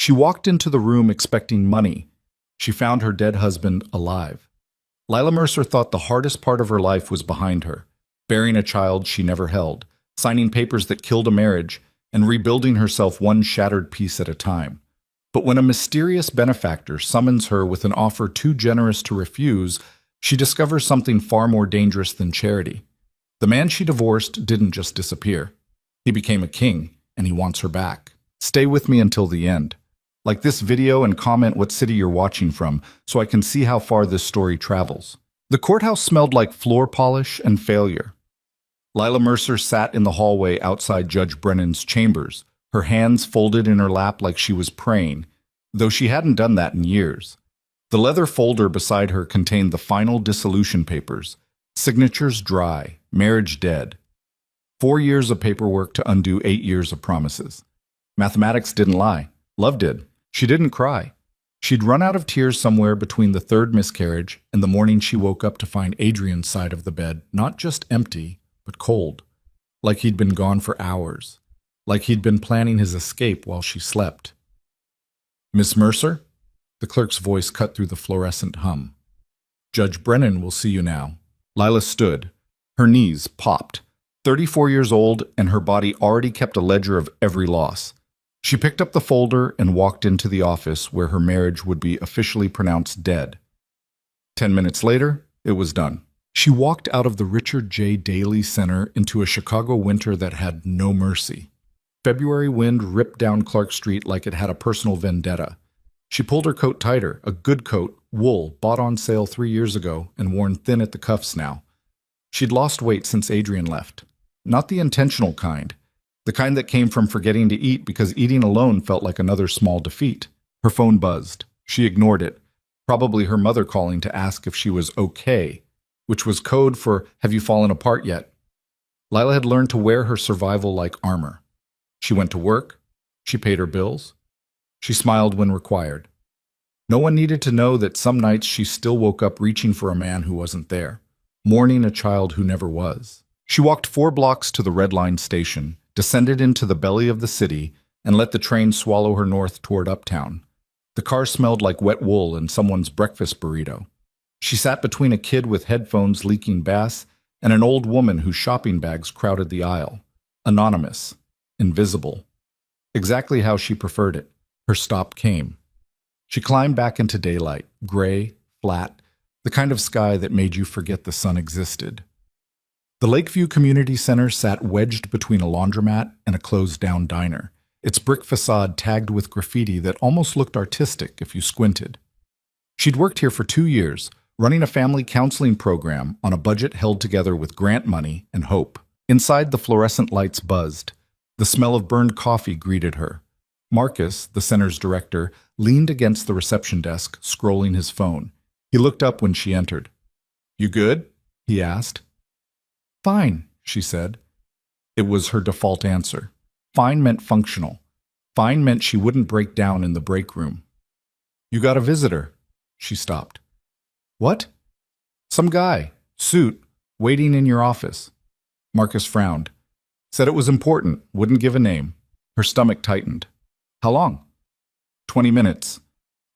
She walked into the room expecting money. She found her dead husband alive. Lila Mercer thought the hardest part of her life was behind her, bearing a child she never held, signing papers that killed a marriage, and rebuilding herself one shattered piece at a time. But when a mysterious benefactor summons her with an offer too generous to refuse, she discovers something far more dangerous than charity. The man she divorced didn't just disappear. He became a king, and he wants her back. Stay with me until the end. Like this video and comment what city you're watching from so I can see how far this story travels. The courthouse smelled like floor polish and failure. Lila Mercer sat in the hallway outside Judge Brennan's chambers, her hands folded in her lap like she was praying, though she hadn't done that in years. The leather folder beside her contained the final dissolution papers, signatures dry, marriage dead. 4 years of paperwork to undo 8 years of promises. Mathematics didn't lie. Love did. She didn't cry. She'd run out of tears somewhere between the third miscarriage and the morning she woke up to find Adrian's side of the bed not just empty, but cold. Like he'd been gone for hours. Like he'd been planning his escape while she slept. "Miss Mercer?" The clerk's voice cut through the fluorescent hum. "Judge Brennan will see you now." Lila stood. Her knees popped. 34 years old, and her body already kept a ledger of every loss. She picked up the folder and walked into the office where her marriage would be officially pronounced dead. 10 minutes later, it was done. She walked out of the Richard J. Daley Center into a Chicago winter that had no mercy. February wind ripped down Clark Street like it had a personal vendetta. She pulled her coat tighter, a good coat, wool, bought on sale 3 years ago and worn thin at the cuffs now. She'd lost weight since Adrian left. Not the intentional kind. The kind that came from forgetting to eat because eating alone felt like another small defeat. Her phone buzzed. She ignored it. Probably her mother calling to ask if she was okay, which was code for, "Have you fallen apart yet?" Lila had learned to wear her survival like armor. She went to work. She paid her bills. She smiled when required. No one needed to know that some nights she still woke up reaching for a man who wasn't there, mourning a child who never was. She walked 4 blocks to the Red Line station, descended into the belly of the city, and let the train swallow her north toward Uptown. The car smelled like wet wool and someone's breakfast burrito. She sat between a kid with headphones leaking bass and an old woman whose shopping bags crowded the aisle. Anonymous. Invisible. Exactly how she preferred it. Her stop came. She climbed back into daylight, gray, flat, the kind of sky that made you forget the sun existed. The Lakeview Community Center sat wedged between a laundromat and a closed-down diner, its brick facade tagged with graffiti that almost looked artistic if you squinted. She'd worked here for 2 years, running a family counseling program on a budget held together with grant money and hope. Inside, the fluorescent lights buzzed. The smell of burned coffee greeted her. Marcus, the center's director, leaned against the reception desk, scrolling his phone. He looked up when she entered. "You good?" he asked. "Fine," she said. It was her default answer. Fine meant functional. Fine meant she wouldn't break down in the break room. "You got a visitor." She stopped. "What?" "Some guy, suit, waiting in your office." Marcus frowned. Said it was important, wouldn't give a name. Her stomach tightened. "How long?" 20 minutes.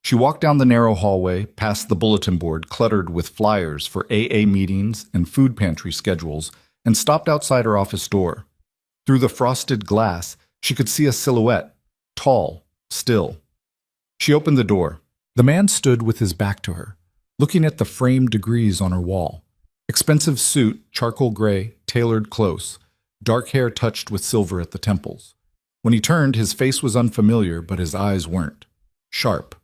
She walked down the narrow hallway, past the bulletin board cluttered with flyers for AA meetings and food pantry schedules, and stopped outside her office door. Through the frosted glass, she could see a silhouette, tall, still. She opened the door. The man stood with his back to her, looking at the framed degrees on her wall. Expensive suit, charcoal gray, tailored close, dark hair touched with silver at the temples. When he turned, his face was unfamiliar, but his eyes weren't. Sharp.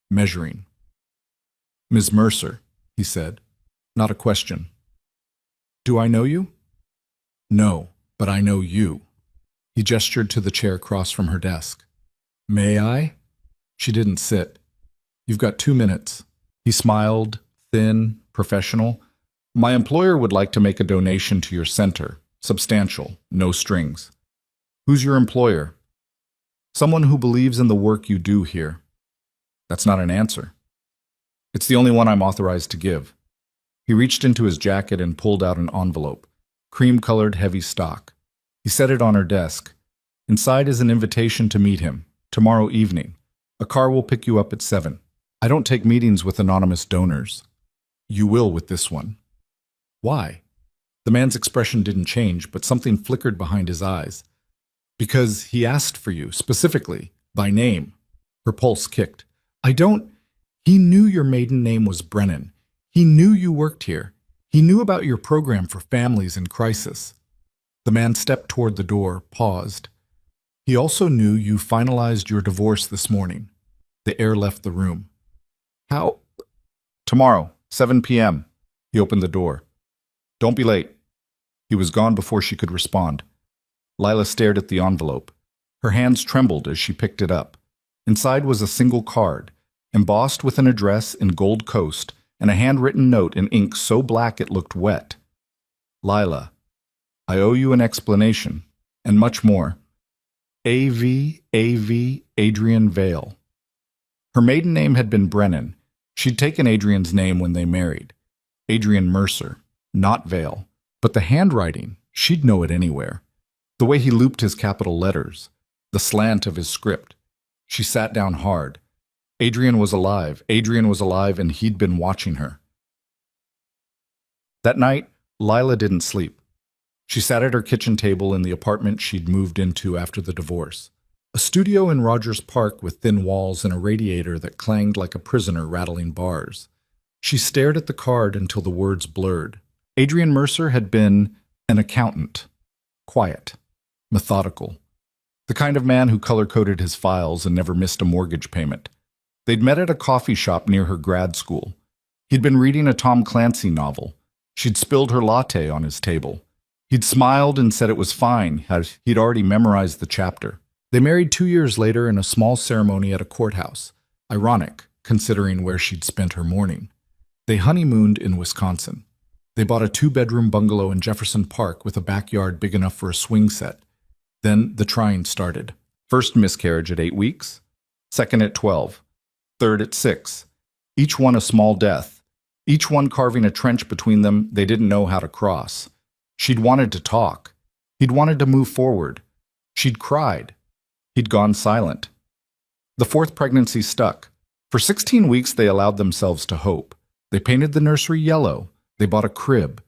Measuring. "Ms. Mercer," he said. Not a question. "Do I know you?" "No, but I know you." He gestured to the chair across from her desk. "May I?" She didn't sit. "You've got 2 minutes." He smiled, thin, professional. "My employer would like to make a donation to your center. Substantial, no strings." "Who's your employer?" "Someone who believes in the work you do here." That's not an answer. "It's the only one I'm authorized to give." He reached into his jacket and pulled out an envelope, cream-colored heavy stock. He set it on her desk. Inside is an invitation to meet him, tomorrow evening. A car will pick you up at 7. I don't take meetings with anonymous donors. You will with this one. Why? The man's expression didn't change, but something flickered behind his eyes. Because he asked for you, specifically, by name. Her pulse kicked. He knew your maiden name was Brennan. He knew you worked here. He knew about your program for families in crisis. The man stepped toward the door, paused. He also knew you finalized your divorce this morning. The air left the room. How? Tomorrow, 7 p.m. He opened the door. Don't be late. He was gone before she could respond. Lila stared at the envelope. Her hands trembled as she picked it up. Inside was a single card, embossed with an address in Gold Coast and a handwritten note in ink so black it looked wet. Lila, I owe you an explanation, and much more. A.V. Adrian Vale. Her maiden name had been Brennan. She'd taken Adrian's name when they married. Adrian Mercer, not Vale. But the handwriting, she'd know it anywhere. The way he looped his capital letters, the slant of his script. She sat down hard. Adrian was alive, and he'd been watching her. That night, Lila didn't sleep. She sat at her kitchen table in the apartment she'd moved into after the divorce. A studio in Rogers Park with thin walls and a radiator that clanged like a prisoner rattling bars. She stared at the card until the words blurred. Adrian Mercer had been an accountant. Quiet. Methodical. The kind of man who color-coded his files and never missed a mortgage payment. They'd met at a coffee shop near her grad school. He'd been reading a Tom Clancy novel. She'd spilled her latte on his table. He'd smiled and said it was fine, as he'd already memorized the chapter. They married 2 years later in a small ceremony at a courthouse. Ironic, considering where she'd spent her morning. They honeymooned in Wisconsin. They bought a 2-bedroom bungalow in Jefferson Park with a backyard big enough for a swing set. Then the trying started. First miscarriage at 8 weeks, second at 12, third at 6. Each one a small death, each one carving a trench between them they didn't know how to cross. She'd wanted to talk. He'd wanted to move forward. She'd cried. He'd gone silent. The 4th pregnancy stuck. For 16 weeks they allowed themselves to hope. They painted the nursery yellow. They bought a crib.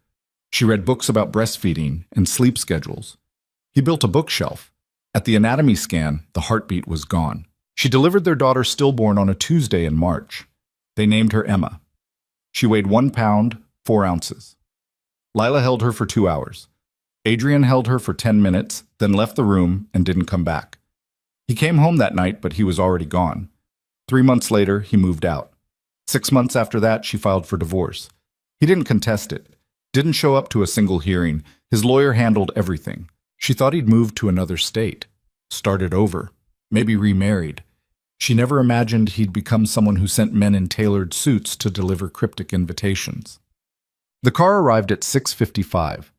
She read books about breastfeeding and sleep schedules. He built a bookshelf. At the anatomy scan, the heartbeat was gone. She delivered their daughter stillborn on a Tuesday in March. They named her Emma. She weighed 1 pound, 4 ounces. Lila held her for 2 hours. Adrian held her for 10 minutes, then left the room and didn't come back. He came home that night, but he was already gone. 3 months later, he moved out. 6 months after that, she filed for divorce. He didn't contest it, didn't show up to a single hearing. His lawyer handled everything. She thought he'd moved to another state, started over, maybe remarried. She never imagined he'd become someone who sent men in tailored suits to deliver cryptic invitations. The car arrived at 6:55.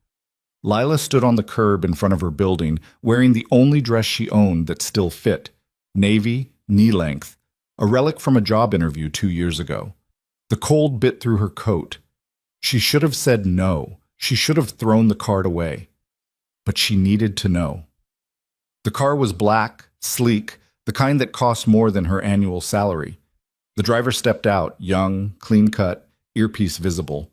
Lila stood on the curb in front of her building, wearing the only dress she owned that still fit, navy, knee-length, a relic from a job interview 2 years ago. The cold bit through her coat. She should have said no. She should have thrown the card away. But she needed to know. The car was black, sleek, the kind that cost more than her annual salary. The driver stepped out, young, clean-cut, earpiece visible.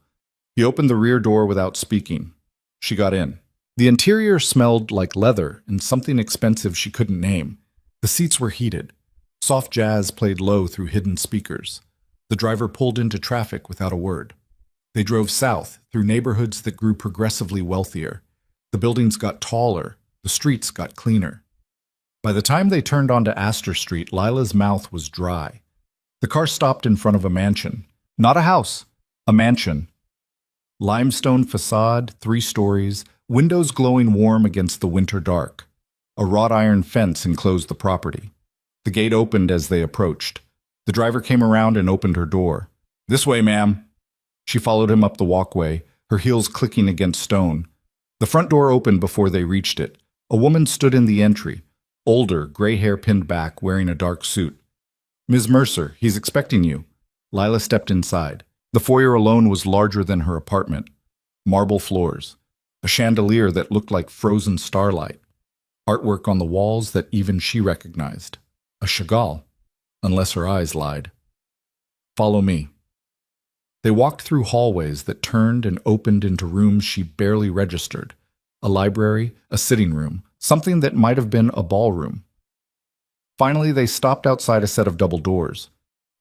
He opened the rear door without speaking. She got in. The interior smelled like leather and something expensive she couldn't name. The seats were heated. Soft jazz played low through hidden speakers. The driver pulled into traffic without a word. They drove south, through neighborhoods that grew progressively wealthier. The buildings got taller. The streets got cleaner. By the time they turned onto Astor Street, Lila's mouth was dry. The car stopped in front of a mansion. Not a house, a mansion. Limestone facade, 3 stories, windows glowing warm against the winter dark. A wrought iron fence enclosed the property. The gate opened as they approached. The driver came around and opened her door. "This way, ma'am." She followed him up the walkway, her heels clicking against stone. The front door opened before they reached it. A woman stood in the entry, older, gray hair pinned back, wearing a dark suit. "Ms. Mercer, he's expecting you." Lila stepped inside. The foyer alone was larger than her apartment. Marble floors. A chandelier that looked like frozen starlight. Artwork on the walls that even she recognized. A Chagall. unless her eyes lied. Follow me. They walked through hallways that turned and opened into rooms she barely registered. A library, a sitting room, something that might have been a ballroom. Finally, they stopped outside a set of double doors.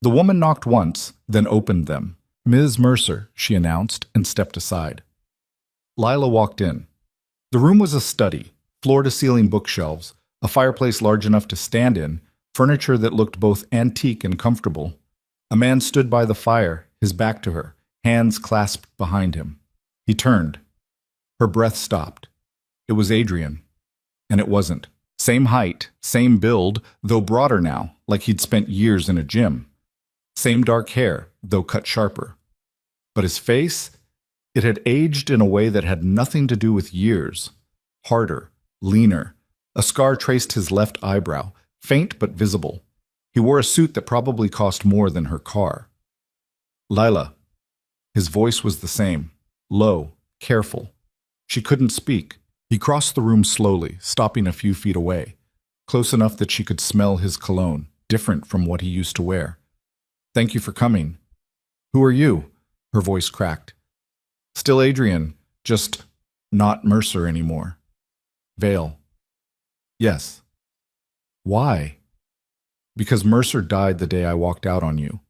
The woman knocked once, then opened them. "Ms. Mercer," she announced, and stepped aside. Lila walked in. The room was a study, floor-to-ceiling bookshelves, a fireplace large enough to stand in, furniture that looked both antique and comfortable. A man stood by the fire, his back to her, hands clasped behind him. He turned. Her breath stopped. It was Adrian. And it wasn't. Same height, same build, though broader now, like he'd spent years in a gym. Same dark hair, though cut sharper. But his face, it had aged in a way that had nothing to do with years. Harder, leaner. A scar traced his left eyebrow, faint but visible. He wore a suit that probably cost more than her car. "Lila." His voice was the same, low, careful. She couldn't speak. He crossed the room slowly, stopping a few feet away, close enough that she could smell his cologne, different from what he used to wear. "Thank you for coming." "Who are you?" Her voice cracked. "Still Adrian, just not Mercer anymore." "Vale." "Yes." "Why?" "Because Mercer died the day I walked out on you."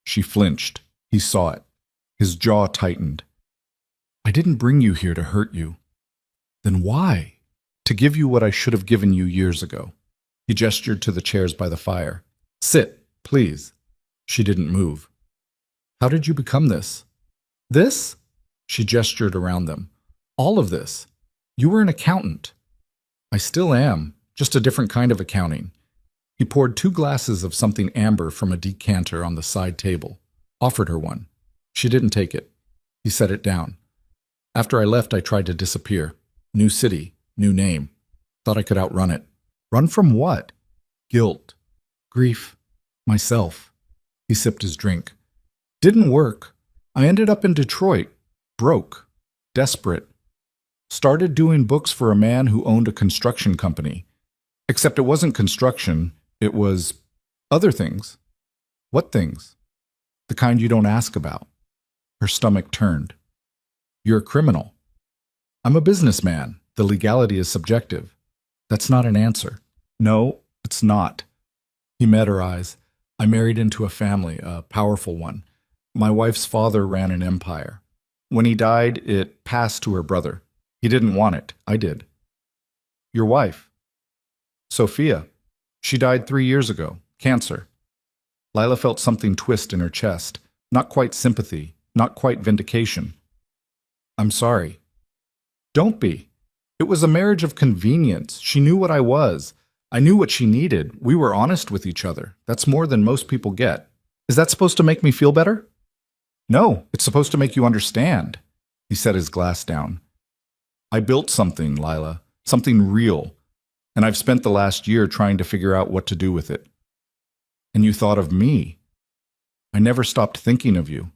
She flinched. He saw it. His jaw tightened. "I didn't bring you here to hurt you." "Then why?" "To give you what I should have given you years ago." He gestured to the chairs by the fire. "Sit, please." She didn't move. "How did you become this?" "This?" She gestured around them. "All of this. You were an accountant." "I still am, just a different kind of accounting." He poured 2 glasses of something amber from a decanter on the side table, offered her one. She didn't take it. He set it down. "After I left, I tried to disappear. New city, new name. Thought I could outrun it." "Run from what?" "Guilt. Grief. Myself." He sipped his drink. "Didn't work. I ended up in Detroit. Broke. Desperate. Started doing books for a man who owned a construction company. Except it wasn't construction, it was other things." "What things?" "The kind you don't ask about." Her stomach turned. "You're a criminal." "I'm a businessman. The legality is subjective." "That's not an answer." "No, it's not." He met her eyes. "I married into a family, a powerful one. My wife's father ran an empire. When he died, it passed to her brother. He didn't want it. I did." "Your wife?" "Sophia. She died 3 years ago. Cancer." Lila felt something twist in her chest. Not quite sympathy, not quite vindication. "I'm sorry." "Don't be. It was a marriage of convenience. She knew what I was. I knew what she needed. We were honest with each other. That's more than most people get." "Is that supposed to make me feel better?" "No, it's supposed to make you understand." He set his glass down. "I built something, Lila. Something real. And I've spent the last year trying to figure out what to do with it." "And you thought of me." "I never stopped thinking of you."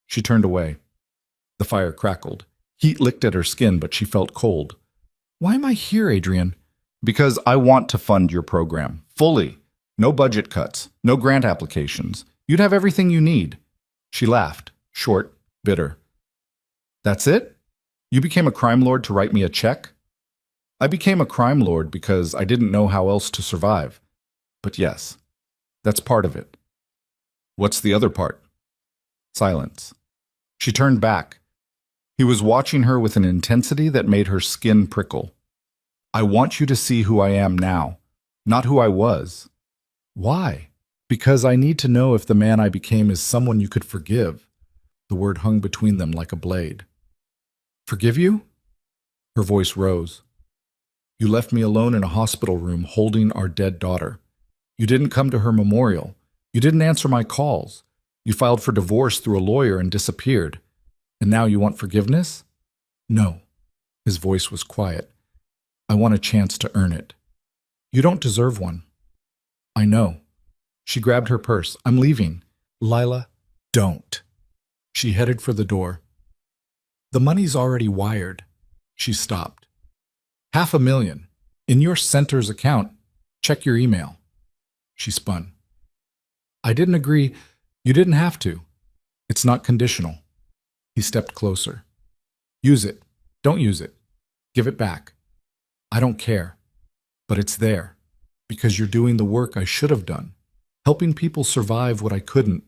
She turned away. The fire crackled. Heat licked at her skin, but she felt cold. "Why am I here, Adrian?" "Because I want to fund your program. Fully. No budget cuts. No grant applications. You'd have everything you need." She laughed, short, bitter. "That's it? You became a crime lord to write me a check?" "I became a crime lord because I didn't know how else to survive. But yes, that's part of it." "What's the other part?" Silence. She turned back. He was watching her with an intensity that made her skin prickle. "I want you to see who I am now, not who I was." "Why?" "Because I need to know if the man I became is someone you could forgive." The word hung between them like a blade. "Forgive you?" Her voice rose. "You left me alone in a hospital room holding our dead daughter. You didn't come to her memorial. You didn't answer my calls. You filed for divorce through a lawyer and disappeared. And now you want forgiveness?" "No." His voice was quiet. "I want a chance to earn it." "You don't deserve one." "I know." She grabbed her purse. "I'm leaving." "Lila, don't." She headed for the door. "The money's already wired." She stopped. $500,000. In your center's account. Check your email." She spun. I didn't agree. You didn't have to. It's not conditional. He stepped closer. Use it. Don't use it. Give it back. I don't care. But it's there. Because you're doing the work I should have done. Helping people survive what I couldn't.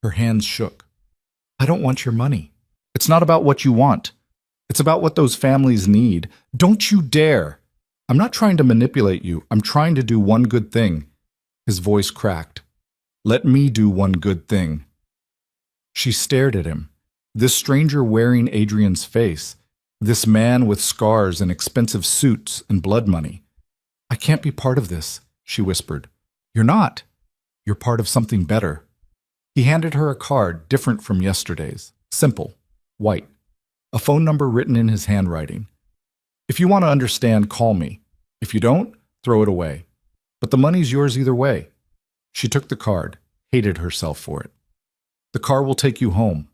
Her hands shook. I don't want your money. It's not about what you want. It's about what those families need. Don't you dare! I'm not trying to manipulate you. I'm trying to do one good thing. His voice cracked. Let me do one good thing. She stared at him. This stranger wearing Adrian's face. This man with scars and expensive suits and blood money. I can't be part of this, she whispered. You're not. You're part of something better. He handed her a card different from yesterday's. Simple. White. A phone number written in his handwriting. If you want to understand, call me. If you don't, throw it away. But the money's yours either way. She took the card, hated herself for it. The car will take you home.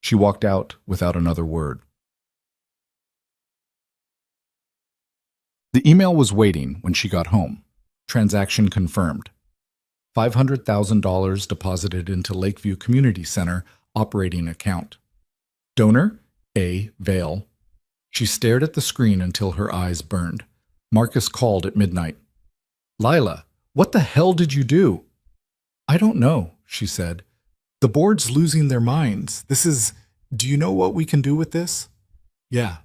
She walked out without another word. The email was waiting when she got home. Transaction confirmed. $500,000 deposited into Lakeview Community Center operating account. Donor, A. Vale. She stared at the screen until her eyes burned. Marcus called at midnight. Lila, what the hell did you do? I don't know, she said. The board's losing their minds. Do you know what we can do with this? Yeah.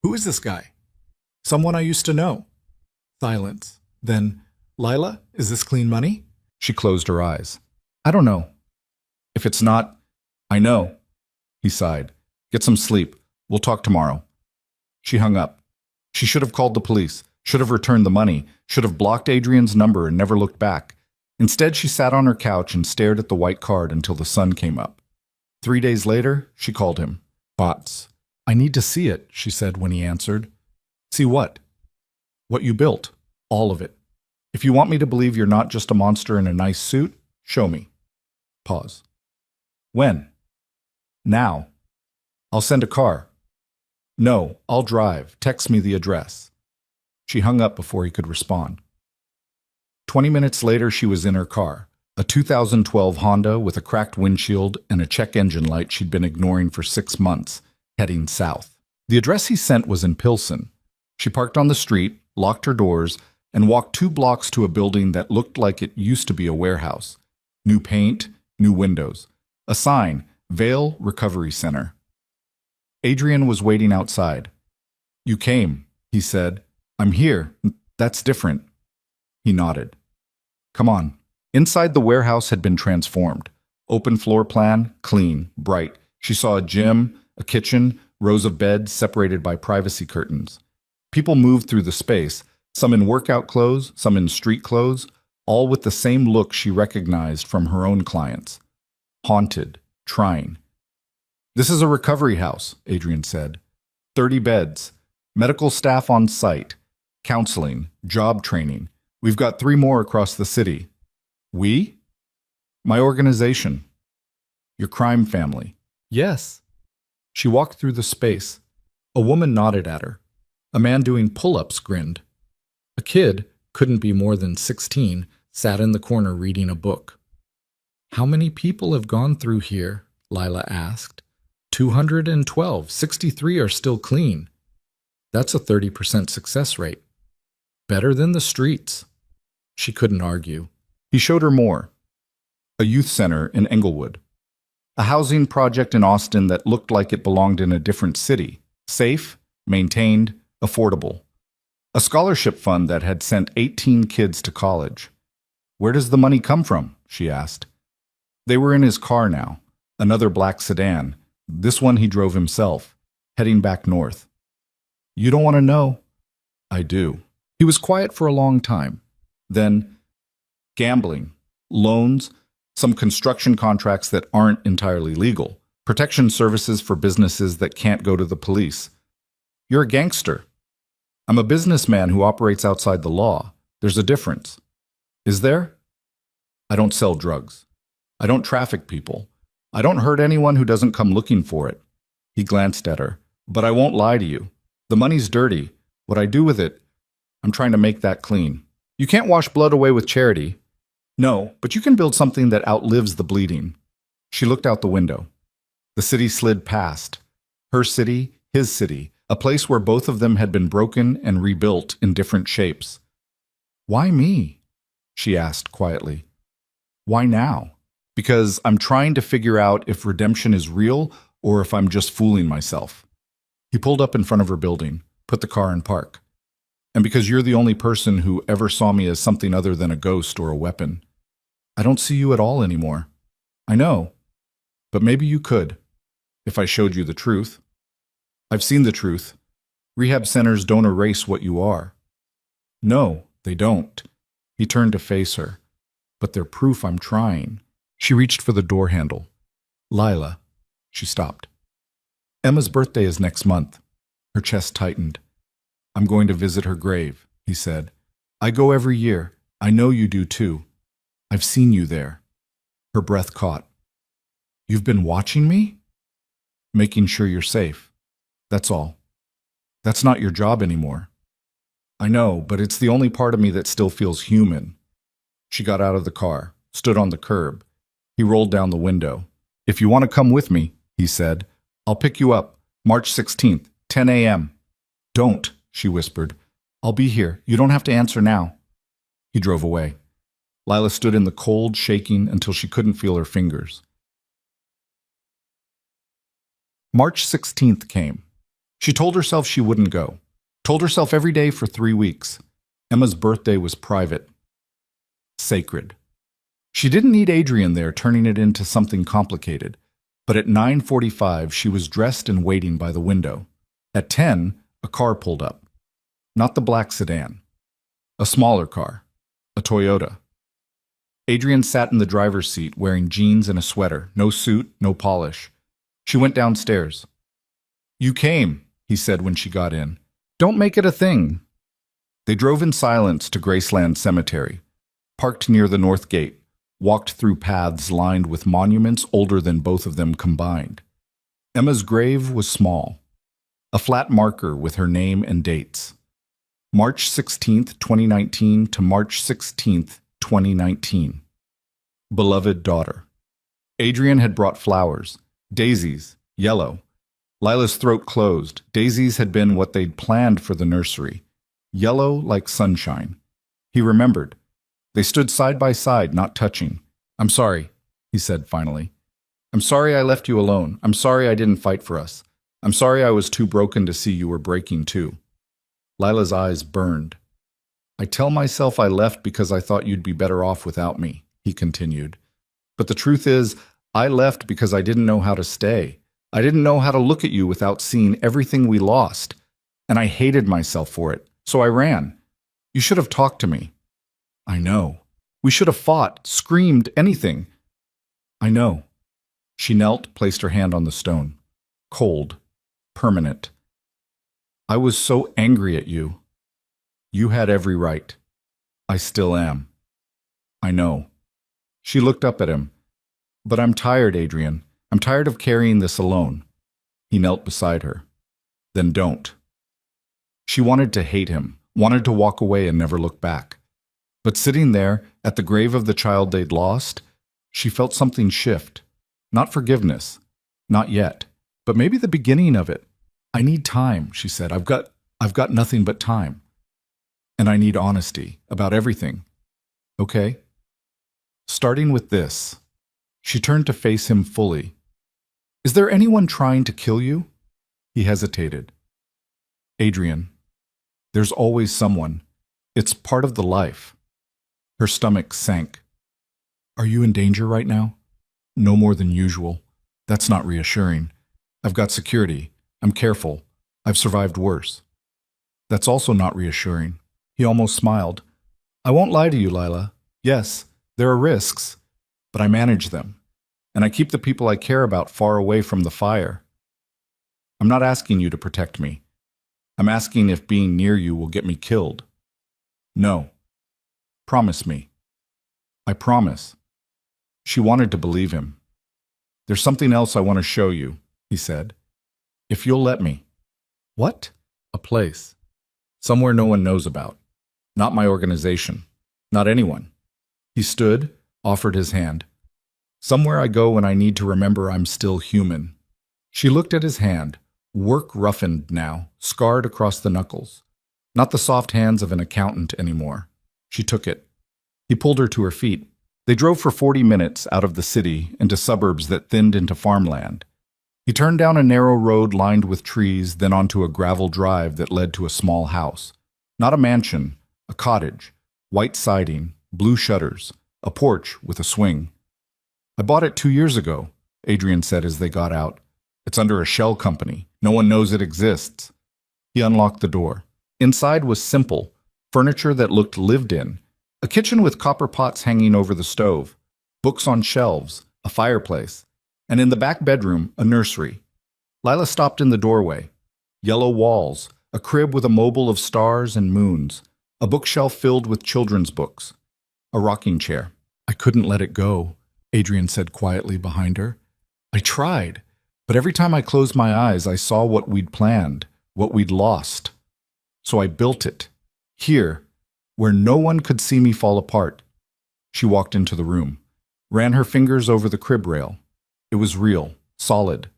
Who is this guy? Someone I used to know. Silence. Then, Lila, is this clean money? She closed her eyes. I don't know. If it's not, I know. He sighed. Get some sleep. We'll talk tomorrow. She hung up. She should have called the police, should have returned the money, should have blocked Adrian's number and never looked back. Instead, she sat on her couch and stared at the white card until the sun came up. 3 days later, she called him. Bots. I need to see it, she said when he answered. See what? What you built. All of it. If you want me to believe you're not just a monster in a nice suit, show me. Pause. When? Now. I'll send a car. No, I'll drive. Text me the address. She hung up before he could respond. 20 minutes later, she was in her car, a 2012 Honda with a cracked windshield and a check engine light she'd been ignoring for 6 months, heading south. The address he sent was in Pilsen. She parked on the street, locked her doors, and walked 2 blocks to a building that looked like it used to be a warehouse. New paint, new windows. A sign, Vale Recovery Center. Adrian was waiting outside. You came, he said. I'm here. That's different. He nodded. Come on. Inside the warehouse had been transformed. Open floor plan, clean, bright. She saw a gym, a kitchen, rows of beds separated by privacy curtains. People moved through the space, some in workout clothes, some in street clothes, all with the same look she recognized from her own clients. Haunted, trying. This is a recovery house, Adrian said. 30 beds, medical staff on site, counseling, job training. We've got 3 more across the city. We? My organization. Your crime family. Yes. She walked through the space. A woman nodded at her. A man doing pull-ups grinned. A kid, couldn't be more than 16, sat in the corner reading a book. How many people have gone through here? Lila asked. 212. 63 are still clean. That's a 30% success rate. Better than the streets. She couldn't argue. He showed her more. A youth center in Englewood. A housing project in Austin that looked like it belonged in a different city. Safe, maintained, affordable. A scholarship fund that had sent 18 kids to college. Where does the money come from? She asked. They were in his car now. Another black sedan. This one he drove himself, heading back north. You don't want to know? I do. He was quiet for a long time. Then, gambling, loans, some construction contracts that aren't entirely legal, protection services for businesses that can't go to the police. You're a gangster. I'm a businessman who operates outside the law. There's a difference. Is there? I don't sell drugs. I don't traffic people. I don't hurt anyone who doesn't come looking for it. He glanced at her. But I won't lie to you. The money's dirty. What I do with it, I'm trying to make that clean. You can't wash blood away with charity. No, but you can build something that outlives the bleeding. She looked out the window. The city slid past. Her city, his city, a place where both of them had been broken and rebuilt in different shapes. Why me? She asked quietly. Why now? Because I'm trying to figure out if redemption is real or if I'm just fooling myself. He pulled up in front of her building, put the car in park. And because you're the only person who ever saw me as something other than a ghost or a weapon. I don't see you at all anymore. I know. But maybe you could, if I showed you the truth. I've seen the truth. Rehab centers don't erase what you are. No, they don't. He turned to face her. But they're proof I'm trying. She reached for the door handle. Lila. She stopped. Emma's birthday is next month. Her chest tightened. I'm going to visit her grave, he said. I go every year. I know you do too. I've seen you there. Her breath caught. You've been watching me? Making sure you're safe. That's all. That's not your job anymore. I know, but it's the only part of me that still feels human. She got out of the car, stood on the curb. He rolled down the window. If you want to come with me, he said, I'll pick you up, March 16th, 10 a.m. Don't, she whispered. I'll be here. You don't have to answer now. He drove away. Lila stood in the cold, shaking until she couldn't feel her fingers. March 16th came. She told herself she wouldn't go. Told herself every day for 3 weeks. Emma's birthday was private. Sacred. She didn't need Adrian there turning it into something complicated. But at 9:45, she was dressed and waiting by the window. At 10, a car pulled up. Not the black sedan. A smaller car. A Toyota. Adrian sat in the driver's seat wearing jeans and a sweater. No suit, no polish. She went downstairs. You came, he said when she got in. Don't make it a thing. They drove in silence to Graceland Cemetery, parked near the north gate, walked through paths lined with monuments older than both of them combined. Emma's grave was small, a flat marker with her name and dates. March 16th, 2019 to March 16th, 2019. Beloved daughter. Adrian had brought flowers, daisies, yellow. Lila's throat closed. Daisies had been what they'd planned for the nursery. Yellow like sunshine. He remembered. They stood side by side, not touching. I'm sorry, he said finally. I'm sorry I left you alone. I'm sorry I didn't fight for us. I'm sorry I was too broken to see you were breaking too. Lila's eyes burned. I tell myself I left because I thought you'd be better off without me, he continued. But the truth is, I left because I didn't know how to stay. I didn't know how to look at you without seeing everything we lost. And I hated myself for it, so I ran. You should have talked to me. I know. We should have fought, screamed, anything. I know. She knelt, placed her hand on the stone. Cold. Permanent. I was so angry at you. You had every right. I still am. I know. She looked up at him. But I'm tired, Adrian. I'm tired of carrying this alone. He knelt beside her. Then don't. She wanted to hate him, wanted to walk away and never look back. But sitting there, at the grave of the child they'd lost, she felt something shift. Not forgiveness. Not yet. But maybe the beginning of it. I need time, she said. I've got nothing but time. And I need honesty about everything. Okay? Starting with this. She turned to face him fully. Is there anyone trying to kill you? He hesitated. Adrian, there's always someone. It's part of the life. Her stomach sank. Are you in danger right now? No more than usual. That's not reassuring. I've got security. I'm careful. I've survived worse. That's also not reassuring. He almost smiled. I won't lie to you, Lila. Yes, there are risks, but I manage them. And I keep the people I care about far away from the fire. I'm not asking you to protect me. I'm asking if being near you will get me killed. No. Promise me. I promise. She wanted to believe him. There's something else I want to show you, he said. If you'll let me. What? A place. Somewhere no one knows about. Not my organization. Not anyone. He stood, offered his hand. Somewhere I go when I need to remember I'm still human. She looked at his hand, work roughened now, scarred across the knuckles. Not the soft hands of an accountant anymore. She took it. He pulled her to her feet. They drove for 40 minutes out of the city into suburbs that thinned into farmland. He turned down a narrow road lined with trees, then onto a gravel drive that led to a small house. Not a mansion, a cottage, white siding, blue shutters, a porch with a swing. I bought it 2 years ago, Adrian said as they got out. It's under a shell company. No one knows it exists. He unlocked the door. Inside was simple, furniture that looked lived in. A kitchen with copper pots hanging over the stove, books on shelves, a fireplace, and in the back bedroom, a nursery. Lila stopped in the doorway. Yellow walls, a crib with a mobile of stars and moons, a bookshelf filled with children's books, a rocking chair. I couldn't let it go, Adrian said quietly behind her. I tried, but every time I closed my eyes, I saw what we'd planned, what we'd lost. So I built it, here, where no one could see me fall apart. She walked into the room, ran her fingers over the crib rail. It was real, solid,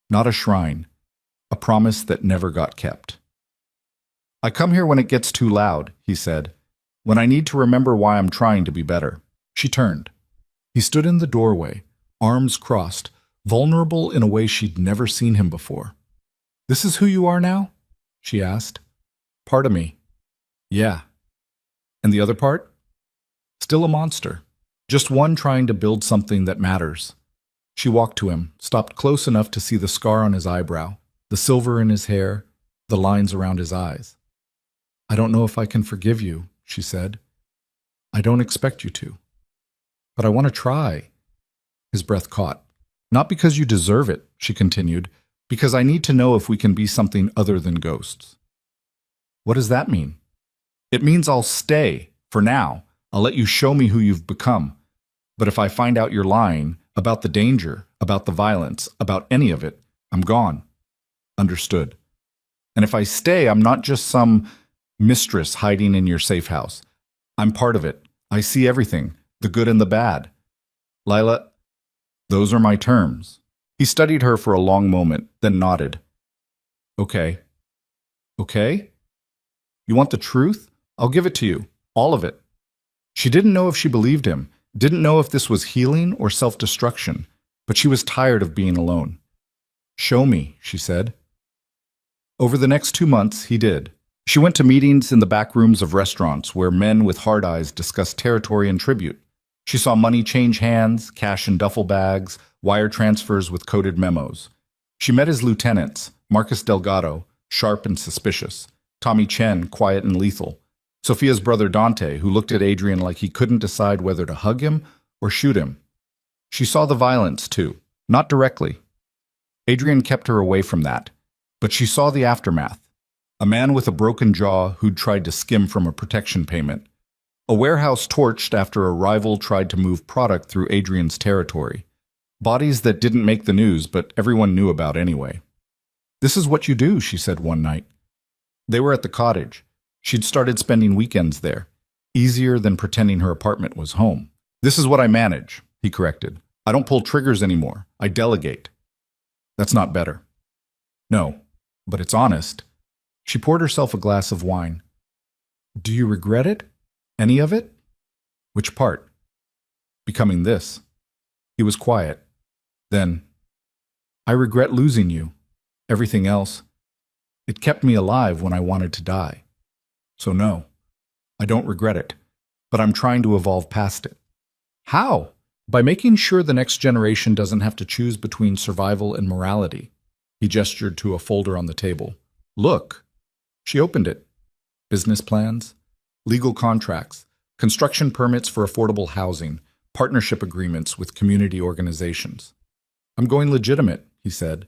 not a shrine, a promise that never got kept. I come here when it gets too loud, he said, when I need to remember why I'm trying to be better. She turned. He stood in the doorway, arms crossed, vulnerable in a way she'd never seen him before. This is who you are now? She asked. Part of me. Yeah. And the other part? Still a monster. Just one trying to build something that matters. She walked to him, stopped close enough to see the scar on his eyebrow, the silver in his hair, the lines around his eyes. I don't know if I can forgive you, she said. I don't expect you to. But I want to try. His breath caught. Not because you deserve it, she continued, because I need to know if we can be something other than ghosts. What does that mean? It means I'll stay, for now. I'll let you show me who you've become. But if I find out you're lying, about the danger, about the violence, about any of it, I'm gone. Understood. And if I stay, I'm not just some mistress hiding in your safe house. I'm part of it. I see everything, the good and the bad. Lila, those are my terms. He studied her for a long moment, then nodded. Okay. Okay? You want the truth? I'll give it to you. All of it. She didn't know if she believed him, didn't know if this was healing or self-destruction, but she was tired of being alone. Show me, she said. Over the next 2 months, he did. She went to meetings in the back rooms of restaurants where men with hard eyes discussed territory and tribute. She saw money change hands, cash in duffel bags, wire transfers with coded memos. She met his lieutenants, Marcus Delgado, sharp and suspicious, Tommy Chen, quiet and lethal, Sophia's brother Dante, who looked at Adrian like he couldn't decide whether to hug him or shoot him. She saw the violence, too, not directly. Adrian kept her away from that, but she saw the aftermath. A man with a broken jaw who'd tried to skim from a protection payment. A warehouse torched after a rival tried to move product through Adrian's territory. Bodies that didn't make the news, but everyone knew about anyway. This is what you do, she said one night. They were at the cottage. She'd started spending weekends there. Easier than pretending her apartment was home. This is what I manage, he corrected. I don't pull triggers anymore. I delegate. That's not better. No, but it's honest. She poured herself a glass of wine. Do you regret it? Any of it? Which part? Becoming this. He was quiet. Then, I regret losing you. Everything else. It kept me alive when I wanted to die. So no, I don't regret it, but I'm trying to evolve past it. How? By making sure the next generation doesn't have to choose between survival and morality. He gestured to a folder on the table. Look. She opened it. Business plans, legal contracts, construction permits for affordable housing, partnership agreements with community organizations. I'm going legitimate, he said.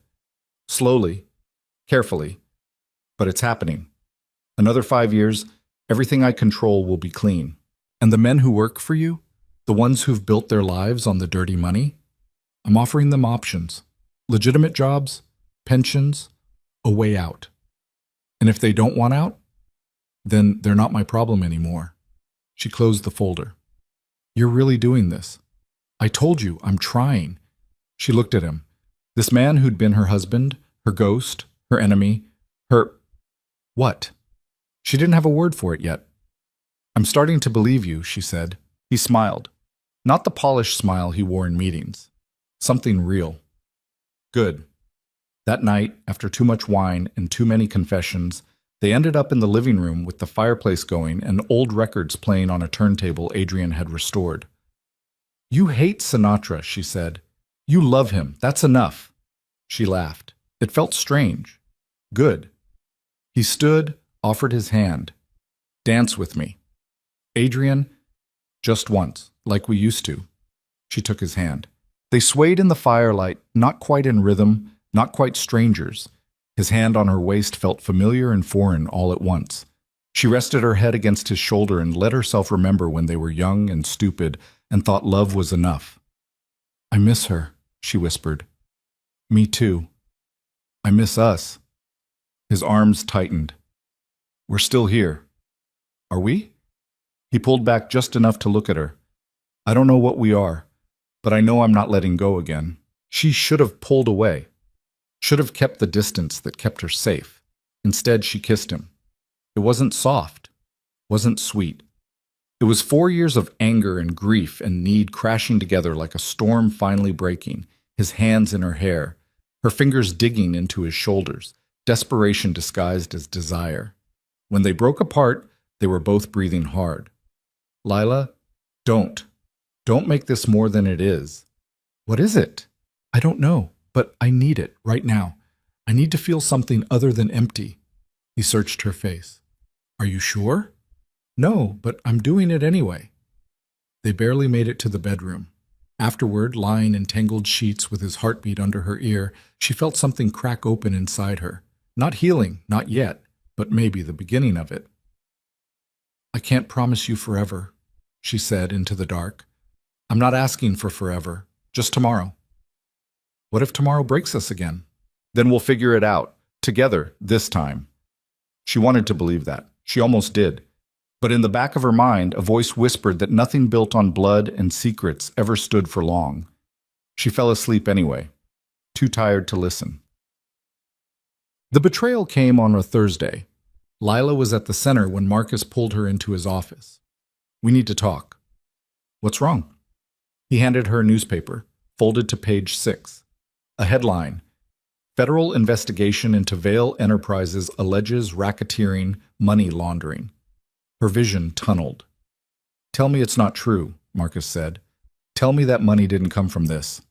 Slowly, carefully, but it's happening. Another 5 years, everything I control will be clean. And the men who work for you, the ones who've built their lives on the dirty money, I'm offering them options. Legitimate jobs, pensions, a way out. And if they don't want out, then they're not my problem anymore. She closed the folder. You're really doing this. I told you, I'm trying. She looked at him. This man who'd been her husband, her ghost, her enemy, her... What? She didn't have a word for it yet. I'm starting to believe you, she said. He smiled. Not the polished smile he wore in meetings. Something real. Good. That night, after too much wine and too many confessions, they ended up in the living room with the fireplace going and old records playing on a turntable Adrian had restored. You hate Sinatra, she said. You love him. That's enough. She laughed. It felt strange. Good. He stood, offered his hand. Dance with me. Adrian, just once, like we used to. She took his hand. They swayed in the firelight, not quite in rhythm, not quite strangers. His hand on her waist felt familiar and foreign all at once. She rested her head against his shoulder and let herself remember when they were young and stupid and thought love was enough. I miss her, she whispered. Me too. I miss us. His arms tightened. We're still here. Are we? He pulled back just enough to look at her. I don't know what we are, but I know I'm not letting go again. She should have pulled away. Should have kept the distance that kept her safe. Instead, she kissed him. It wasn't soft. Wasn't sweet. It was 4 years of anger and grief and need crashing together like a storm finally breaking, his hands in her hair, her fingers digging into his shoulders, desperation disguised as desire. When they broke apart, they were both breathing hard. Lila, don't. Don't make this more than it is. What is it? I don't know, but I need it right now. I need to feel something other than empty. He searched her face. Are you sure? No, but I'm doing it anyway. They barely made it to the bedroom. Afterward, lying in tangled sheets with his heartbeat under her ear, she felt something crack open inside her. Not healing, not yet, but maybe the beginning of it. I can't promise you forever, she said into the dark. I'm not asking for forever, just tomorrow. What if tomorrow breaks us again? Then we'll figure it out, together, this time. She wanted to believe that. She almost did. But in the back of her mind, a voice whispered that nothing built on blood and secrets ever stood for long. She fell asleep anyway, too tired to listen. The betrayal came on a Thursday. Lila was at the center when Marcus pulled her into his office. We need to talk. What's wrong? He handed her a newspaper, folded to page 6. A headline: Federal investigation into Vail Enterprises alleges racketeering, money laundering. Her vision tunneled. Tell me it's not true, Marcus said. Tell me that money didn't come from this.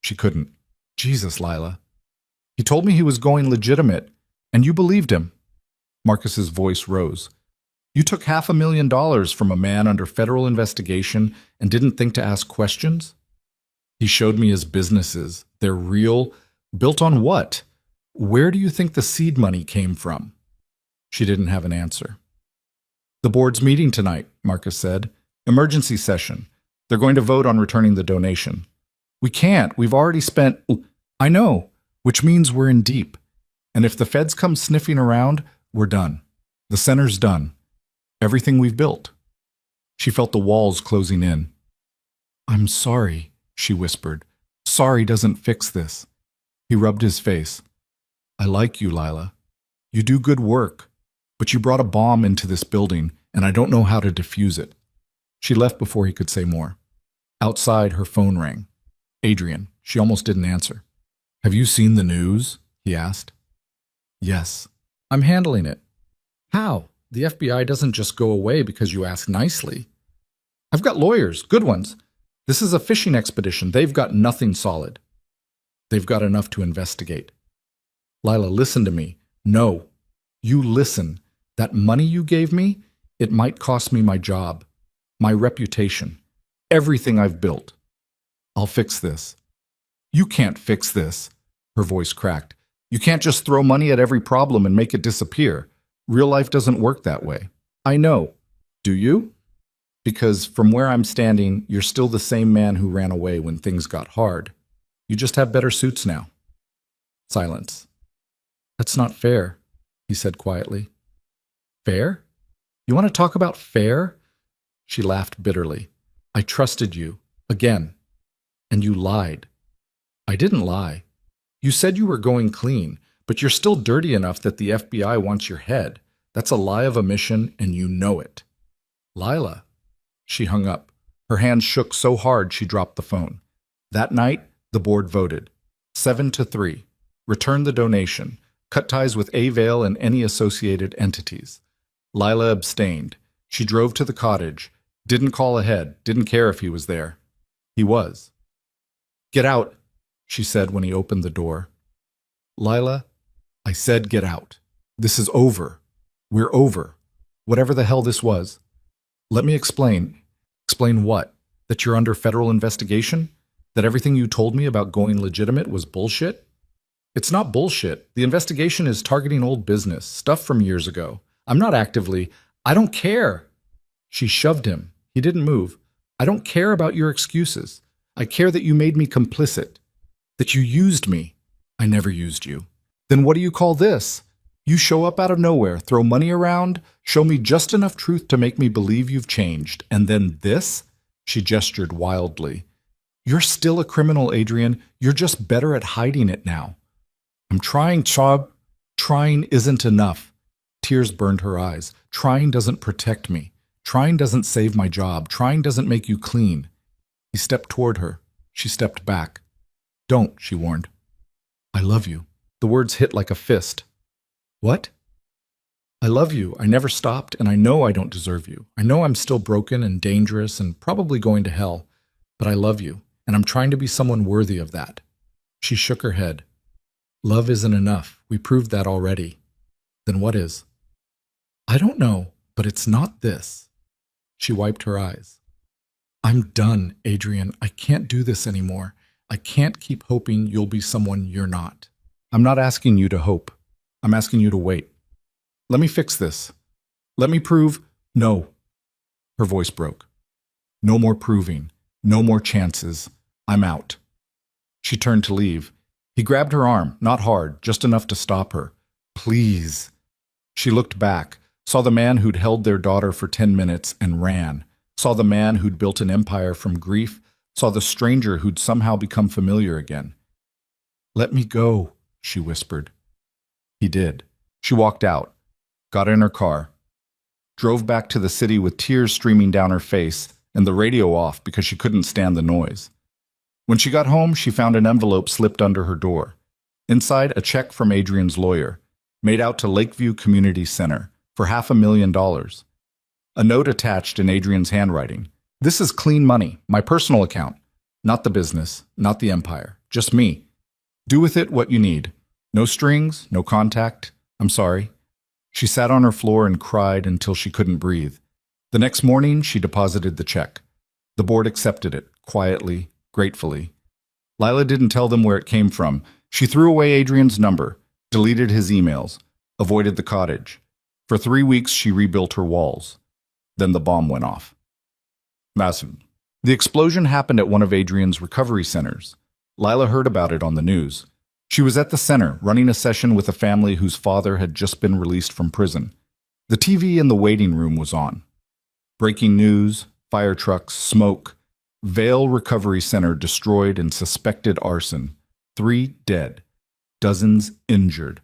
She couldn't. Jesus, Lila. He told me he was going legitimate, and you believed him. Marcus's voice rose. You took $500,000 from a man under federal investigation and didn't think to ask questions? He showed me his businesses. They're real. Built on what? Where do you think the seed money came from? She didn't have an answer. The board's meeting tonight, Marcus said. Emergency session. They're going to vote on returning the donation. We can't. We've already spent... I know, which means we're in deep. And if the feds come sniffing around, we're done. The center's done. Everything we've built. She felt the walls closing in. I'm sorry, she whispered. Sorry doesn't fix this. He rubbed his face. I like you, Lila. You do good work. But you brought a bomb into this building, and I don't know how to defuse it. She left before he could say more. Outside, her phone rang. Adrian. She almost didn't answer. Have you seen the news? He asked. Yes. I'm handling it. How? The FBI doesn't just go away because you ask nicely. I've got lawyers, good ones. This is a fishing expedition. They've got nothing solid. They've got enough to investigate. Lila, listen to me. No. You listen. That money you gave me, it might cost me my job, my reputation, everything I've built. I'll fix this. You can't fix this, her voice cracked. You can't just throw money at every problem and make it disappear. Real life doesn't work that way. I know. Do you? Because from where I'm standing, you're still the same man who ran away when things got hard. You just have better suits now. Silence. That's not fair, he said quietly. Fair? You want to talk about fair? She laughed bitterly. I trusted you. Again. And you lied. I didn't lie. You said you were going clean, but you're still dirty enough that the FBI wants your head. That's a lie of omission, and you know it. Lila. She hung up. Her hands shook so hard she dropped the phone. That night, the board voted. 7-3. Return the donation. Cut ties with Avail and any associated entities. Lila abstained. She drove to the cottage. Didn't call ahead. Didn't care if he was there. He was. Get out, she said when he opened the door. Lila, I said get out. This is over. We're over. Whatever the hell this was. Let me explain. Explain what? That you're under federal investigation? That everything you told me about going legitimate was bullshit? It's not bullshit. The investigation is targeting old business, stuff from years ago. I'm not actively. I don't care. She shoved him. He didn't move. I don't care about your excuses. I care that you made me complicit. That you used me. I never used you. Then what do you call this? You show up out of nowhere, throw money around, show me just enough truth to make me believe you've changed. And then this? She gestured wildly. You're still a criminal, Adrian. You're just better at hiding it now. I'm trying, Chob. Trying isn't enough. Tears burned her eyes. Trying doesn't protect me. Trying doesn't save my job. Trying doesn't make you clean. He stepped toward her. She stepped back. Don't, she warned. I love you. The words hit like a fist. What? I love you. I never stopped, and I know I don't deserve you. I know I'm still broken and dangerous and probably going to hell, but I love you, and I'm trying to be someone worthy of that. She shook her head. Love isn't enough. We proved that already. Then what is? I don't know, but it's not this. She wiped her eyes. I'm done, Adrian. I can't do this anymore. I can't keep hoping you'll be someone you're not. I'm not asking you to hope. I'm asking you to wait. Let me fix this. Let me prove. No. Her voice broke. No more proving. No more chances. I'm out. She turned to leave. He grabbed her arm, not hard, just enough to stop her. Please. She looked back, saw the man who'd held their daughter for 10 minutes and ran, saw the man who'd built an empire from grief, saw the stranger who'd somehow become familiar again. Let me go, she whispered. He did. She walked out, got in her car, drove back to the city with tears streaming down her face and the radio off because she couldn't stand the noise. When she got home, she found an envelope slipped under her door. Inside, a check from Adrian's lawyer, made out to Lakeview Community Center for $500,000. A note attached in Adrian's handwriting. This is clean money, my personal account. Not the business, not the empire, just me. Do with it what you need. No strings, no contact. I'm sorry. She sat on her floor and cried until she couldn't breathe. The next morning, she deposited the check. The board accepted it, quietly, gratefully. Lila didn't tell them where it came from. She threw away Adrian's number, deleted his emails, avoided the cottage. For 3 weeks, she rebuilt her walls. Then the bomb went off. Massive. The explosion happened at one of Adrian's recovery centers. Lila heard about it on the news. She was at the center, running a session with a family whose father had just been released from prison. The TV in the waiting room was on. Breaking news, fire trucks, smoke. Vail Recovery Center destroyed in suspected arson. 3 dead. Dozens injured.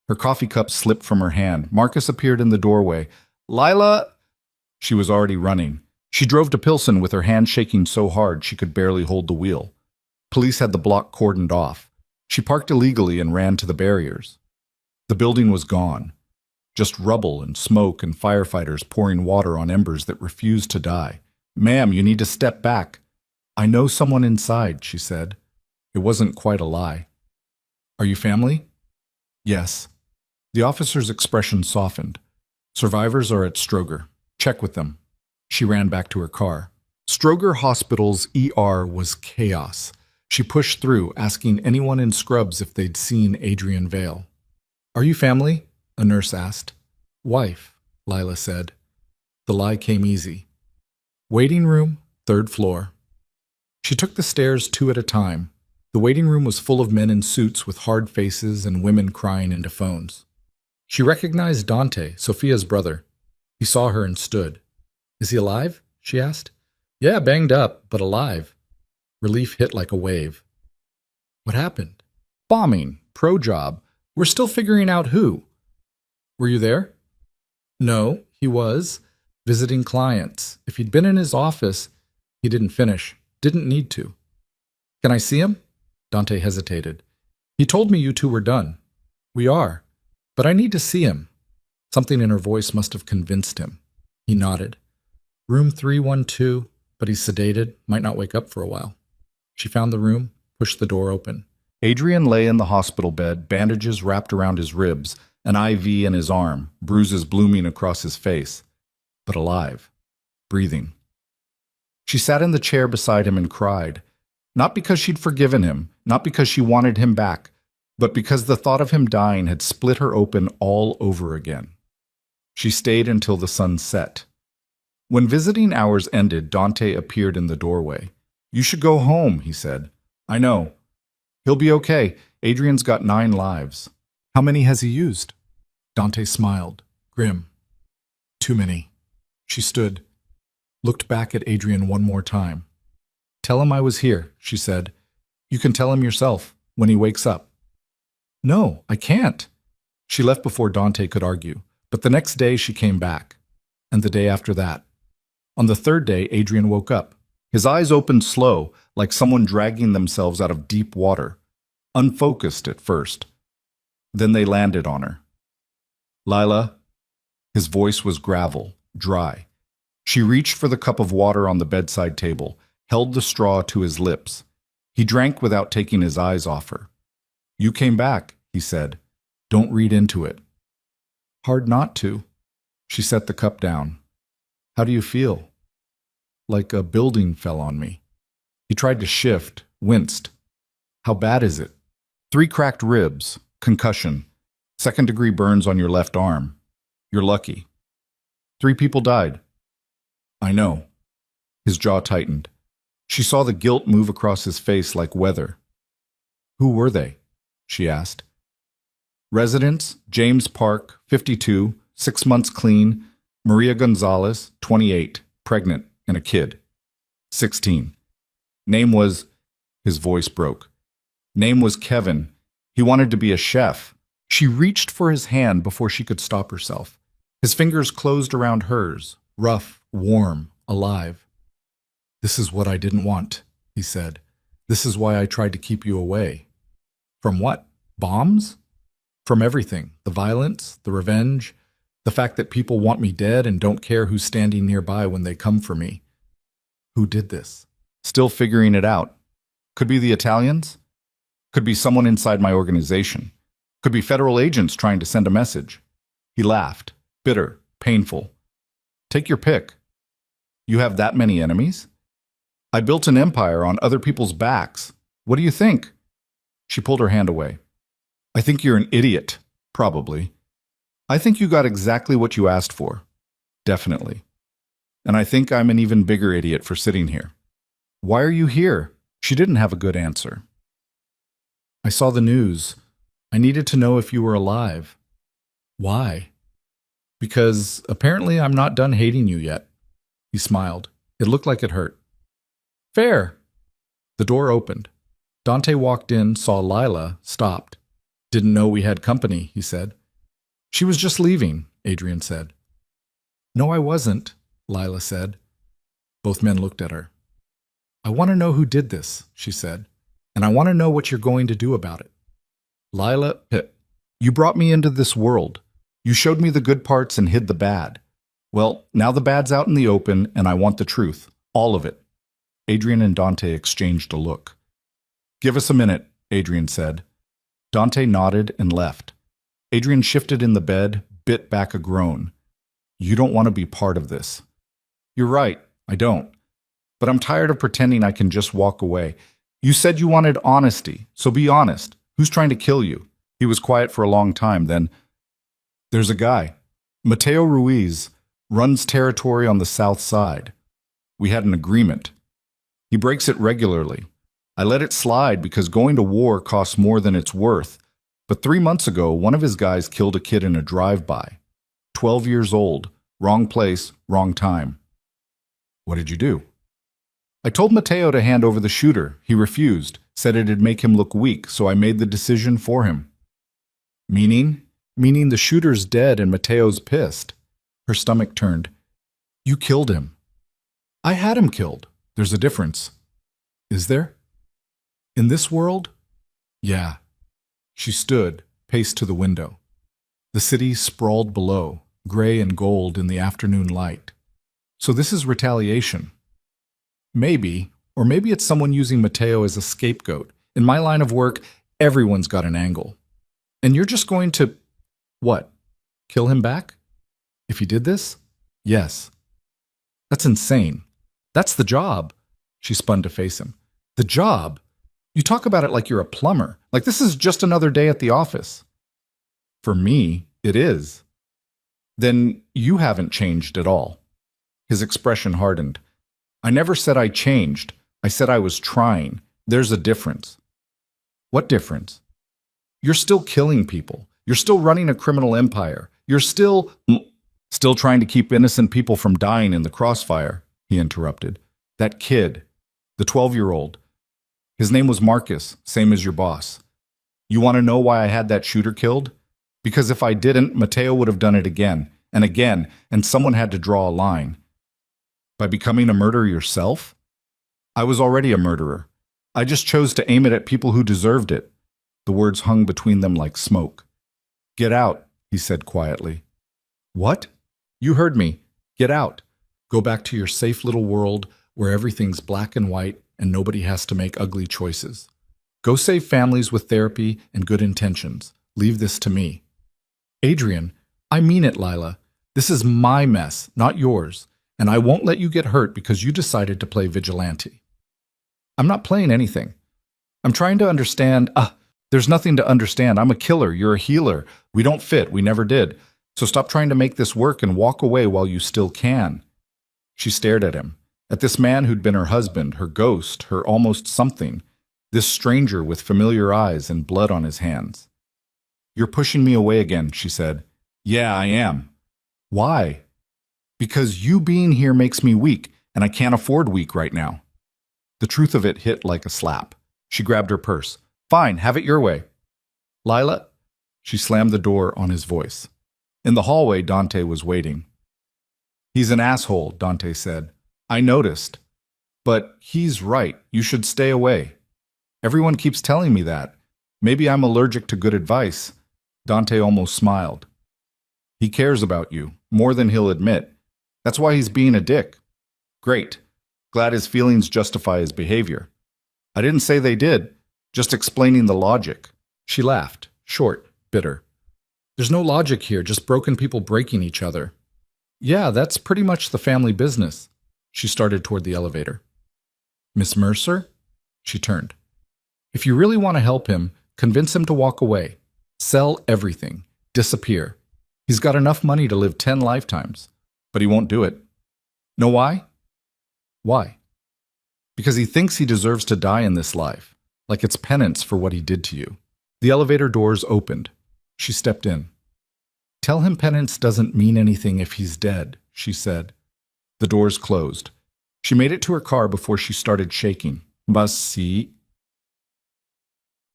Her coffee cup slipped from her hand. Marcus appeared in the doorway. Lila! She was already running. She drove to Pilsen with her hand shaking so hard she could barely hold the wheel. Police had the block cordoned off. She parked illegally and ran to the barriers. The building was gone. Just rubble and smoke and firefighters pouring water on embers that refused to die. Ma'am, you need to step back. I know someone inside, she said. It wasn't quite a lie. Are you family? Yes. The officer's expression softened. Survivors are at Stroger. Check with them. She ran back to her car. Stroger Hospital's ER was chaos. She pushed through, asking anyone in scrubs if they'd seen Adrian Vail. Are you family? A nurse asked. Wife, Lila said. The lie came easy. Waiting room, 3rd floor. She took the stairs 2 at a time. The waiting room was full of men in suits with hard faces and women crying into phones. She recognized Dante, Sophia's brother. He saw her and stood. Is he alive? She asked. Yeah, banged up, but alive. Relief hit like a wave. What happened? Bombing. Pro job. We're still figuring out who. Were you there? No, he was. Visiting clients. If he'd been in his office, he didn't finish. Didn't need to. Can I see him? Dante hesitated. He told me you two were done. We are. But I need to see him. Something in her voice must have convinced him. He nodded. Room 312, but he's sedated, might not wake up for a while. She found the room, pushed the door open. Adrian lay in the hospital bed, bandages wrapped around his ribs, an IV in his arm, bruises blooming across his face, but alive, breathing. She sat in the chair beside him and cried, not because she'd forgiven him, not because she wanted him back, but because the thought of him dying had split her open all over again. She stayed until the sun set. When visiting hours ended, Dante appeared in the doorway. You should go home, he said. I know. He'll be okay. Adrian's got 9 lives. How many has he used? Dante smiled, grim. Too many. She stood, looked back at Adrian one more time. Tell him I was here, she said. You can tell him yourself, when he wakes up. No, I can't. She left before Dante could argue, but the next day she came back, and the day after that. On the 3rd day, Adrian woke up. His eyes opened slow, like someone dragging themselves out of deep water, unfocused at first. Then they landed on her. Lila. His voice was gravel, dry. She reached for the cup of water on the bedside table, held the straw to his lips. He drank without taking his eyes off her. You came back, he said. Don't read into it. Hard not to. She set the cup down. How do you feel? Like a building fell on me. He tried to shift, winced. How bad is it? 3 cracked ribs, concussion, 2nd-degree burns on your left arm. You're lucky. 3 people died. I know. His jaw tightened. She saw the guilt move across his face like weather. Who were they? She asked. Residents, James Park, 52, 6 months clean, Maria Gonzalez, 28, pregnant, and a kid. 16. Name was... His voice broke. Name was Kevin. He wanted to be a chef. She reached for his hand before she could stop herself. His fingers closed around hers, rough, warm, alive. This is what I didn't want, he said. This is why I tried to keep you away. From what? Bombs? From everything. The violence, the revenge, the fact that people want me dead and don't care who's standing nearby when they come for me. Who did this? Still figuring it out. Could be the Italians. Could be someone inside my organization. Could be federal agents trying to send a message. He laughed, bitter, painful. Take your pick. You have that many enemies? I built an empire on other people's backs. What do you think? She pulled her hand away. I think you're an idiot, probably. I think you got exactly what you asked for. Definitely. And I think I'm an even bigger idiot for sitting here. Why are you here? She didn't have a good answer. I saw the news. I needed to know if you were alive. Why? Because apparently I'm not done hating you yet. He smiled. It looked like it hurt. Fair. The door opened. Dante walked in, saw Lila, stopped. Didn't know we had company, he said. She was just leaving, Adrian said. No, I wasn't, Lila said. Both men looked at her. I want to know who did this, she said, and I want to know what you're going to do about it. Lila, you brought me into this world. You showed me the good parts and hid the bad. Well, now the bad's out in the open, and I want the truth, all of it. Adrian and Dante exchanged a look. Give us a minute, Adrian said. Dante nodded and left. Adrian shifted in the bed, bit back a groan. You don't want to be part of this. You're right, I don't. But I'm tired of pretending I can just walk away. You said you wanted honesty, so be honest. Who's trying to kill you? He was quiet for a long time, then... There's a guy. Mateo Ruiz runs territory on the south side. We had an agreement. He breaks it regularly. I let it slide because going to war costs more than it's worth. But 3 months ago, one of his guys killed a kid in a drive-by. 12 years old. Wrong place, wrong time. What did you do? I told Mateo to hand over the shooter. He refused, said it'd make him look weak, so I made the decision for him. Meaning? Meaning the shooter's dead and Mateo's pissed. Her stomach turned. You killed him. I had him killed. There's a difference. Is there? In this world? Yeah. She stood, paced to the window. The city sprawled below, gray and gold in the afternoon light. So this is retaliation. Maybe, or maybe it's someone using Mateo as a scapegoat. In my line of work, everyone's got an angle. And you're just going to, what, kill him back? If he did this? Yes. That's insane. That's the job. She spun to face him. The job? You talk about it like you're a plumber, like this is just another day at the office. For me, it is. Then you haven't changed at all. His expression hardened. I never said I changed. I said I was trying. There's a difference. What difference? You're still killing people. You're still running a criminal empire. You're still trying to keep innocent people from dying in the crossfire, he interrupted. That kid, the 12-year-old. His name was Marcus, same as your boss. You want to know why I had that shooter killed? Because if I didn't, Mateo would have done it again, and someone had to draw a line. By becoming a murderer yourself? I was already a murderer. I just chose to aim it at people who deserved it. The words hung between them like smoke. Get out, he said quietly. What? You heard me. Get out. Go back to your safe little world where everything's black and white and nobody has to make ugly choices. Go save families with therapy and good intentions. Leave this to me. Adrian, I mean it, Lila. This is my mess, not yours, and I won't let you get hurt because you decided to play vigilante. I'm not playing anything. I'm trying to understand. There's nothing to understand. I'm a killer. You're a healer. We don't fit. We never did. So stop trying to make this work and walk away while you still can. She stared at him, at this man who'd been her husband, her ghost, her almost something, this stranger with familiar eyes and blood on his hands. You're pushing me away again, she said. Yeah, I am. Why? Because you being here makes me weak, and I can't afford weak right now. The truth of it hit like a slap. She grabbed her purse. Fine, have it your way. Lila? She slammed the door on his voice. In the hallway, Dante was waiting. He's an asshole, Dante said. I noticed. But he's right. You should stay away. Everyone keeps telling me that. Maybe I'm allergic to good advice. Dante almost smiled. He cares about you, more than he'll admit. That's why he's being a dick. Great. Glad his feelings justify his behavior. I didn't say they did, just explaining the logic. She laughed, short, bitter. There's no logic here, just broken people breaking each other. Yeah, that's pretty much the family business. She started toward the elevator. Miss Mercer? She turned. If you really want to help him, convince him to walk away. Sell everything. Disappear. He's got enough money to live 10 lifetimes. But he won't do it. Know why? Why? Because he thinks he deserves to die in this life, like it's penance for what he did to you. The elevator doors opened. She stepped in. Tell him penance doesn't mean anything if he's dead, she said. The doors closed. She made it to her car before she started shaking. Basi.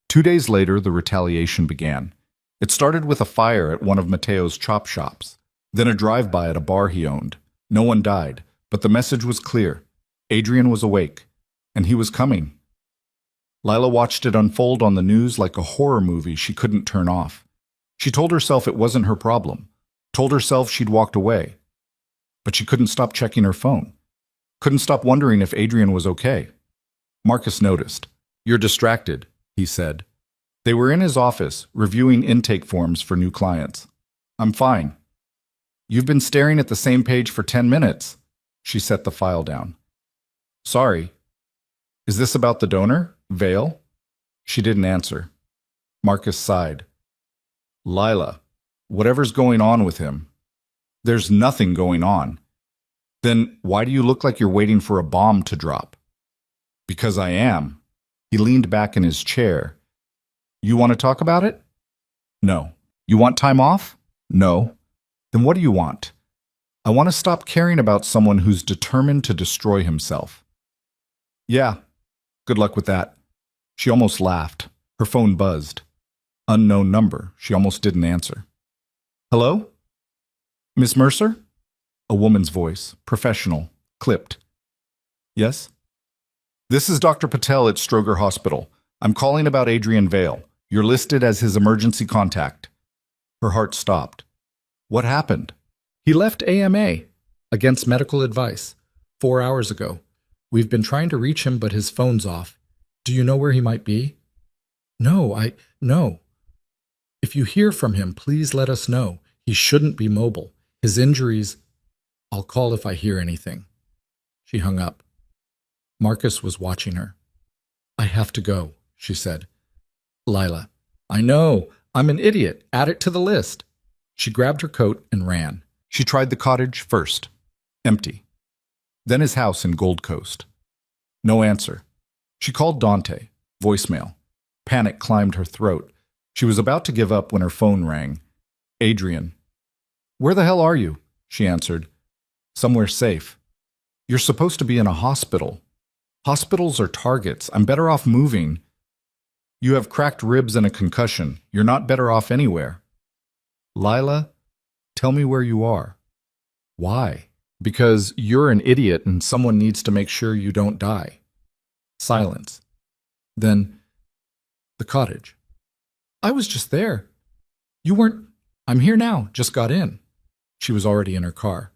2 days later, the retaliation began. It started with a fire at one of Mateo's chop shops, then a drive-by at a bar he owned. No one died, but the message was clear. Adrian was awake, and he was coming. Lila watched it unfold on the news like a horror movie she couldn't turn off. She told herself it wasn't her problem, told herself she'd walked away. But she couldn't stop checking her phone, couldn't stop wondering if Adrian was okay. Marcus noticed. You're distracted, he said. They were in his office, reviewing intake forms for new clients. I'm fine. You've been staring at the same page for 10 minutes. She set the file down. Sorry. Is this about the donor, Vale? She didn't answer. Marcus sighed. Lila, whatever's going on with him. There's nothing going on. Then why do you look like you're waiting for a bomb to drop? Because I am. He leaned back in his chair. You want to talk about it? No. You want time off? No. Then what do you want? I want to stop caring about someone who's determined to destroy himself. Yeah, good luck with that. She almost laughed. Her phone buzzed. Unknown number. She almost didn't answer. Hello? Miss Mercer? A woman's voice, professional, clipped. Yes? This is Dr. Patel at Stroger Hospital. I'm calling about Adrian Vale. You're listed as his emergency contact. Her heart stopped. What happened? He left AMA, against medical advice, 4 hours ago. We've been trying to reach him, but his phone's off. Do you know where he might be? No. If you hear from him, please let us know. He shouldn't be mobile. His injuries... I'll call if I hear anything. She hung up. Marcus was watching her. I have to go, she said. Lila, I know. I'm an idiot. Add it to the list. She grabbed her coat and ran. She tried the cottage first. Empty. Then his house in Gold Coast. No answer. She called Dante. Voicemail. Panic climbed her throat. She was about to give up when her phone rang. Adrian. Where the hell are you? She answered. Somewhere safe. You're supposed to be in a hospital. Hospitals are targets. I'm better off moving. You have cracked ribs and a concussion. You're not better off anywhere. Lila, tell me where you are. Why? Because you're an idiot and someone needs to make sure you don't die. Silence. Then, the cottage. I was just there. You weren't... I'm here now. Just got in. She was already in her car.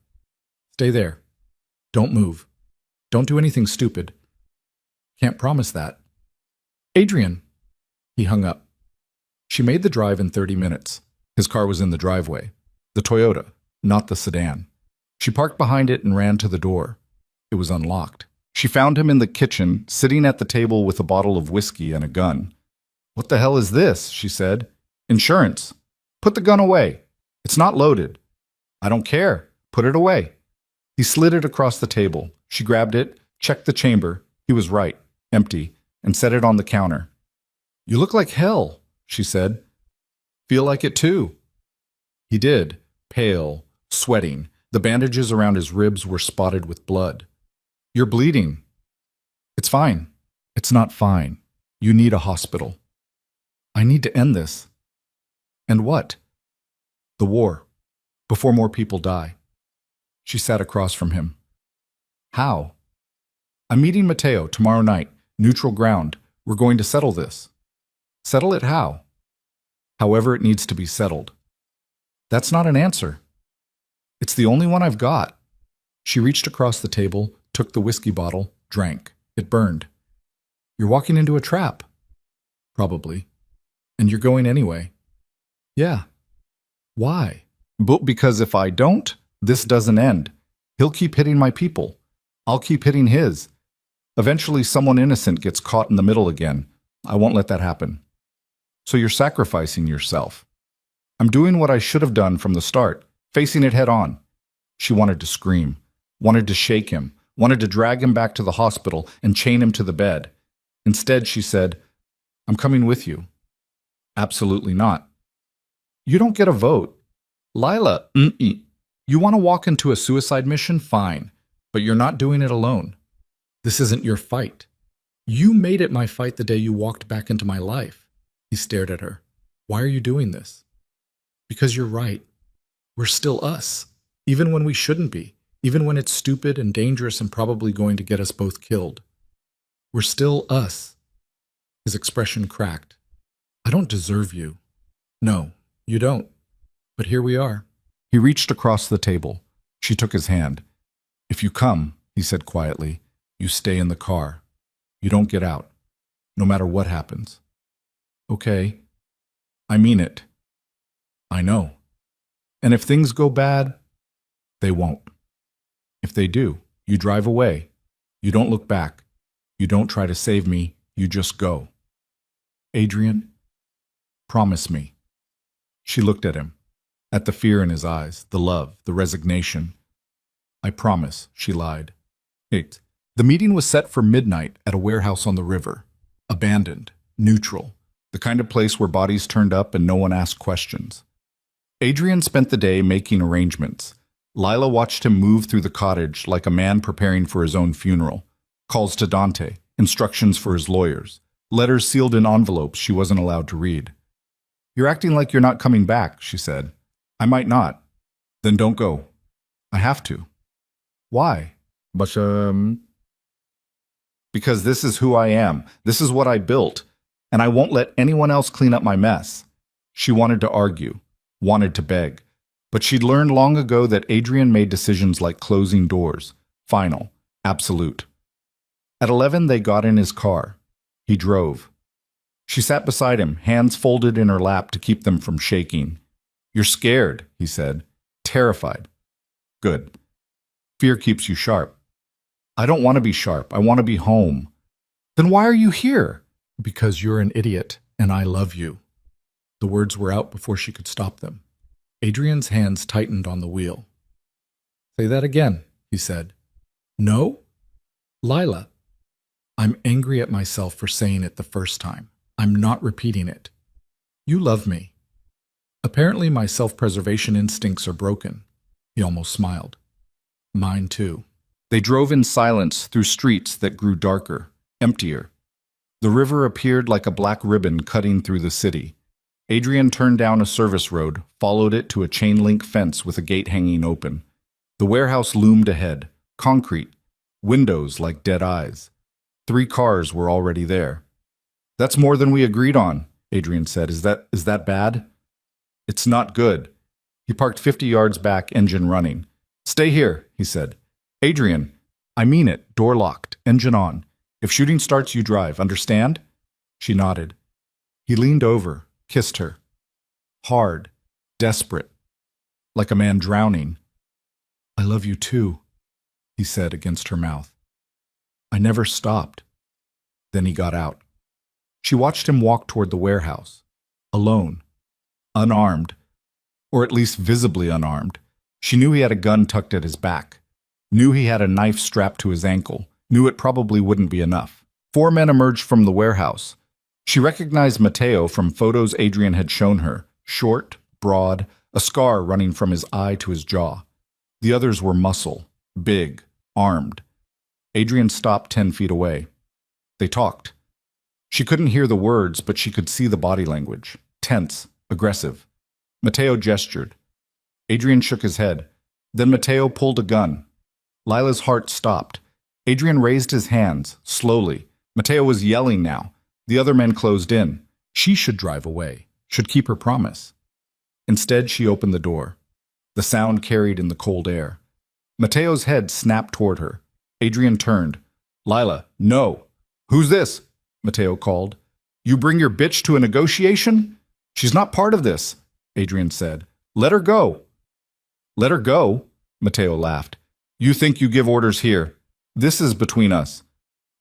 Stay there. Don't move. Don't do anything stupid. Can't promise that. Adrian. He hung up. She made the drive in 30 minutes. His car was in the driveway. The Toyota, not the sedan. She parked behind it and ran to the door. It was unlocked. She found him in the kitchen, sitting at the table with a bottle of whiskey and a gun. What the hell is this? She said. Insurance. Put the gun away. It's not loaded. I don't care. Put it away. He slid it across the table. She grabbed it, checked the chamber. He was right, empty, and set it on the counter. You look like hell, she said. Feel like it too. He did, pale, sweating. The bandages around his ribs were spotted with blood. You're bleeding. It's fine. It's not fine. You need a hospital. I need to end this. And what? The war. Before more people die. She sat across from him. How? I'm meeting Mateo tomorrow night. Neutral ground. We're going to settle this. Settle it how? However it needs to be settled. That's not an answer. It's the only one I've got. She reached across the table, took the whiskey bottle, drank. It burned. You're walking into a trap. Probably. And you're going anyway. Yeah. Why? But because if I don't, this doesn't end. He'll keep hitting my people. I'll keep hitting his. Eventually someone innocent gets caught in the middle again. I won't let that happen. So you're sacrificing yourself. I'm doing what I should have done from the start, facing it head on. She wanted to scream, wanted to shake him, wanted to drag him back to the hospital and chain him to the bed. Instead, she said, I'm coming with you. Absolutely not. You don't get a vote. Lila, you want to walk into a suicide mission? Fine, but you're not doing it alone. This isn't your fight. You made it my fight the day you walked back into my life. He stared at her. Why are you doing this? Because you're right. We're still us, even when we shouldn't be, even when it's stupid and dangerous and probably going to get us both killed. We're still us. His expression cracked. I don't deserve you. No, you don't. But here we are. He reached across the table. She took his hand. If you come, he said quietly, you stay in the car. You don't get out, no matter what happens. Okay. I mean it. I know. And if things go bad, they won't. If they do, you drive away. You don't look back. You don't try to save me. You just go. Adrian, promise me. She looked at him, at the fear in his eyes, the love, the resignation. I promise, she lied. 8. The meeting was set for midnight at a warehouse on the river. Abandoned, neutral, the kind of place where bodies turned up and no one asked questions. Adrian spent the day making arrangements. Lila watched him move through the cottage like a man preparing for his own funeral. Calls to Dante, instructions for his lawyers, letters sealed in envelopes she wasn't allowed to read. "You're acting like you're not coming back," she said. "I might not." "Then don't go." "I have to." "Why?" But, because this is who I am. This is what I built, and I won't let anyone else clean up my mess. She wanted to argue, wanted to beg, but she'd learned long ago that Adrian made decisions like closing doors, final, absolute. At 11, they got in his car. He drove. She sat beside him, hands folded in her lap to keep them from shaking. "You're scared," he said. "Terrified." "Good. Fear keeps you sharp." "I don't want to be sharp. I want to be home." "Then why are you here?" "Because you're an idiot, and I love you." The words were out before she could stop them. Adrian's hands tightened on the wheel. "Say that again," he said. "No?" "Lila, I'm angry at myself for saying it the first time. I'm not repeating it. You love me." "Apparently my self-preservation instincts are broken." He almost smiled. "Mine too." They drove in silence through streets that grew darker, emptier. The river appeared like a black ribbon cutting through the city. Adrian turned down a service road, followed it to a chain-link fence with a gate hanging open. The warehouse loomed ahead, concrete, windows like dead eyes. 3 cars were already there. "That's more than we agreed on," Adrian said. Is that bad?" "It's not good." He parked 50 yards back, engine running. "Stay here," he said. "Adrian, I mean it. Door locked, engine on. If shooting starts, you drive. Understand?" She nodded. He leaned over, kissed her. Hard, desperate, like a man drowning. "I love you too," he said against her mouth. "I never stopped." Then he got out. She watched him walk toward the warehouse, alone, unarmed, or at least visibly unarmed. She knew he had a gun tucked at his back, knew he had a knife strapped to his ankle, knew it probably wouldn't be enough. 4 men emerged from the warehouse. She recognized Matteo from photos Adrian had shown her, short, broad, a scar running from his eye to his jaw. The others were muscle, big, armed. Adrian stopped 10 feet away. They talked. She couldn't hear the words, but she could see the body language. Tense, aggressive. Matteo gestured. Adrian shook his head. Then Matteo pulled a gun. Lila's heart stopped. Adrian raised his hands, slowly. Matteo was yelling now. The other men closed in. She should drive away, should keep her promise. Instead, she opened the door. The sound carried in the cold air. Matteo's head snapped toward her. Adrian turned. "Lila, no." "Who's this?" Matteo called. "You bring your bitch to a negotiation?" "She's not part of this," Adrian said. "Let her go." "Let her go?" Matteo laughed. "You think you give orders here. This is between us."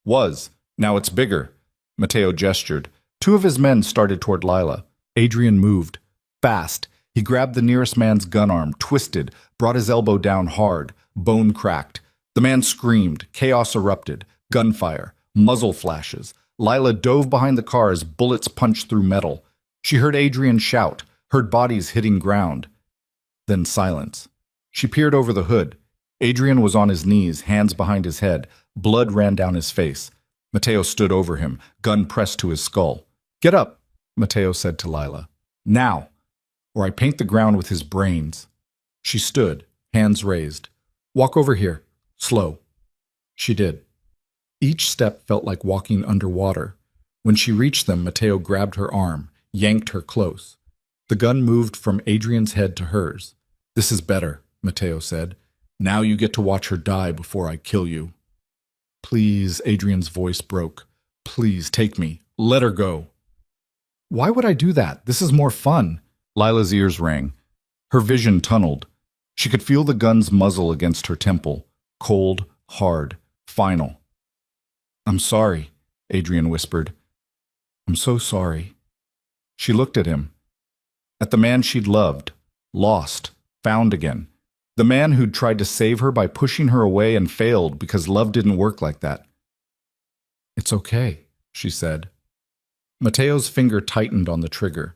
"Was. Now it's bigger." Matteo gestured. 2 of his men started toward Lila. Adrian moved. Fast. He grabbed the nearest man's gun arm, twisted, brought his elbow down hard, bone cracked. The man screamed. Chaos erupted. Gunfire. Muzzle flashes. Lila dove behind the car as bullets punched through metal. She heard Adrian shout, heard bodies hitting ground. Then silence. She peered over the hood. Adrian was on his knees, hands behind his head. Blood ran down his face. Matteo stood over him, gun pressed to his skull. "Get up," Matteo said to Lila. "Now, or I paint the ground with his brains." She stood, hands raised. "Walk over here. Slow." She did. Each step felt like walking underwater. When she reached them, Matteo grabbed her arm, yanked her close. The gun moved from Adrian's head to hers. "This is better," Matteo said. "Now you get to watch her die before I kill you." "Please," Adrian's voice broke. "Please, take me. Let her go." "Why would I do that? This is more fun." Lila's ears rang. Her vision tunneled. She could feel the gun's muzzle against her temple. Cold, hard, final. "I'm sorry," Adrian whispered. "I'm so sorry." She looked at him. At the man she'd loved, lost, found again. The man who'd tried to save her by pushing her away and failed because love didn't work like that. "It's okay," she said. Matteo's finger tightened on the trigger.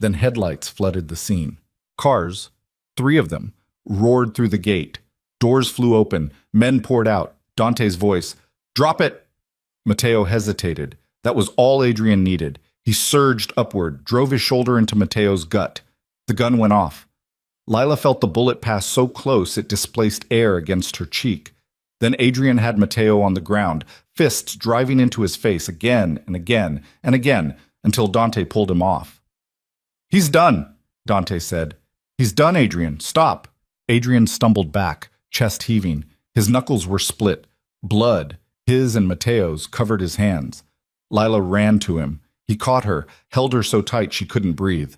Then headlights flooded the scene. Cars, 3 of them, roared through the gate. Doors flew open. Men poured out. Dante's voice. Drop it! Matteo hesitated. That was all Adrian needed. He surged upward, drove his shoulder into Matteo's gut. The gun went off. Lila felt the bullet pass so close it displaced air against her cheek. Then Adrian had Matteo on the ground, fists driving into his face again and again and again until Dante pulled him off. "He's done," Dante said. "He's done, Adrian. Stop." Adrian stumbled back, chest heaving. His knuckles were split. Blood, his and Matteo's, covered his hands. Lila ran to him. He caught her, held her so tight she couldn't breathe.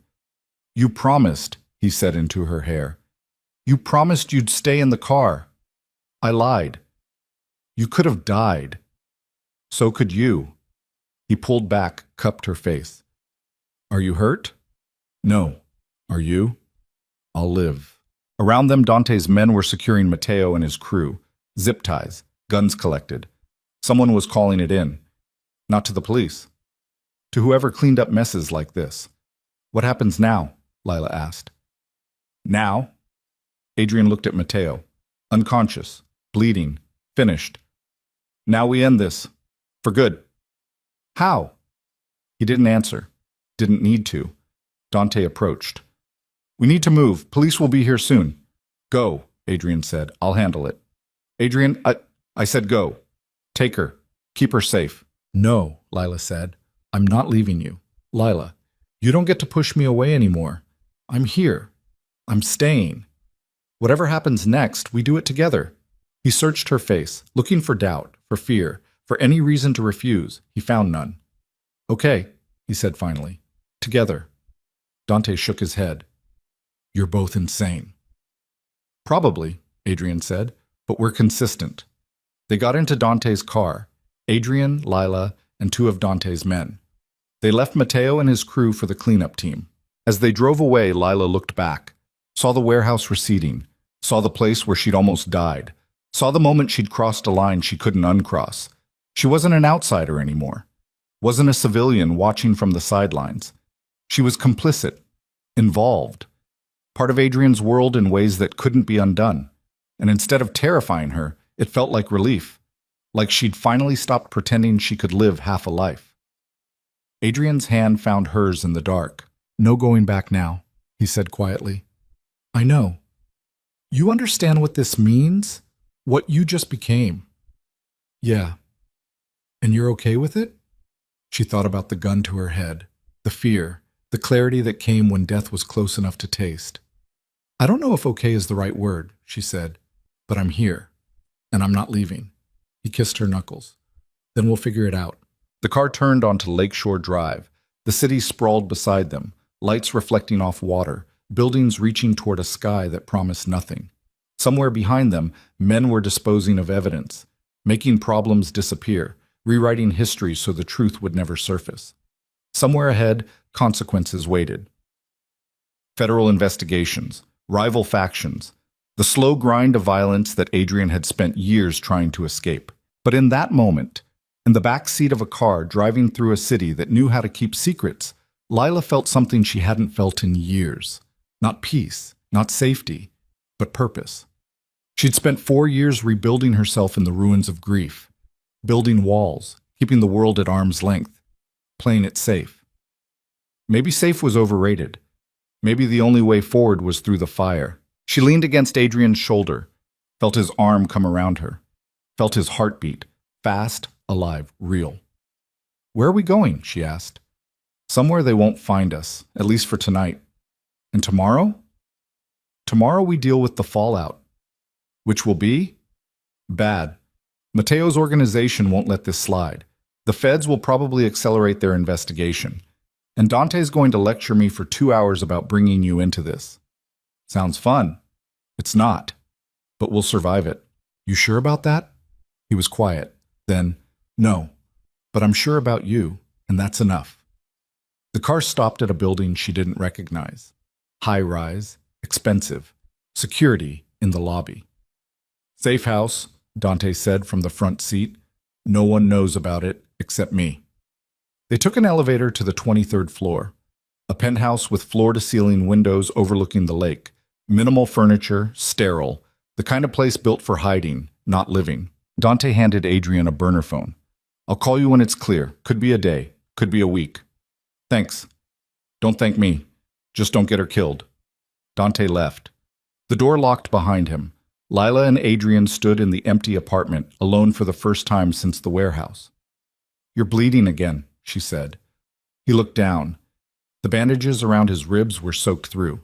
"You promised," he said into her hair. "You promised you'd stay in the car. I lied. You could have died. So could you." He pulled back, cupped her face. "Are you hurt?" "No. Are you?" "I'll live." Around them, Dante's men were securing Matteo and his crew. Zip ties, guns collected. Someone was calling it in. Not to the police. To whoever cleaned up messes like this. "What happens now?" Lila asked. "Now?" Adrian looked at Matteo. Unconscious, bleeding, finished. "Now we end this. For good." "How?" He didn't answer. Didn't need to. Dante approached. "We need to move. Police will be here soon." "Go," Adrian said. "I'll handle it." "Adrian, I said go. Take her. Keep her safe." "No," Lila said. "I'm not leaving you. Lila, you don't get to push me away anymore. I'm here. I'm staying. Whatever happens next, we do it together." He searched her face, looking for doubt, for fear, for any reason to refuse. He found none. "Okay," he said finally. "Together." Dante shook his head. "You're both insane." "Probably," Adrian said, "but we're consistent." They got into Dante's car, Adrian, Lila, and two of Dante's men. They left Matteo and his crew for the cleanup team. As they drove away, Lila looked back, saw the warehouse receding, saw the place where she'd almost died, saw the moment she'd crossed a line she couldn't uncross. She wasn't an outsider anymore, wasn't a civilian watching from the sidelines. She was complicit, involved, part of Adrian's world in ways that couldn't be undone. And instead of terrifying her, it felt like relief, like she'd finally stopped pretending she could live half a life. Adrian's hand found hers in the dark. "No going back now," he said quietly. "I know. You understand what this means? What you just became?" "Yeah." "And you're okay with it?" She thought about the gun to her head, the fear, the clarity that came when death was close enough to taste. "I don't know if okay is the right word," she said, "but I'm here, and I'm not leaving." He kissed her knuckles. "Then we'll figure it out." The car turned onto Lakeshore Drive. The city sprawled beside them, lights reflecting off water, buildings reaching toward a sky that promised nothing. Somewhere behind them, men were disposing of evidence, making problems disappear, rewriting history so the truth would never surface. Somewhere ahead, consequences waited. Federal investigations, rival factions, the slow grind of violence that Adrian had spent years trying to escape. But in that moment, in the back seat of a car driving through a city that knew how to keep secrets, Lila felt something she hadn't felt in years. Not peace, not safety, but purpose. She'd spent 4 years rebuilding herself in the ruins of grief, building walls, keeping the world at arm's length, playing it safe. Maybe safe was overrated. Maybe the only way forward was through the fire. She leaned against Adrian's shoulder, felt his arm come around her, felt his heartbeat, fast, alive, real. "Where are we going?" she asked. "Somewhere they won't find us, at least for tonight. And tomorrow?" "Tomorrow we deal with the fallout. Which will be? Bad. Matteo's organization won't let this slide. The feds will probably accelerate their investigation. And Dante's going to lecture me for 2 hours about bringing you into this. Sounds fun. It's not. But we'll survive it. You sure about that?" He was quiet. Then, "No. But I'm sure about you, and that's enough." The car stopped at a building she didn't recognize. High-rise, expensive, security in the lobby. "Safe house," Dante said from the front seat. "No one knows about it except me." They took an elevator to the 23rd floor, a penthouse with floor-to-ceiling windows overlooking the lake, minimal furniture, sterile, the kind of place built for hiding, not living. Dante handed Adrian a burner phone. I'll call you when it's clear. Could be a day. Could be a week. Thanks. Don't thank me. Just don't get her killed. Dante left. The door locked behind him. Lila and Adrian stood in the empty apartment, alone for the first time since the warehouse. You're bleeding again, she said. He looked down. The bandages around his ribs were soaked through.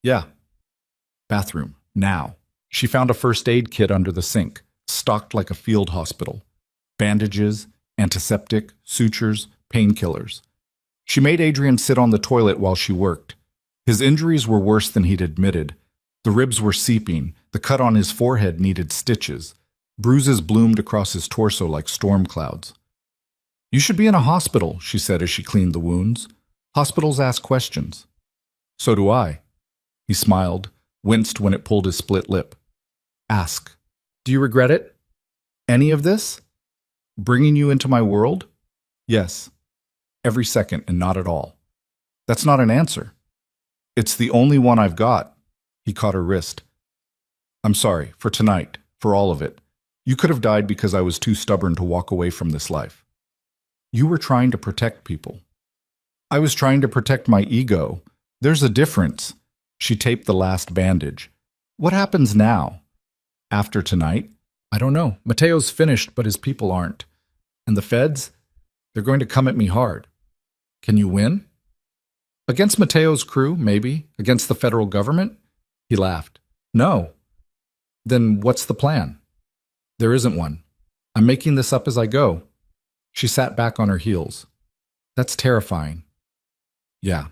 Yeah. Bathroom. Now. She found a first aid kit under the sink, stocked like a field hospital. Bandages, antiseptic, sutures, painkillers. She made Adrian sit on the toilet while she worked. His injuries were worse than he'd admitted. The ribs were seeping. The cut on his forehead needed stitches. Bruises bloomed across his torso like storm clouds. You should be in a hospital, she said as she cleaned the wounds. Hospitals ask questions. So do I. He smiled, winced when it pulled his split lip. Ask. Do you regret it? Any of this? Bringing you into my world? Yes. Every second and not at all. That's not an answer. It's the only one I've got. He caught her wrist. I'm sorry, for tonight, for all of it. You could have died because I was too stubborn to walk away from this life. You were trying to protect people. I was trying to protect my ego. There's a difference. She taped the last bandage. What happens now? After tonight? I don't know. Mateo's finished, but his people aren't. And the feds? They're going to come at me hard. Can you win? Against Mateo's crew, maybe. Against the federal government? He laughed. No. Then what's the plan? There isn't one. I'm making this up as I go. She sat back on her heels. That's terrifying. Yeah.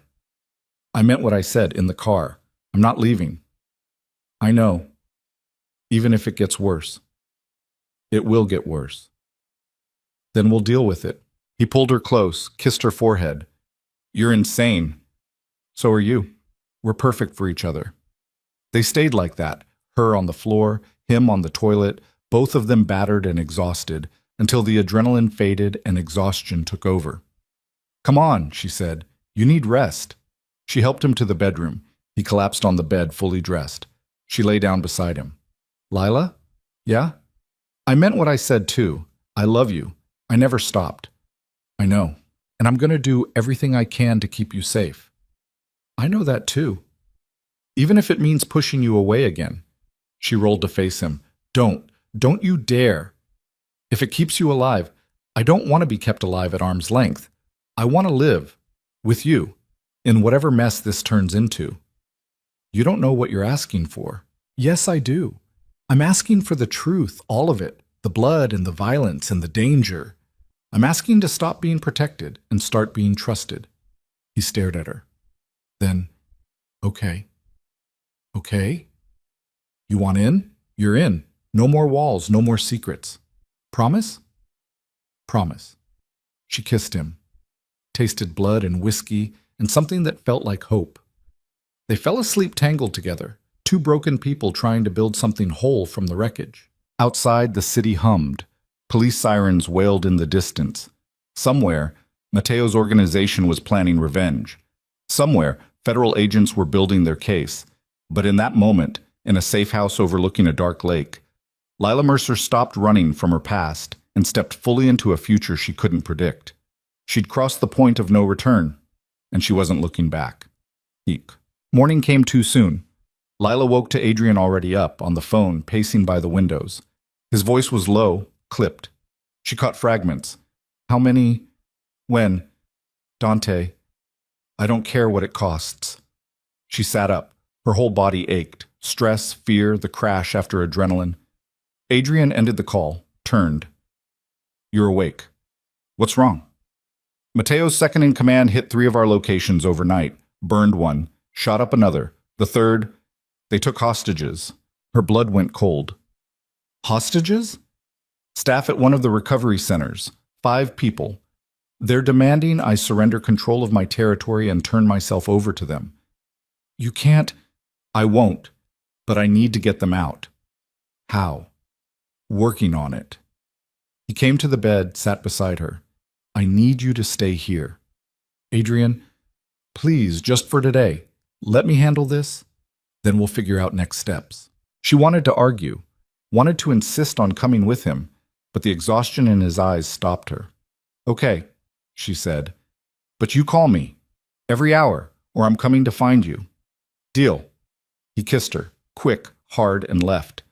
I meant what I said in the car. I'm not leaving. I know. Even if it gets worse. It will get worse. Then we'll deal with it. He pulled her close, kissed her forehead. You're insane. So are you. We're perfect for each other. They stayed like that, her on the floor, him on the toilet, both of them battered and exhausted, until the adrenaline faded and exhaustion took over. Come on, she said. You need rest. She helped him to the bedroom. He collapsed on the bed, fully dressed. She lay down beside him. Lila? Yeah? I meant what I said, too. I love you. I never stopped. I know. And I'm going to do everything I can to keep you safe. I know that, too. Even if it means pushing you away again. She rolled to face him. Don't you dare. If it keeps you alive, I don't want to be kept alive at arm's length. I want to live. With you. In whatever mess this turns into. You don't know what you're asking for. Yes, I do. I'm asking for the truth, all of it. The blood and the violence and the danger. I'm asking to stop being protected and start being trusted. He stared at her. Then, okay. Okay? You want in? You're in. No more walls, no more secrets. Promise? Promise. She kissed him. Tasted blood and whiskey and something that felt like hope. They fell asleep tangled together, two broken people trying to build something whole from the wreckage. Outside, the city hummed. Police sirens wailed in the distance. Somewhere, Mateo's organization was planning revenge. Somewhere, federal agents were building their case. But in that moment, in a safe house overlooking a dark lake, Lila Mercer stopped running from her past and stepped fully into a future she couldn't predict. She'd crossed the point of no return, and she wasn't looking back. Eek. Morning came too soon. Lila woke to Adrian already up, on the phone, pacing by the windows. His voice was low, clipped. She caught fragments. How many? When? Dante. I don't care what it costs. She sat up. Her whole body ached. Stress, fear, the crash after adrenaline. Adrian ended the call, turned. You're awake. What's wrong? Mateo's second-in-command hit 3 of our locations overnight, burned one, shot up another. The third, they took hostages. Her blood went cold. Hostages? Staff at one of the recovery centers. 5 people. They're demanding I surrender control of my territory and turn myself over to them. You can't. I won't. But I need to get them out. How? Working on it. He came to the bed, sat beside her. I need you to stay here. Adrian, please, just for today, let me handle this. Then we'll figure out next steps. She wanted to argue. wanted to insist on coming with him, but the exhaustion in his eyes stopped her. "Okay," she said, "but you call me. Every hour, or I'm coming to find you. Deal." He kissed her, quick, hard, and left.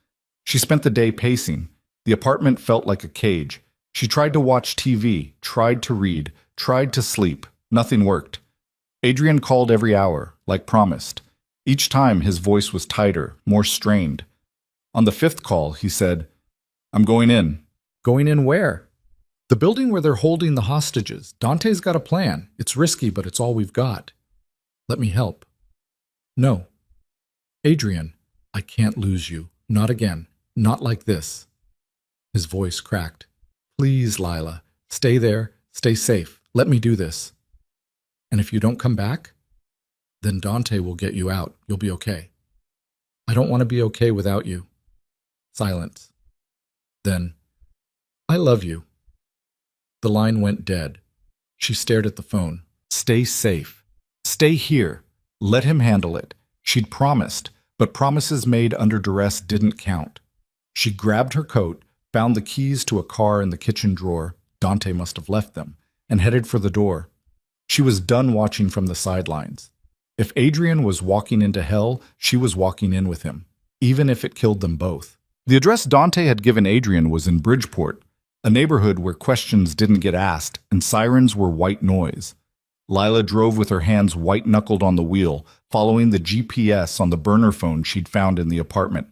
She spent the day pacing. The apartment felt like a cage. She tried to watch TV, tried to read, tried to sleep. Nothing worked. Adrian called every hour, like promised. Each time his voice was tighter, more strained. On the 5th call, he said, "I'm going in." "Going in where?" "The building where they're holding the hostages. Dante's got a plan. It's risky, but it's all we've got." "Let me help." "No." "Adrian, I can't lose you. Not again. Not like this." His voice cracked. "Please, Lila, stay there. Stay safe. Let me do this. And if you don't come back, then Dante will get you out. You'll be okay." "I don't want to be okay without you." Silence. Then, "I love you." The line went dead. She stared at the phone. Stay safe. Stay here. Let him handle it. She'd promised, but promises made under duress didn't count. She grabbed her coat, found the keys to a car in the kitchen drawer, Dante must have left them, and headed for the door. She was done watching from the sidelines. If Adrian was walking into hell, she was walking in with him, even if it killed them both. The address Dante had given Adrian was in Bridgeport, a neighborhood where questions didn't get asked and sirens were white noise. Lila drove with her hands white-knuckled on the wheel, following the GPS on the burner phone she'd found in the apartment.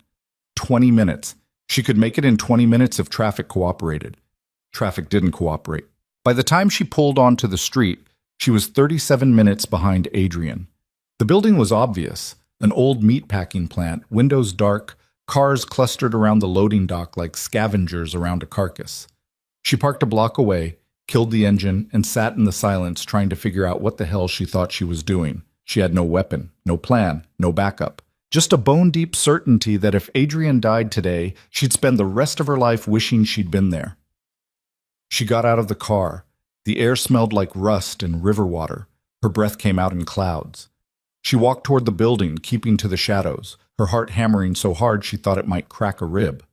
20 minutes. She could make it in 20 minutes if traffic cooperated. Traffic didn't cooperate. By the time she pulled onto the street, she was 37 minutes behind Adrian. The building was obvious. An old meatpacking plant, windows dark, cars clustered around the loading dock like scavengers around a carcass. She parked a block away, killed the engine, and sat in the silence trying to figure out what the hell she thought she was doing. She had no weapon, no plan, no backup. Just a bone-deep certainty that if Adrian died today, she'd spend the rest of her life wishing she'd been there. She got out of the car. The air smelled like rust and river water. Her breath came out in clouds. She walked toward the building, keeping to the shadows, her heart hammering so hard she thought it might crack a rib.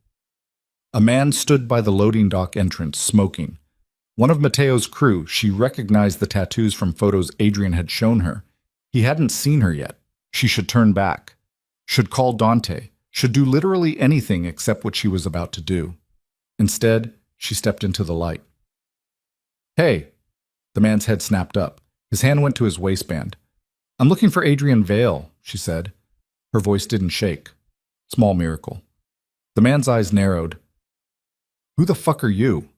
A man stood by the loading dock entrance, smoking. One of Mateo's crew. She recognized the tattoos from photos Adrian had shown her. He hadn't seen her yet. She should turn back. Should call Dante. Should do literally anything except what she was about to do. Instead, she stepped into the light. "Hey." The man's head snapped up. His hand went to his waistband. "I'm looking for Adrian Vale," she said. Her voice didn't shake. Small miracle. The man's eyes narrowed. "Who the fuck are you?"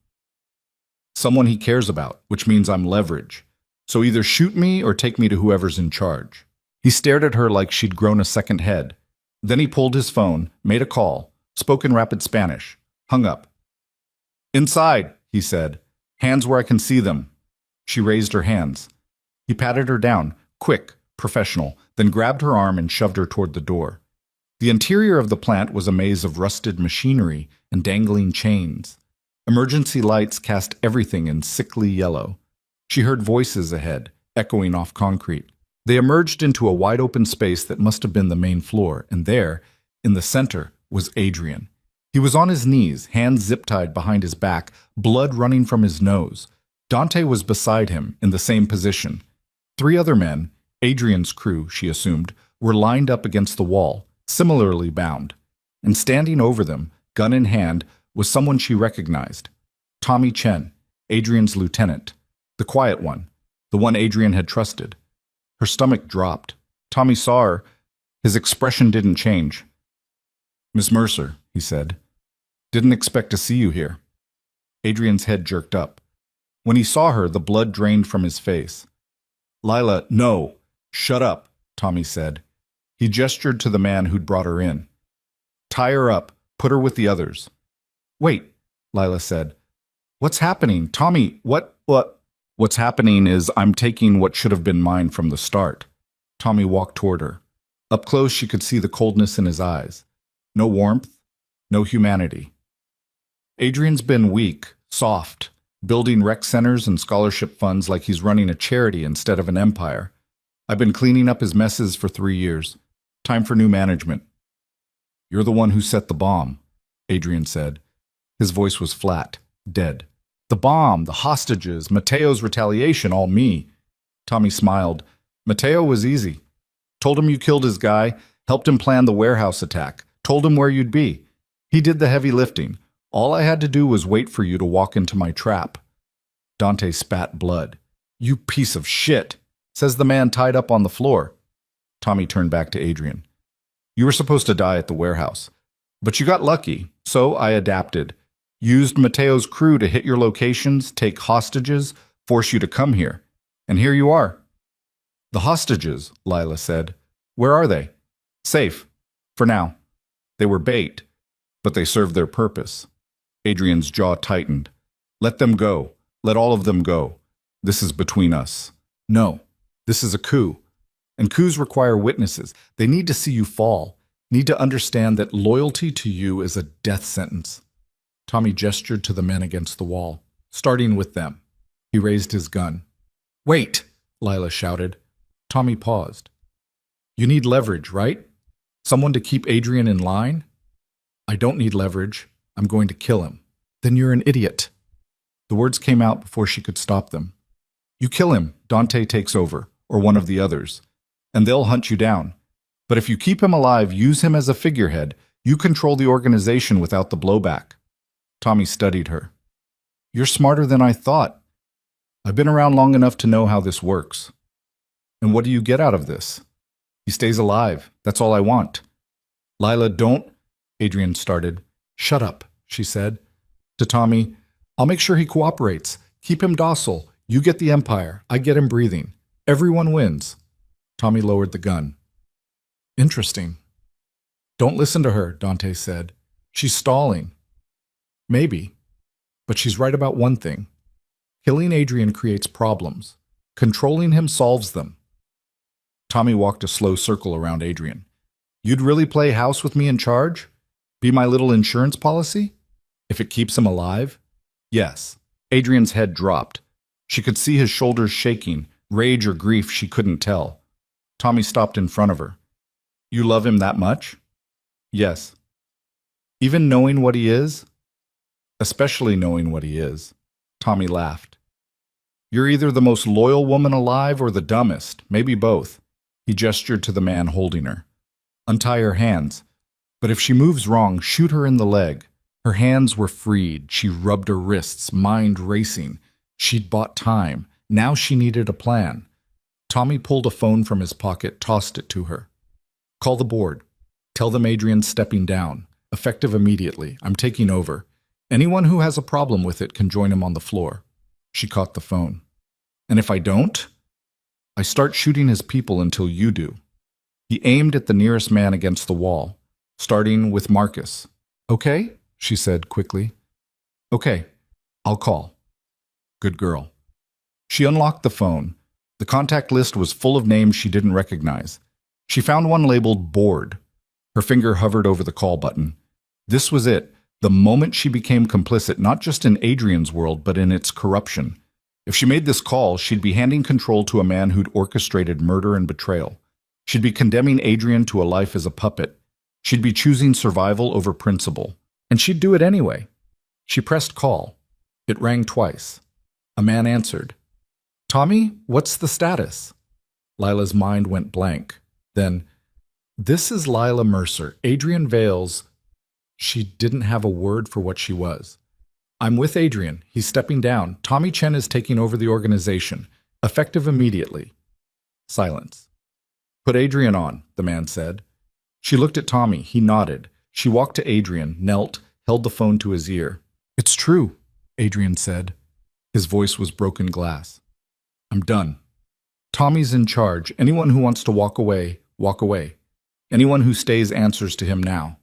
"Someone he cares about, which means I'm leverage. So either shoot me or take me to whoever's in charge." He stared at her like she'd grown a second head. Then he pulled his phone, made a call, spoke in rapid Spanish, hung up. "Inside," he said. "Hands where I can see them." She raised her hands. He patted her down, quick, professional, then grabbed her arm and shoved her toward the door. The interior of the plant was a maze of rusted machinery and dangling chains. Emergency lights cast everything in sickly yellow. She heard voices ahead, echoing off concrete. They emerged into a wide-open space that must have been the main floor, and there, in the center, was Adrian. He was on his knees, hands zip-tied behind his back, blood running from his nose. Dante was beside him, in the same position. 3 other men, Adrian's crew, she assumed, were lined up against the wall, similarly bound. And standing over them, gun in hand, was someone she recognized. Tommy Chen, Adrian's lieutenant. The quiet one, the one Adrian had trusted. Her stomach dropped. Tommy saw her. His expression didn't change. "Miss Mercer," he said. "Didn't expect to see you here." Adrian's head jerked up. When he saw her, the blood drained from his face. "Lila, no. Shut up," Tommy said. He gestured to the man who'd brought her in. "Tie her up. Put her with the others." "Wait," Lila said. "What's happening? Tommy, what? "What's happening is I'm taking what should have been mine from the start." Tommy walked toward her. Up close, she could see the coldness in his eyes. No warmth, no humanity. Adrian's been weak, soft, building rec centers and scholarship funds like he's running a charity instead of an empire. I've been cleaning up his messes for 3 years. Time for new management. "You're the one who set the bomb." Adrian said. His voice was flat, dead. The bomb, the hostages, Mateo's retaliation, all me. Tommy smiled. Mateo was easy. Told him you killed his guy, helped him plan the warehouse attack, told him where you'd be. He did the heavy lifting. All I had to do was wait for you to walk into my trap. Dante spat blood. You piece of shit, says the man tied up on the floor. Tommy turned back to Adrian. You were supposed to die at the warehouse. But you got lucky, so I adapted. Used Mateo's crew to hit your locations, take hostages, force you to come here. And here you are. The hostages, Lila said. Where are they? Safe. For now. They were bait, but they served their purpose. Adrian's jaw tightened. Let them go. Let all of them go. This is between us. No, this is a coup. And coups require witnesses. They need to see you fall, need to understand that loyalty to you is a death sentence. Tommy gestured to the men against the wall, starting with them. He raised his gun. Wait, Lila shouted. Tommy paused. You need leverage, right? Someone to keep Adrian in line? I don't need leverage. I'm going to kill him. Then you're an idiot. The words came out before she could stop them. You kill him, Dante takes over, or one of the others, and they'll hunt you down. But if you keep him alive, use him as a figurehead, you control the organization without the blowback. Tommy studied her. You're smarter than I thought. I've been around long enough to know how this works. And what do you get out of this? He stays alive. That's all I want. Lila, don't... Adrian started. Shut up, she said. To Tommy, I'll make sure he cooperates. Keep him docile. You get the empire. I get him breathing. Everyone wins. Tommy lowered the gun. Interesting. Don't listen to her, Dante said. She's stalling. Maybe. But she's right about one thing. Killing Adrian creates problems. Controlling him solves them. Tommy walked a slow circle around Adrian. You'd really play house with me in charge? Be my little insurance policy? If it keeps him alive? Yes. Adrian's head dropped. She could see his shoulders shaking, rage or grief she couldn't tell. Tommy stopped in front of her. You love him that much? Yes. Even knowing what he is? Especially knowing what he is. Tommy laughed. You're either the most loyal woman alive or the dumbest, maybe both. He gestured to the man holding her. Untie her hands. But if she moves wrong, shoot her in the leg. Her hands were freed. She rubbed her wrists, mind racing. She'd bought time. Now she needed a plan. Tommy pulled a phone from his pocket, tossed it to her. Call the board. Tell them Adrian's stepping down. Effective immediately. I'm taking over. Anyone who has a problem with it can join him on the floor. She caught the phone. And if I don't? I start shooting his people until you do. He aimed at the nearest man against the wall, starting with Marcus. Okay, she said quickly. Okay, I'll call. Good girl. She unlocked the phone. The contact list was full of names she didn't recognize. She found one labeled board. Her finger hovered over the call button. This was it, the moment she became complicit not just in Adrian's world, but in its corruption. If she made this call, she'd be handing control to a man who'd orchestrated murder and betrayal. She'd be condemning Adrian to a life as a puppet. She'd be choosing survival over principle. And she'd do it anyway. She pressed call. It rang twice. A man answered. Tommy, what's the status? Lila's mind went blank. Then, this is Lila Mercer, Adrian Vale's... She didn't have a word for what she was. I'm with Adrian. He's stepping down. Tommy Chen is taking over the organization. Effective immediately. Silence. Put Adrian on, the man said. She looked at Tommy. He nodded. She walked to Adrian, knelt, held the phone to his ear. It's true, Adrian said. His voice was broken glass. I'm done. Tommy's in charge. Anyone who wants to walk away, walk away. Anyone who stays answers to him now.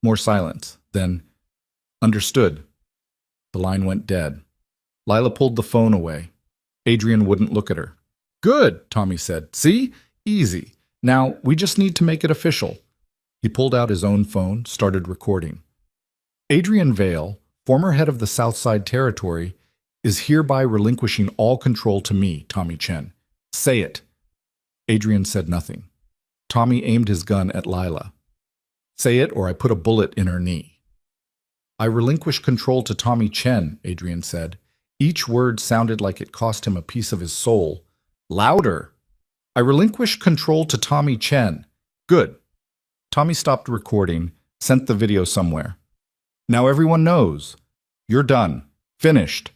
More silence. Then, understood. The line went dead. Lila pulled the phone away. Adrian wouldn't look at her. Good, Tommy said. See? Easy. Now, we just need to make it official. He pulled out his own phone, started recording. Adrian Vale, former head of the Southside Territory, is hereby relinquishing all control to me, Tommy Chen. Say it. Adrian said nothing. Tommy aimed his gun at Lila. Say it or I put a bullet in her knee. I relinquish control to Tommy Chen, Adrian said. Each word sounded like it cost him a piece of his soul. Louder! I relinquish control to Tommy Chen. Good. Tommy stopped recording, sent the video somewhere. Now everyone knows. You're done. Finished.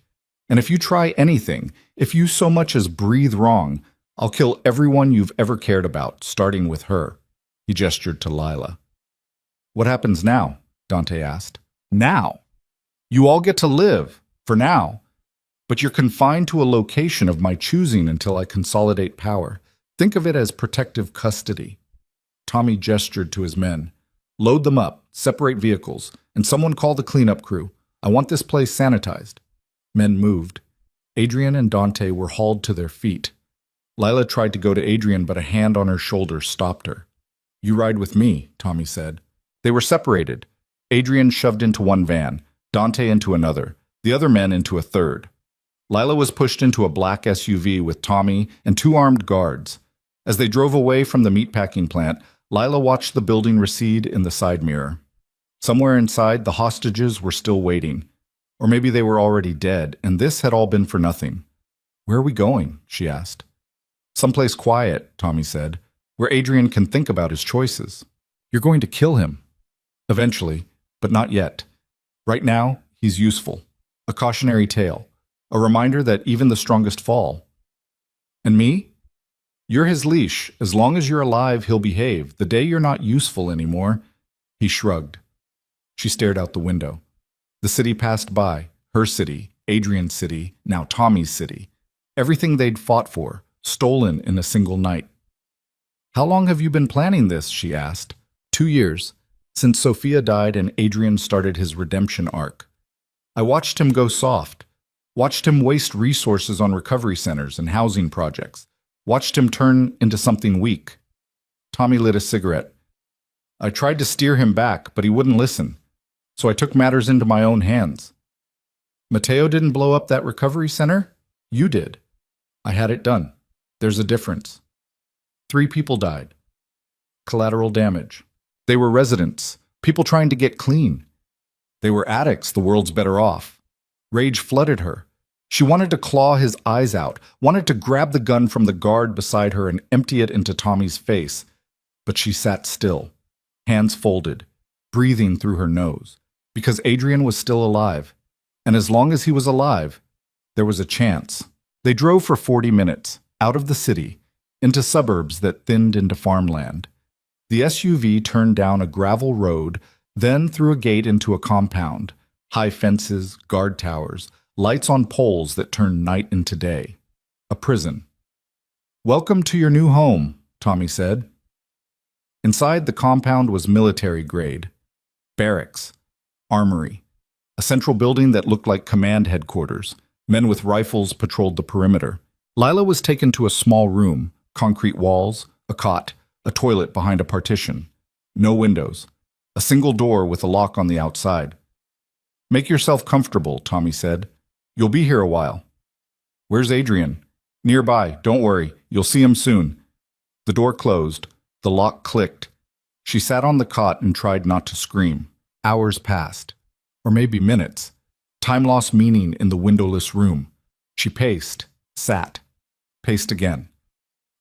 And if you try anything, if you so much as breathe wrong, I'll kill everyone you've ever cared about, starting with her. He gestured to Lila. What happens now? Dante asked. Now. You all get to live, for now. But you're confined to a location of my choosing until I consolidate power. Think of it as protective custody. Tommy gestured to his men. Load them up, separate vehicles, and someone call the cleanup crew. I want this place sanitized. Men moved. Adrian and Dante were hauled to their feet. Lila tried to go to Adrian, but a hand on her shoulder stopped her. You ride with me, Tommy said. They were separated. Adrian shoved into one van, Dante into another, the other men into a third. Lila was pushed into a black SUV with Tommy and two armed guards. As they drove away from the meatpacking plant, Lila watched the building recede in the side mirror. Somewhere inside, the hostages were still waiting. Or maybe they were already dead, and this had all been for nothing. Where are we going? She asked. Someplace quiet, Tommy said, where Adrian can think about his choices. You're going to kill him. Eventually, but not yet. Right now, he's useful. A cautionary tale. A reminder that even the strongest fall. And me? You're his leash. As long as you're alive, he'll behave. The day you're not useful anymore, he shrugged. She stared out the window. The city passed by. Her city, Adrian's city, now Tommy's city. Everything they'd fought for, stolen in a single night. How long have you been planning this? She asked. 2 years. Since Sophia died and Adrian started his redemption arc. I watched him go soft. Watched him waste resources on recovery centers and housing projects. Watched him turn into something weak. Tommy lit a cigarette. I tried to steer him back, but he wouldn't listen. So I took matters into my own hands. Mateo didn't blow up that recovery center? You did. I had it done. There's a difference. 3 people died. Collateral damage. They were residents, people trying to get clean. They were addicts, the world's better off. Rage flooded her. She wanted to claw his eyes out, wanted to grab the gun from the guard beside her and empty it into Tommy's face. But she sat still, hands folded, breathing through her nose, because Adrian was still alive. And as long as he was alive, there was a chance. They drove for 40 minutes, out of the city, into suburbs that thinned into farmland. The SUV turned down a gravel road, then through a gate into a compound. High fences, guard towers, lights on poles that turned night into day. A prison. Welcome to your new home, Tommy said. Inside, the compound was military grade. Barracks. Armory. A central building that looked like command headquarters. Men with rifles patrolled the perimeter. Lila was taken to a small room, concrete walls, a cot, a toilet behind a partition. No windows. A single door with a lock on the outside. Make yourself comfortable, Tommy said. You'll be here a while. Where's Adrian? Nearby, don't worry. You'll see him soon. The door closed. The lock clicked. She sat on the cot and tried not to scream. Hours passed. Or maybe minutes. Time lost meaning in the windowless room. She paced, sat, paced again.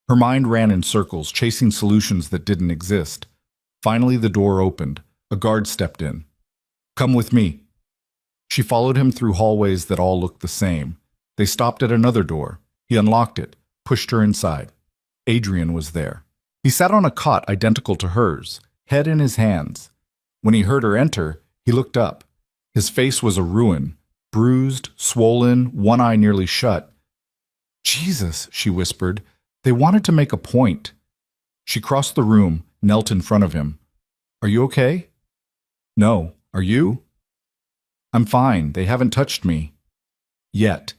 Her mind ran in circles, chasing solutions that didn't exist. Finally, the door opened. A guard stepped in. Come with me. She followed him through hallways that all looked the same. They stopped at another door. He unlocked it, pushed her inside. Adrian was there. He sat on a cot identical to hers, head in his hands. When he heard her enter, he looked up. His face was a ruin, bruised, swollen, one eye nearly shut. Jesus, she whispered. They wanted to make a point. She crossed the room, knelt in front of him. Are you okay? No. Are you? I'm fine. They haven't touched me. Yet.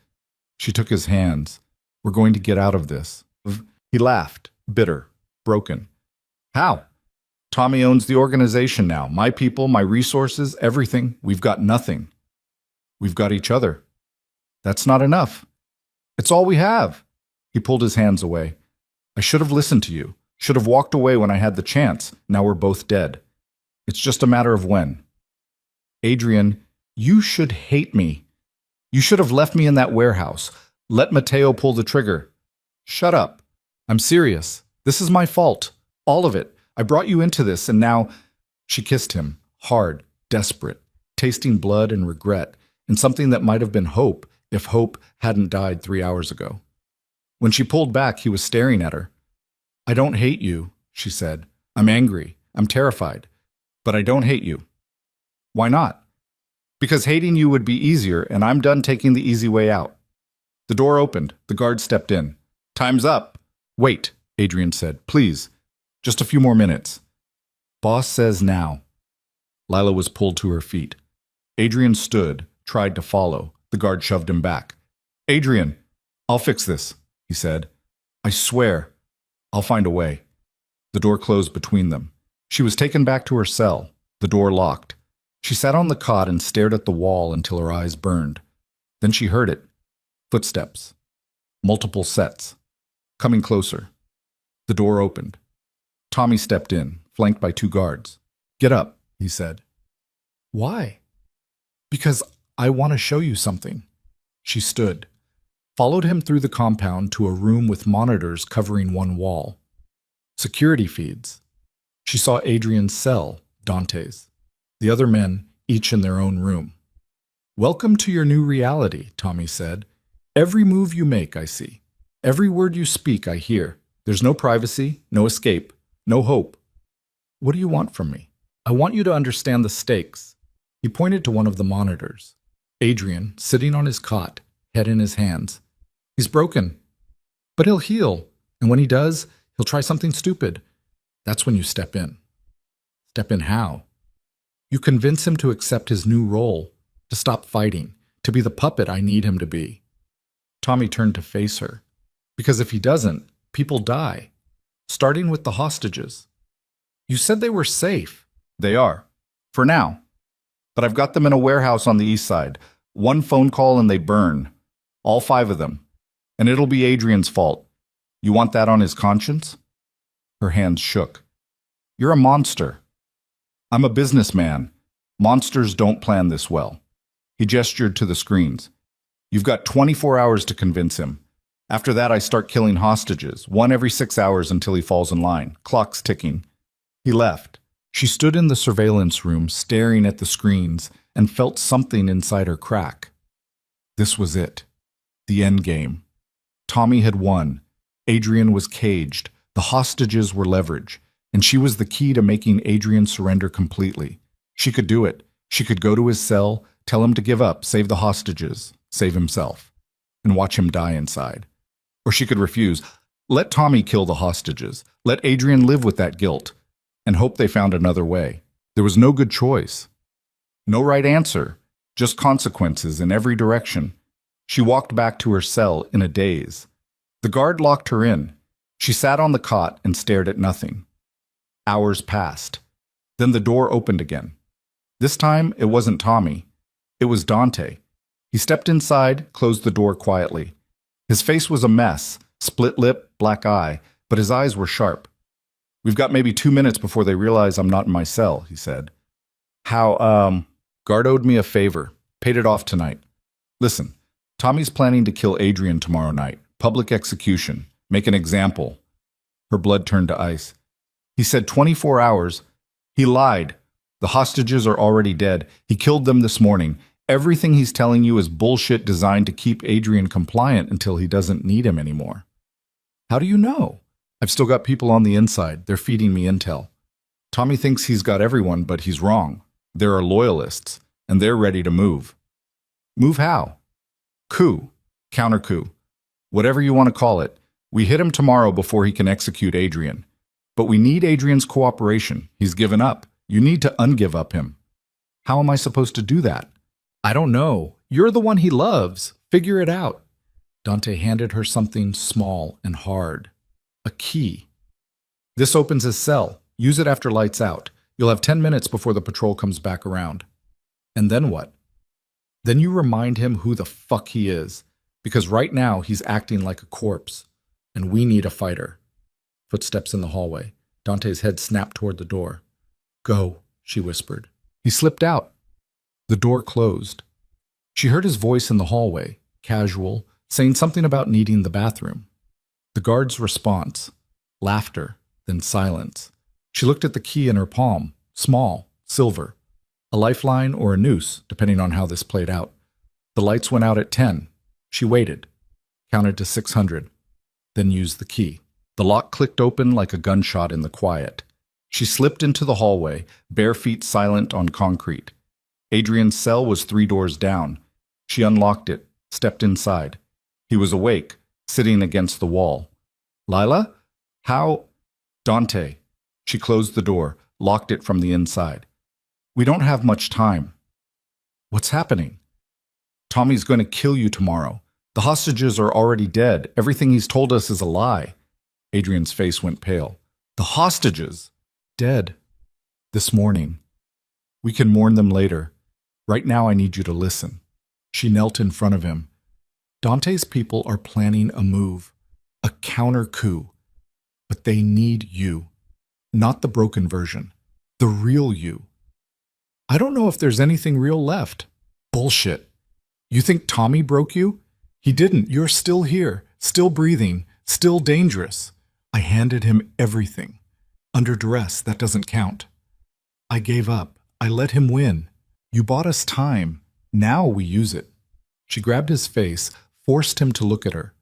She took his hands. We're going to get out of this. He laughed, bitter, broken. How? Tommy owns the organization now. My people, my resources, everything. We've got nothing. We've got each other. That's not enough. It's all we have. He pulled his hands away. I should have listened to you. Should have walked away when I had the chance. Now we're both dead. It's just a matter of when. Adrian, You should hate me. You should have left me in that warehouse. Let Mateo pull the trigger. Shut up. I'm serious. This is my fault. All of it. I brought you into this, and now... She kissed him, hard, desperate, tasting blood and regret, and something that might have been hope if hope hadn't died 3 hours ago. When she pulled back, he was staring at her. I don't hate you, she said. I'm angry. I'm terrified. But I don't hate you. Why not? Because hating you would be easier, and I'm done taking the easy way out. The door opened. The guard stepped in. Time's up. Wait, Adrian said. Please. Just a few more minutes. Boss says now. Lila was pulled to her feet. Adrian stood, tried to follow. The guard shoved him back. Adrian, I'll fix this, he said. I swear. I'll find a way. The door closed between them. She was taken back to her cell. The door locked. She sat on the cot and stared at the wall until her eyes burned. Then she heard it. Footsteps. Multiple sets. Coming closer. The door opened. Tommy stepped in, flanked by 2 guards. Get up, he said. Why? Because I want to show you something. She stood, followed him through the compound to a room with monitors covering one wall. Security feeds. She saw Adrian's cell, Dante's. The other men, each in their own room. Welcome to your new reality, Tommy said. Every move you make, I see. Every word you speak, I hear. There's no privacy, no escape, no hope. What do you want from me? I want you to understand the stakes. He pointed to one of the monitors. Adrian, sitting on his cot, head in his hands. He's broken. But he'll heal, and when he does, he'll try something stupid. That's when you step in. Step in how? You convince him to accept his new role, to stop fighting, to be the puppet I need him to be. Tommy turned to face her. Because if he doesn't, people die. Starting with the hostages. You said they were safe. They are. For now. But I've got them in a warehouse on the east side. One phone call and they burn. All 5 of them. And it'll be Adrian's fault. You want that on his conscience? Her hands shook. You're a monster. I'm a businessman. Monsters don't plan this well. He gestured to the screens. You've got 24 hours to convince him. After that, I start killing hostages, 1 every 6 hours until he falls in line. Clock's ticking. He left. She stood in the surveillance room, staring at the screens, and felt something inside her crack. This was it. The end game. Tommy had won. Adrian was caged. The hostages were leverage. And she was the key to making Adrian surrender completely. She could do it. She could go to his cell, tell him to give up, save the hostages, save himself, and watch him die inside. Or she could refuse. Let Tommy kill the hostages. Let Adrian live with that guilt, and hope they found another way. There was no good choice. No right answer, just consequences in every direction. She walked back to her cell in a daze. The guard locked her in. She sat on the cot and stared at nothing. Hours passed. Then the door opened again. This time, it wasn't Tommy. It was Dante. He stepped inside, closed the door quietly. His face was a mess, split lip, black eye, but his eyes were sharp. We've got maybe 2 minutes before they realize I'm not in my cell, he said. Guard owed me a favor. Paid it off tonight. Listen, Tommy's planning to kill Adrian tomorrow night. Public execution. Make an example. Her blood turned to ice. He said 24 hours. He lied. The hostages are already dead. He killed them this morning. Everything he's telling you is bullshit designed to keep Adrian compliant until he doesn't need him anymore. How do you know? I've still got people on the inside. They're feeding me intel. Tommy thinks he's got everyone, but he's wrong. There are loyalists, and they're ready to move. Move how? Coup. Counter-coup. Whatever you want to call it. We hit him tomorrow before he can execute Adrian. But we need Adrian's cooperation. He's given up. You need to ungive up him. How am I supposed to do that? I don't know. You're the one he loves. Figure it out. Dante handed her something small and hard. A key. This opens his cell. Use it after lights out. You'll have 10 minutes before the patrol comes back around. And then what? Then you remind him who the fuck he is. Because right now he's acting like a corpse. And we need a fighter. Footsteps in the hallway. Dante's head snapped toward the door. Go, she whispered. He slipped out. The door closed. She heard his voice in the hallway, casual, saying something about needing the bathroom. The guard's response, laughter, then silence. She looked at the key in her palm, small, silver. A lifeline or a noose, depending on how this played out. The lights went out at 10. She waited, counted to 600, then used the key. The lock clicked open like a gunshot in the quiet. She slipped into the hallway, bare feet silent on concrete. Adrian's cell was 3 doors down. She unlocked it, stepped inside. He was awake, sitting against the wall. Lila? How? Dante. She closed the door, locked it from the inside. We don't have much time. What's happening? Tommy's going to kill you tomorrow. The hostages are already dead. Everything he's told us is a lie. Adrian's face went pale. The hostages? Dead. This morning. We can mourn them later. Right now I need you to listen. She knelt in front of him. Dante's people are planning a move, a counter coup. But they need you. Not the broken version. The real you. I don't know if there's anything real left. Bullshit. You think Tommy broke you? He didn't. You're still here, still breathing, still dangerous. I handed him everything. Under duress, that doesn't count. I gave up. I let him win. You bought us time. Now we use it. She grabbed his face, forced him to look at her.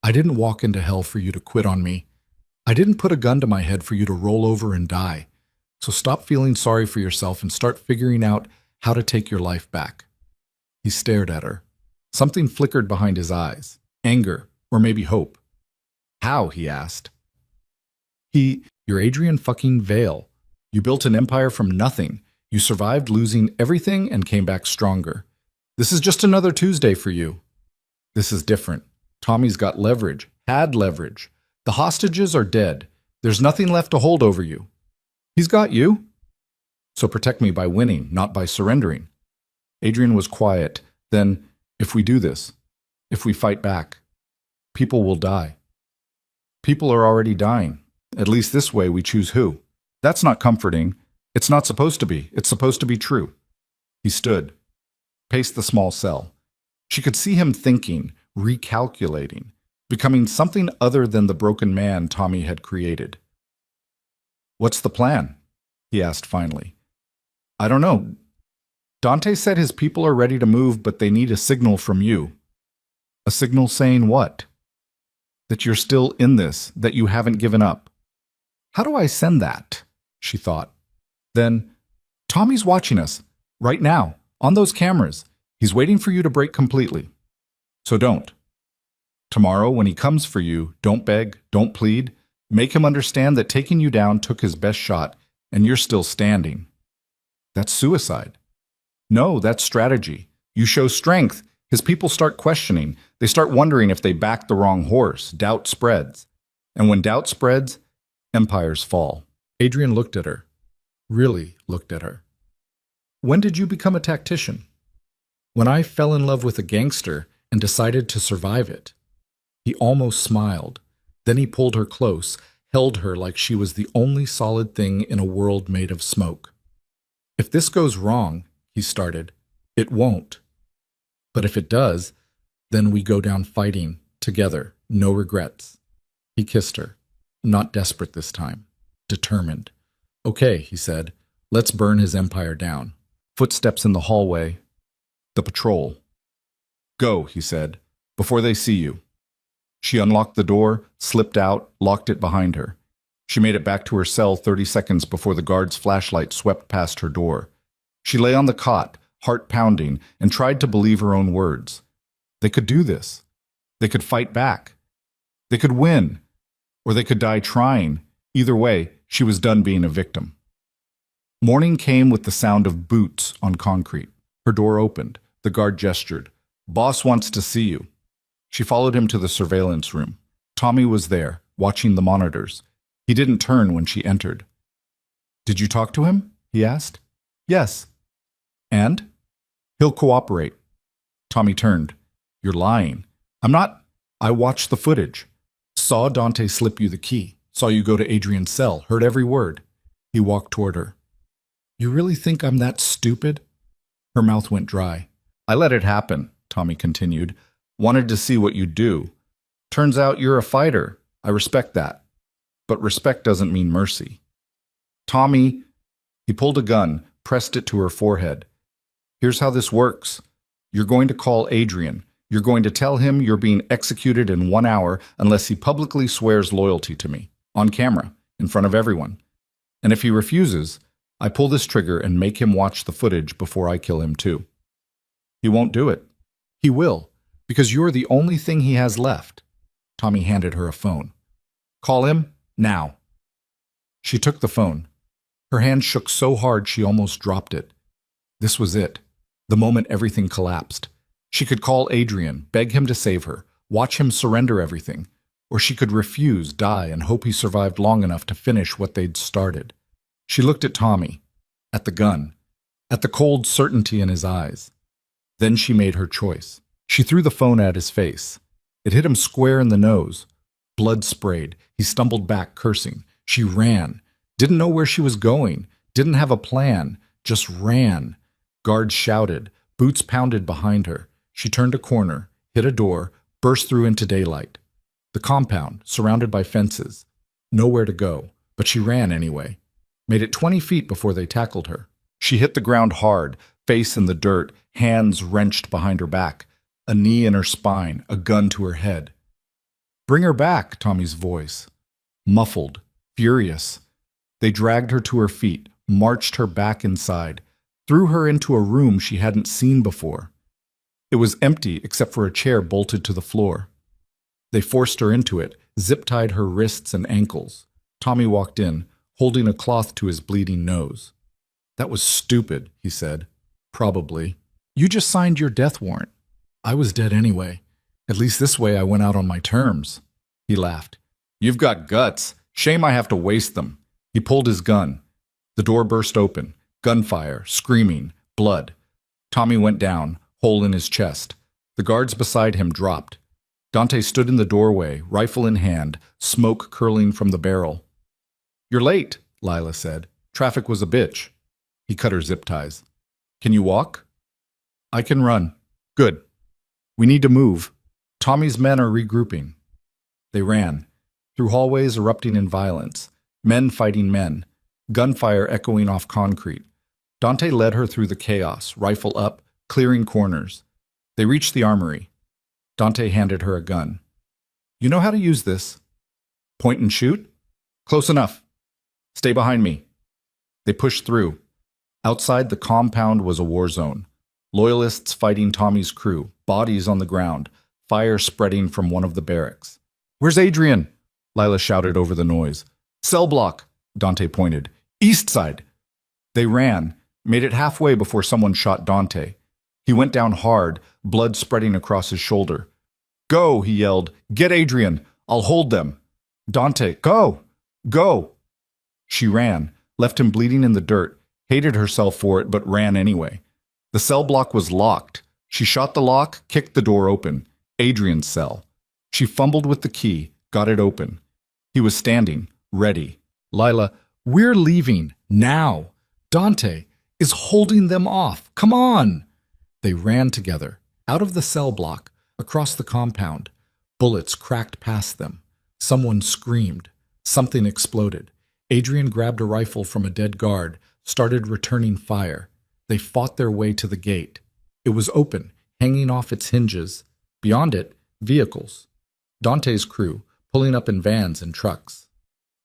I didn't walk into hell for you to quit on me. I didn't put a gun to my head for you to roll over and die. So stop feeling sorry for yourself and start figuring out how to take your life back. He stared at her. Something flickered behind his eyes. Anger, or maybe hope. How? He asked. You're Adrian fucking Vale. You built an empire from nothing. You survived losing everything and came back stronger. This is just another Tuesday for you. This is different. Tommy's got leverage, had leverage. The hostages are dead. There's nothing left to hold over you. He's got you. So protect me by winning, not by surrendering. Adrian was quiet. Then, if we do this, if we fight back, people will die. People are already dying. At least this way we choose who. That's not comforting. It's not supposed to be. It's supposed to be true. He stood, paced the small cell. She could see him thinking, recalculating, becoming something other than the broken man Tommy had created. What's the plan? He asked finally. I don't know. Dante said his people are ready to move, but they need a signal from you. A signal saying what? That you're still in this, that you haven't given up. How do I send that? She thought. Then, Tommy's watching us, right now, on those cameras. He's waiting for you to break completely. So don't. Tomorrow, when he comes for you, don't beg, don't plead. Make him understand that taking you down took his best shot, and you're still standing. That's suicide. No, that's strategy. You show strength. His people start questioning. They start wondering if they backed the wrong horse. Doubt spreads. And when doubt spreads, empires fall. Adrian looked at her. Really looked at her. When did you become a tactician? When I fell in love with a gangster and decided to survive it. He almost smiled. Then he pulled her close, held her like she was the only solid thing in a world made of smoke. If this goes wrong, he started, it won't. But if it does, then we go down fighting, together, no regrets. He kissed her, not desperate this time, determined. Okay, he said, let's burn his empire down. Footsteps in the hallway. The patrol. Go, he said, before they see you. She unlocked the door, slipped out, locked it behind her. She made it back to her cell 30 seconds before the guard's flashlight swept past her door. She lay on the cot, heart pounding, and tried to believe her own words. They could do this. They could fight back. They could win. Or they could die trying. Either way, she was done being a victim. Morning came with the sound of boots on concrete. Her door opened. The guard gestured. Boss wants to see you. She followed him to the surveillance room. Tommy was there, watching the monitors. He didn't turn when she entered. Did you talk to him? He asked. Yes. And? He'll cooperate. Tommy turned. You're lying. I'm not. I watched the footage. Saw Dante slip you the key. Saw you go to Adrian's cell. Heard every word. He walked toward her. You really think I'm that stupid? Her mouth went dry. I let it happen, Tommy continued. Wanted to see what you'd do. Turns out you're a fighter. I respect that. But respect doesn't mean mercy. Tommy, he pulled a gun, pressed it to her forehead. Here's how this works. You're going to call Adrian. You're going to tell him you're being executed in 1 hour unless he publicly swears loyalty to me, on camera, in front of everyone. And if he refuses, I pull this trigger and make him watch the footage before I kill him too. He won't do it. He will, because you're the only thing he has left. Tommy handed her a phone. Call him now. She took the phone. Her hand shook so hard she almost dropped it. This was it. The moment everything collapsed. She could call Adrian, beg him to save her, watch him surrender everything, or she could refuse, die, and hope he survived long enough to finish what they'd started. She looked at Tommy, at the gun, at the cold certainty in his eyes. Then she made her choice. She threw the phone at his face. It hit him square in the nose. Blood sprayed. He stumbled back, cursing. She ran. Didn't know where she was going. Didn't have a plan. Just ran. Guards shouted. Boots pounded behind her. She turned a corner, hit a door, burst through into daylight. The compound, surrounded by fences. Nowhere to go, but she ran anyway. Made it 20 feet before they tackled her. She hit the ground hard, face in the dirt, hands wrenched behind her back, a knee in her spine, a gun to her head. Bring her back, Tommy's voice. Muffled, furious. They dragged her to her feet, marched her back inside, threw her into a room she hadn't seen before. It was empty except for a chair bolted to the floor. They forced her into it, zip-tied her wrists and ankles. Tommy walked in, holding a cloth to his bleeding nose. That was stupid, he said. Probably. You just signed your death warrant. I was dead anyway. At least this way I went out on my terms. He laughed. You've got guts. Shame I have to waste them. He pulled his gun. The door burst open. Gunfire, screaming, blood. Tommy went down, hole in his chest. The guards beside him dropped. Dante stood in the doorway, rifle in hand, smoke curling from the barrel. You're late, Lila said. Traffic was a bitch. He cut her zip ties. Can you walk? I can run. Good. We need to move. Tommy's men are regrouping. They ran, through hallways erupting in violence, men fighting men, gunfire echoing off concrete. Dante led her through the chaos, rifle up, clearing corners. They reached the armory. Dante handed her a gun. You know how to use this? Point and shoot? Close enough. Stay behind me. They pushed through. Outside the compound was a war zone. Loyalists fighting Tommy's crew, bodies on the ground, fire spreading from one of the barracks. Where's Adrian? Lila shouted over the noise. Cell block, Dante pointed. East side. They ran, made it halfway before someone shot Dante. He went down hard, blood spreading across his shoulder. Go, he yelled. Get Adrian. I'll hold them. Dante, go! Go! She ran, left him bleeding in the dirt, hated herself for it, but ran anyway. The cell block was locked. She shot the lock, kicked the door open. Adrian's cell. She fumbled with the key, got it open. He was standing, ready. Lila, we're leaving, now. Dante is holding them off. Come on! They ran together, out of the cell block, across the compound. Bullets cracked past them. Someone screamed. Something exploded. Adrian grabbed a rifle from a dead guard, started returning fire. They fought their way to the gate. It was open, hanging off its hinges. Beyond it, vehicles. Dante's crew, pulling up in vans and trucks.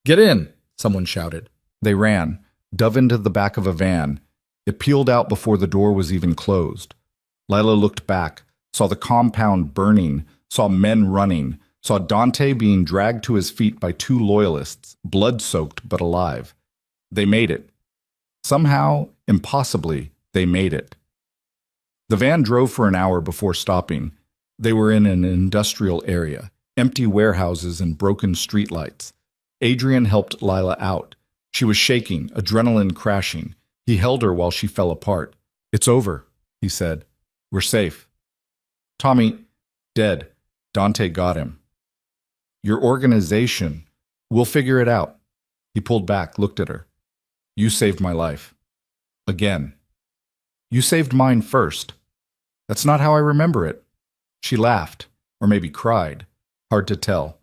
Get in, someone shouted. They ran, dove into the back of a van. It peeled out before the door was even closed. Lila looked back, saw the compound burning, saw men running, saw Dante being dragged to his feet by 2 loyalists, blood-soaked but alive. They made it. Somehow, impossibly, they made it. The van drove for an hour before stopping. They were in an industrial area, empty warehouses and broken streetlights. Adrian helped Lila out. She was shaking, adrenaline crashing. He held her while she fell apart. It's over, he said. We're safe. Tommy, dead. Dante got him. Your organization. We'll figure it out. He pulled back, looked at her. You saved my life. Again. You saved mine first. That's not how I remember it. She laughed, or maybe cried. Hard to tell.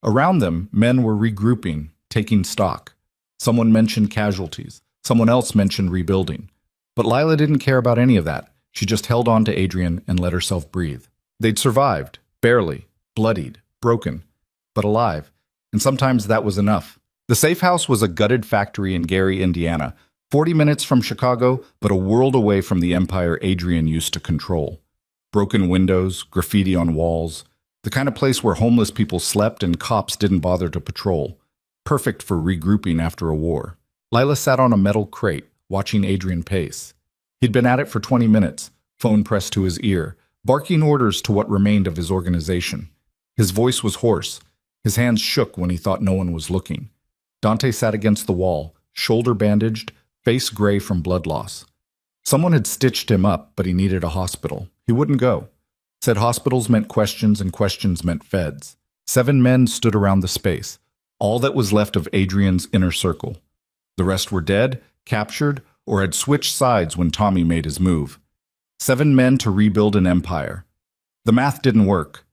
Around them, men were regrouping, taking stock. Someone mentioned casualties. Someone else mentioned rebuilding. But Lila didn't care about any of that. She just held on to Adrian and let herself breathe. They'd survived, barely, bloodied, broken, but alive. And sometimes that was enough. The safe house was a gutted factory in Gary, Indiana, 40 minutes from Chicago, but a world away from the empire Adrian used to control. Broken windows, graffiti on walls, the kind of place where homeless people slept and cops didn't bother to patrol. Perfect for regrouping after a war. Lila sat on a metal crate, watching Adrian pace. He'd been at it for 20 minutes, phone pressed to his ear, barking orders to what remained of his organization. His voice was hoarse. His hands shook when he thought no one was looking. Dante sat against the wall, shoulder bandaged, face gray from blood loss. Someone had stitched him up, but he needed a hospital. He wouldn't go. Said hospitals meant questions and questions meant feds. 7 men stood around the space, all that was left of Adrian's inner circle. The rest were dead, captured, or had switched sides when Tommy made his move. 7 men to rebuild an empire. The math didn't work.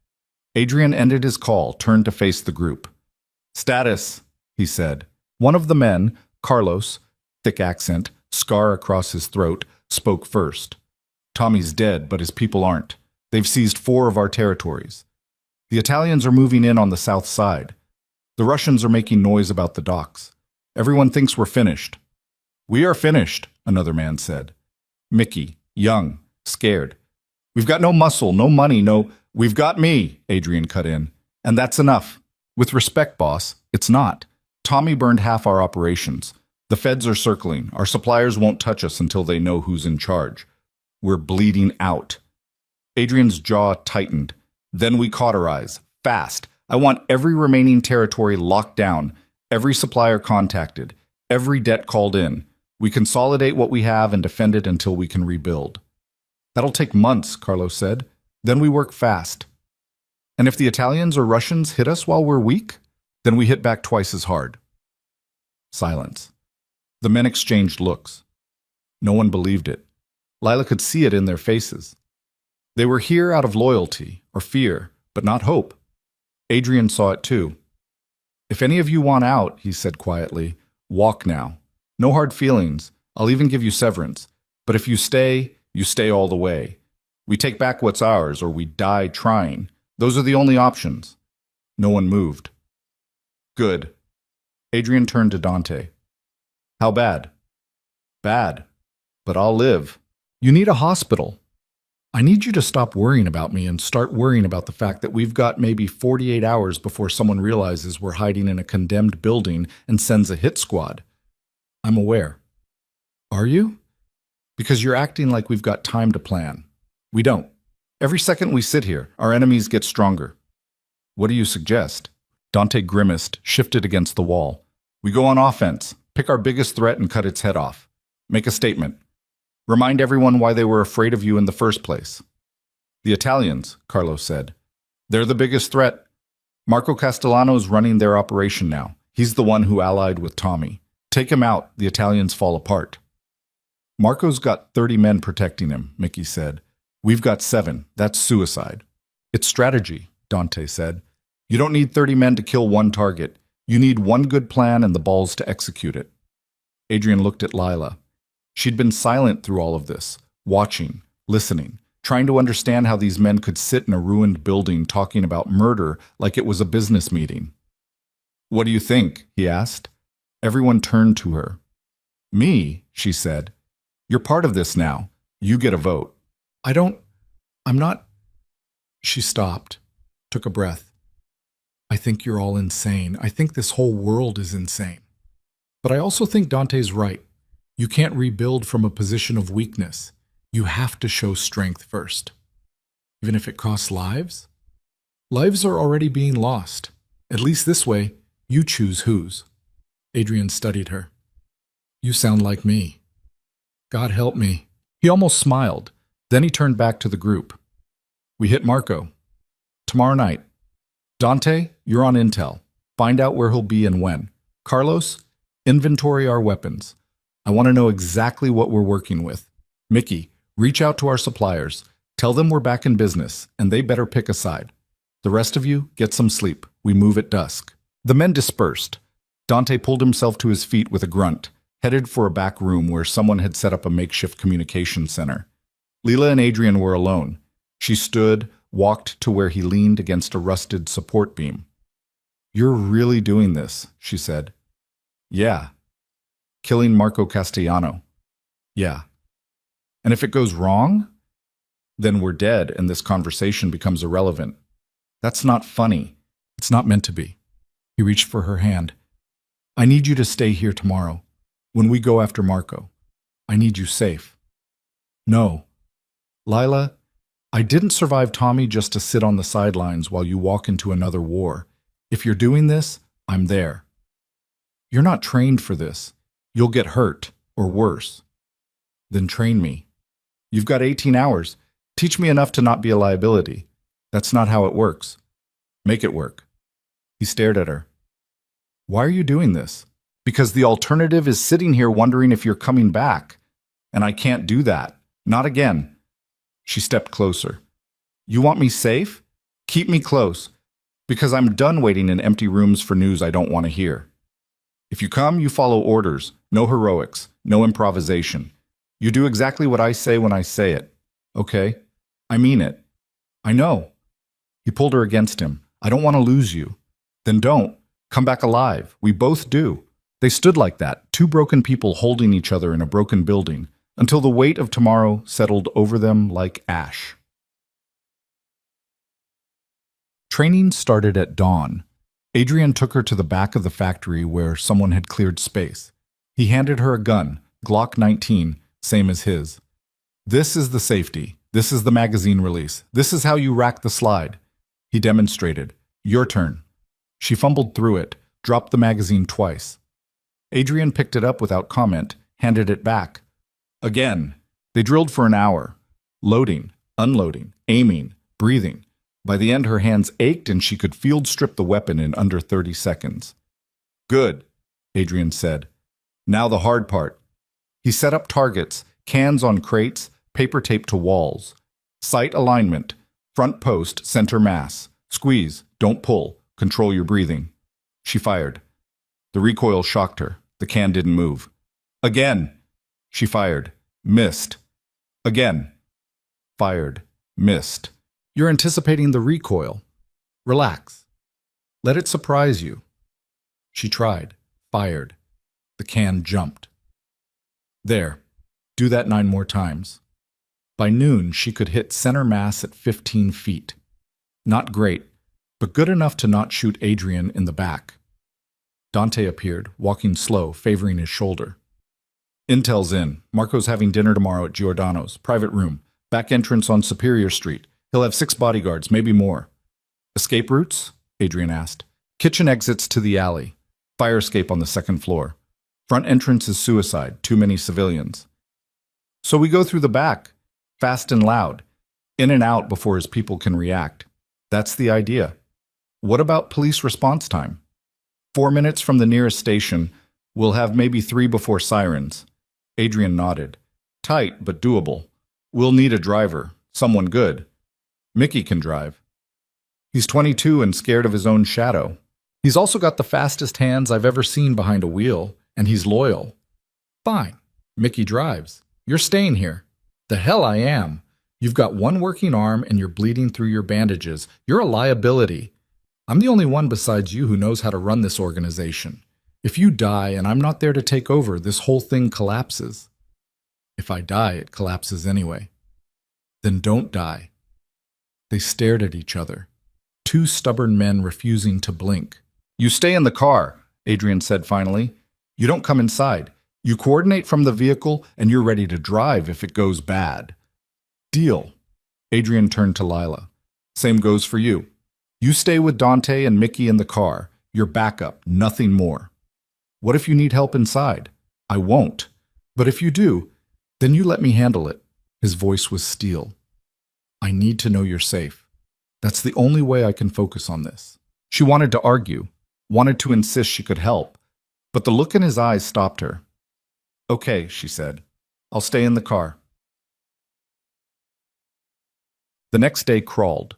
Adrian ended his call, turned to face the group. "Status," he said. One of the men, Carlos, thick accent, scar across his throat, spoke first. "Tommy's dead, but his people aren't. They've seized 4 of our territories. The Italians are moving in on the south side. The Russians are making noise about the docks. Everyone thinks we're finished." "We are finished," another man said. Mickey, young, scared. "We've got no muscle, no money, no—" "We've got me," Adrian cut in. "And that's enough. With respect, boss, it's not. Tommy burned half our operations. The feds are circling. Our suppliers won't touch us until they know who's in charge. We're bleeding out." Adrian's jaw tightened. "Then we cauterize. Fast. I want every remaining territory locked down, every supplier contacted, every debt called in. We consolidate what we have and defend it until we can rebuild." "That'll take months," Carlos said. "Then we work fast. And if the Italians or Russians hit us while we're weak, then we hit back twice as hard." Silence. The men exchanged looks. No one believed it. Lila could see it in their faces. They were here out of loyalty or fear, but not hope. Adrian saw it too. "If any of you want out," he said quietly, "walk now. No hard feelings. I'll even give you severance. But if you stay all the way. We take back what's ours, or we die trying. Those are the only options." No one moved. "Good." Adrian turned to Dante. "How bad?" "Bad. But I'll live." "You need a hospital. I need you to stop worrying about me and start worrying about the fact that we've got maybe 48 hours before someone realizes we're hiding in a condemned building and sends a hit squad." "I'm aware." "Are you?" "Because you're acting like we've got time to plan. We don't. Every second we sit here, our enemies get stronger." "What do you suggest?" Dante grimaced, shifted against the wall. "We go on offense, pick our biggest threat and cut its head off. Make a statement. Remind everyone why they were afraid of you in the first place." "The Italians," Carlos said. "They're the biggest threat. Marco Castellano's running their operation now. He's the one who allied with Tommy. Take him out, the Italians fall apart." "Marco's got 30 men protecting him," Mickey said. "We've got 7. That's suicide." "It's strategy," Dante said. "You don't need 30 men to kill one target. You need one good plan and the balls to execute it." Adrian looked at Lila. She'd been silent through all of this, watching, listening, trying to understand how these men could sit in a ruined building talking about murder like it was a business meeting. "What do you think?" he asked. Everyone turned to her. "Me," she said. "You're part of this now. You get a vote." I'm not." She stopped, took a breath. "I think you're all insane. I think this whole world is insane. But I also think Dante's right. You can't rebuild from a position of weakness. You have to show strength first. Even if it costs lives? Lives are already being lost. At least this way, you choose whose." Adrian studied her. "You sound like me." "God help me." He almost smiled. Then he turned back to the group. "We hit Marco. Tomorrow night. Dante, you're on intel. Find out where he'll be and when. Carlos, inventory our weapons. I want to know exactly what we're working with. Mickey, reach out to our suppliers. Tell them we're back in business, and they better pick a side. The rest of you, get some sleep. We move at dusk. The men dispersed. Dante pulled himself to his feet with a grunt, headed for a back room where someone had set up a makeshift communication center. Leela and Adrian were alone. She stood, walked to where he leaned against a rusted support beam. "You're really doing this," she said. "Yeah." "Killing Marco Castellano." "Yeah." "And if it goes wrong? Then we're dead and this conversation becomes irrelevant." "That's not funny. It's not meant to be." He reached for her hand. "I need you to stay here tomorrow. When we go after Marco, I need you safe." "No. Lila, I didn't survive Tommy just to sit on the sidelines while you walk into another war. If you're doing this, I'm there. You're not trained for this. You'll get hurt, or worse. Then train me. You've got 18 hours. Teach me enough to not be a liability. That's not how it works. Make it work." He stared at her. "Why are you doing this?" "Because the alternative is sitting here wondering if you're coming back. And I can't do that. Not again." She stepped closer. "You want me safe? Keep me close. Because I'm done waiting in empty rooms for news I don't want to hear. If you come, you follow orders. No heroics. No improvisation. You do exactly what I say when I say it. Okay? I mean it." "I know." He pulled her against him. "I don't want to lose you." "Then don't. Come back alive. We both do." They stood like that, two broken people holding each other in a broken building, until the weight of tomorrow settled over them like ash. Training started at dawn. Adrian took her to the back of the factory where someone had cleared space. He handed her a gun, Glock 19, same as his. "This is the safety. This is the magazine release. This is how you rack the slide." He demonstrated. "Your turn." She fumbled through it, dropped the magazine twice. Adrian picked it up without comment, handed it back. Again. They drilled for an hour. Loading, unloading, aiming, breathing. By the end, her hands ached and she could field strip the weapon in under 30 seconds. "Good," Adrian said. "Now the hard part." He set up targets, cans on crates, paper tape to walls. Sight alignment, front post, center mass. Squeeze, don't pull, control your breathing. She fired. The recoil shocked her. The can didn't move. Again. She fired. Missed. Again. Fired. Missed. You're anticipating the recoil. Relax. Let it surprise you. She tried. Fired. The can jumped. There. Do that 9 more times. By noon, she could hit center mass at 15 feet. Not great, but good enough to not shoot Adrian in the back. Dante appeared, walking slow, favoring his shoulder. "Intel's in. Marco's having dinner tomorrow at Giordano's. Private room. Back entrance on Superior Street. He'll have 6 bodyguards, maybe more." "Escape routes?" Adrian asked. "Kitchen exits to the alley. Fire escape on the 2nd floor. Front entrance is suicide. Too many civilians." "So we go through the back. Fast and loud. In and out before his people can react. That's the idea." "What about police response time?" 4 minutes from the nearest station. We'll have maybe 3 before sirens." Adrian nodded. "Tight, but doable. We'll need a driver. Someone good. Mickey can drive. He's 22 and scared of his own shadow. He's also got the fastest hands I've ever seen behind a wheel, and he's loyal." "Fine. Mickey drives. You're staying here." "The hell I am. You've got 1 working arm and you're bleeding through your bandages. You're a liability. I'm the only one besides you who knows how to run this organization. If you die and I'm not there to take over, this whole thing collapses." "If I die, it collapses anyway." "Then don't die." They stared at each other. 2 stubborn men refusing to blink. "You stay in the car," Adrian said finally. "You don't come inside. You coordinate from the vehicle and you're ready to drive if it goes bad." "Deal." Adrian turned to Lila. "Same goes for you. You stay with Dante and Mickey in the car. You're backup, nothing more. What if you need help inside? I won't. But if you do, then you let me handle it." His voice was steel. "I need to know you're safe. That's the only way I can focus on this." She wanted to argue, wanted to insist she could help, but the look in his eyes stopped her. "Okay," she said. "I'll stay in the car." The next day crawled.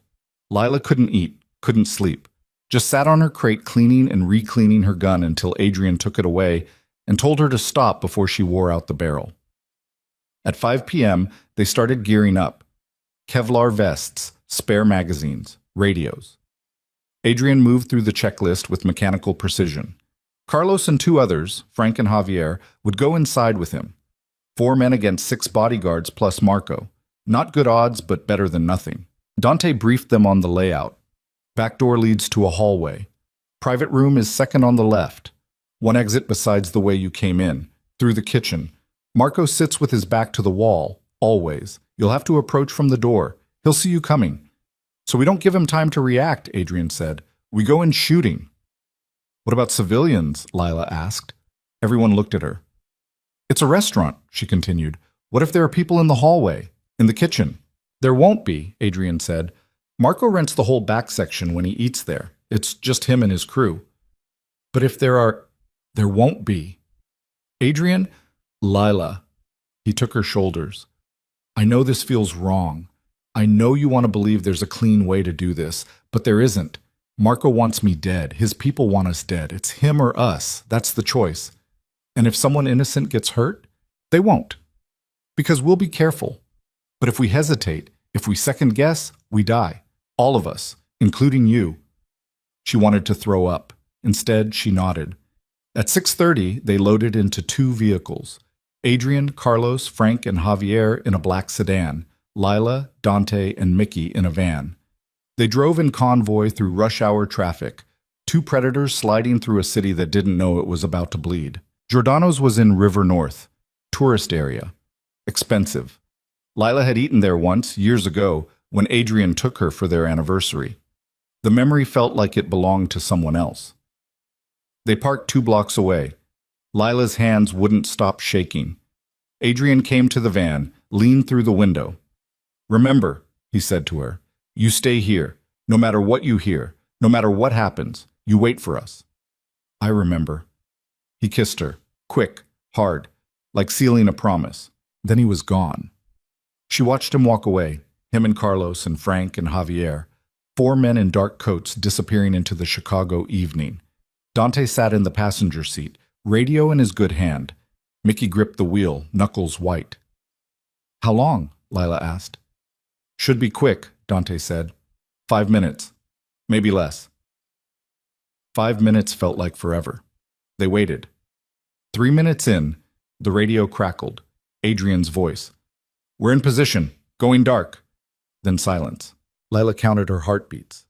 Lila couldn't eat, couldn't sleep. Just sat on her crate cleaning and re-cleaning her gun until Adrian took it away and told her to stop before she wore out the barrel. At 5 p.m., they started gearing up. Kevlar vests, spare magazines, radios. Adrian moved through the checklist with mechanical precision. Carlos and 2 others, Frank and Javier, would go inside with him. 4 men against 6 bodyguards plus Marco. Not good odds, but better than nothing. Dante briefed them on the layout. Back door leads to a hallway. Private room is second on the left. One exit besides the way you came in, through the kitchen. Marco sits with his back to the wall, always. You'll have to approach from the door. He'll see you coming. So we don't give him time to react, Adrian said. We go in shooting. What about civilians? Lila asked. Everyone looked at her. It's a restaurant, she continued. What if there are people in the hallway, in the kitchen? There won't be, Adrian said. Marco rents the whole back section when he eats there. It's just him and his crew. But if there won't be. Adrian, Lila. He took her shoulders. I know this feels wrong. I know you want to believe there's a clean way to do this, but there isn't. Marco wants me dead. His people want us dead. It's him or us. That's the choice. And if someone innocent gets hurt, they won't. Because we'll be careful. But if we hesitate, if we second guess, we die. All of us, including you. She wanted to throw up. Instead, she nodded. At 6:30, they loaded into 2 vehicles. Adrian, Carlos, Frank, and Javier in a black sedan. Lila, Dante, and Mickey in a van. They drove in convoy through rush-hour traffic. 2 predators sliding through a city that didn't know it was about to bleed. Giordano's was in River North. Tourist area. Expensive. Lila had eaten there once, years ago, when Adrian took her for their anniversary. The memory felt like it belonged to someone else. They parked 2 blocks away. Lila's hands wouldn't stop shaking. Adrian came to the van, leaned through the window. Remember, he said to her, you stay here. No matter what you hear, no matter what happens, you wait for us. I remember. He kissed her, quick, hard, like sealing a promise. Then he was gone. She watched him walk away, him and Carlos and Frank and Javier, 4 men in dark coats disappearing into the Chicago evening. Dante sat in the passenger seat, radio in his good hand. Mickey gripped the wheel, knuckles white. How long? Lila asked. Should be quick, Dante said. 5 minutes. Maybe less. 5 minutes felt like forever. They waited. 3 minutes in, the radio crackled. Adrian's voice. We're in position. Going dark. Then silence. Lila counted her heartbeats.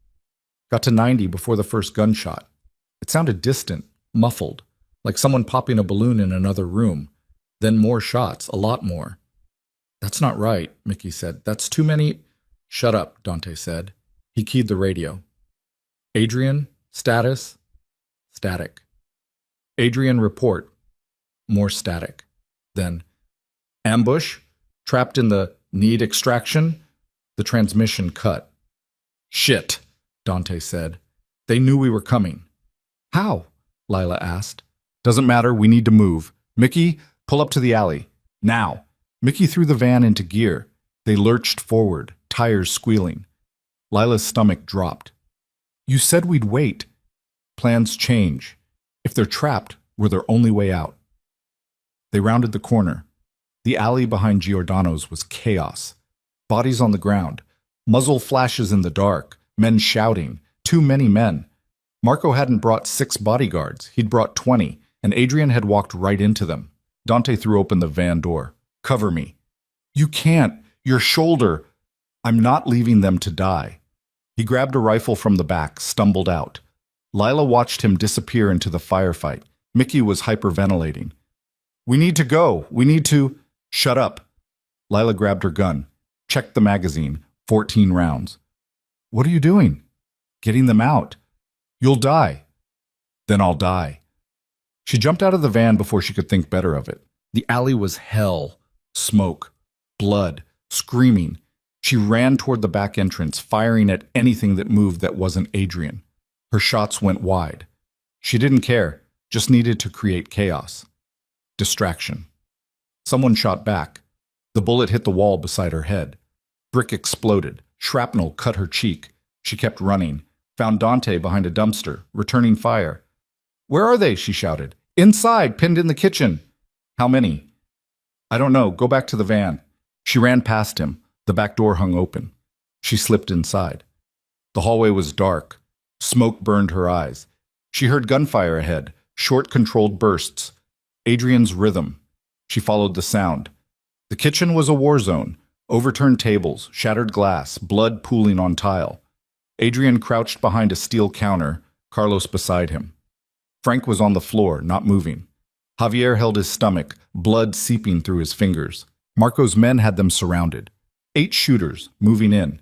Got to 90 before the first gunshot. It sounded distant, muffled, like someone popping a balloon in another room. Then more shots, a lot more. That's not right, Mickey said. That's too many. Shut up, Dante said. He keyed the radio. Adrian, status, static. Adrian, report. More static. Then, ambush, trapped in the need extraction. The transmission cut. Shit, Dante said. They knew we were coming. How? Lila asked. Doesn't matter, we need to move. Mickey, pull up to the alley. Now. Mickey threw the van into gear. They lurched forward, tires squealing. Lila's stomach dropped. You said we'd wait. Plans change. If they're trapped, we're their only way out. They rounded the corner. The alley behind Giordano's was chaos. Bodies on the ground. Muzzle flashes in the dark. Men shouting. Too many men. Marco hadn't brought 6 bodyguards. He'd brought 20, and Adrian had walked right into them. Dante threw open the van door. Cover me. You can't. Your shoulder. I'm not leaving them to die. He grabbed a rifle from the back, stumbled out. Lila watched him disappear into the firefight. Mickey was hyperventilating. We need to go. We need to... Shut up. Lila grabbed her gun. Checked the magazine. 14 rounds. What are you doing? Getting them out. You'll die. Then I'll die. She jumped out of the van before she could think better of it. The alley was hell. Smoke. Blood. Screaming. She ran toward the back entrance, firing at anything that moved that wasn't Adrian. Her shots went wide. She didn't care, just needed to create chaos. Distraction. Someone shot back. The bullet hit the wall beside her head. Brick exploded. Shrapnel cut her cheek. She kept running, found Dante behind a dumpster, returning fire. "Where are they?" she shouted. "Inside, pinned in the kitchen." "How many?" "I don't know. Go back to the van." She ran past him. The back door hung open. She slipped inside. The hallway was dark. Smoke burned her eyes. She heard gunfire ahead, short, controlled bursts. Adrian's rhythm. She followed the sound. The kitchen was a war zone. Overturned tables, shattered glass, blood pooling on tile. Adrian crouched behind a steel counter, Carlos beside him. Frank was on the floor, not moving. Javier held his stomach, blood seeping through his fingers. Marco's men had them surrounded. 8 shooters, moving in.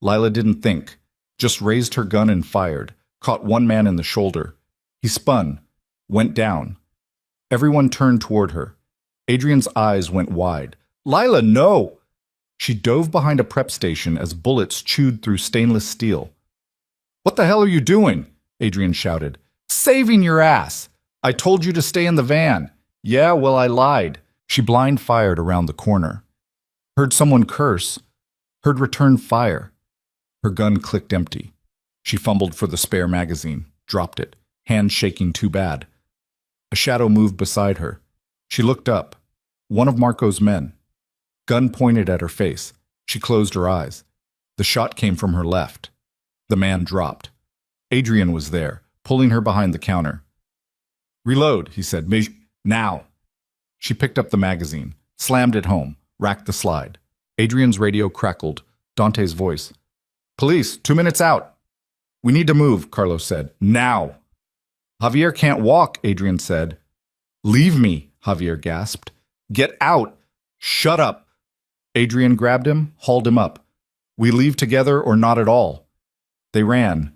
Lila didn't think, just raised her gun and fired, caught one man in the shoulder. He spun, went down. Everyone turned toward her. Adrian's eyes went wide. "Lila, no!" She dove behind a prep station as bullets chewed through stainless steel. "What the hell are you doing?" Adrian shouted. "Saving your ass! I told you to stay in the van." "Yeah, well, I lied." She blind fired around the corner. Heard someone curse. Heard return fire. Her gun clicked empty. She fumbled for the spare magazine, dropped it, hand shaking too bad. A shadow moved beside her. She looked up. One of Marco's men. Gun pointed at her face. She closed her eyes. The shot came from her left. The man dropped. Adrian was there, pulling her behind the counter. "Reload," he said. "Now." She picked up the magazine, slammed it home, racked the slide. Adrian's radio crackled. Dante's voice. "Police, 2 minutes out." "We need to move," Carlos said. "Now." "Javier can't walk," Adrian said. "Leave me," Javier gasped. "Get out." "Shut up." Adrian grabbed him, hauled him up. "We leave together or not at all." They ran.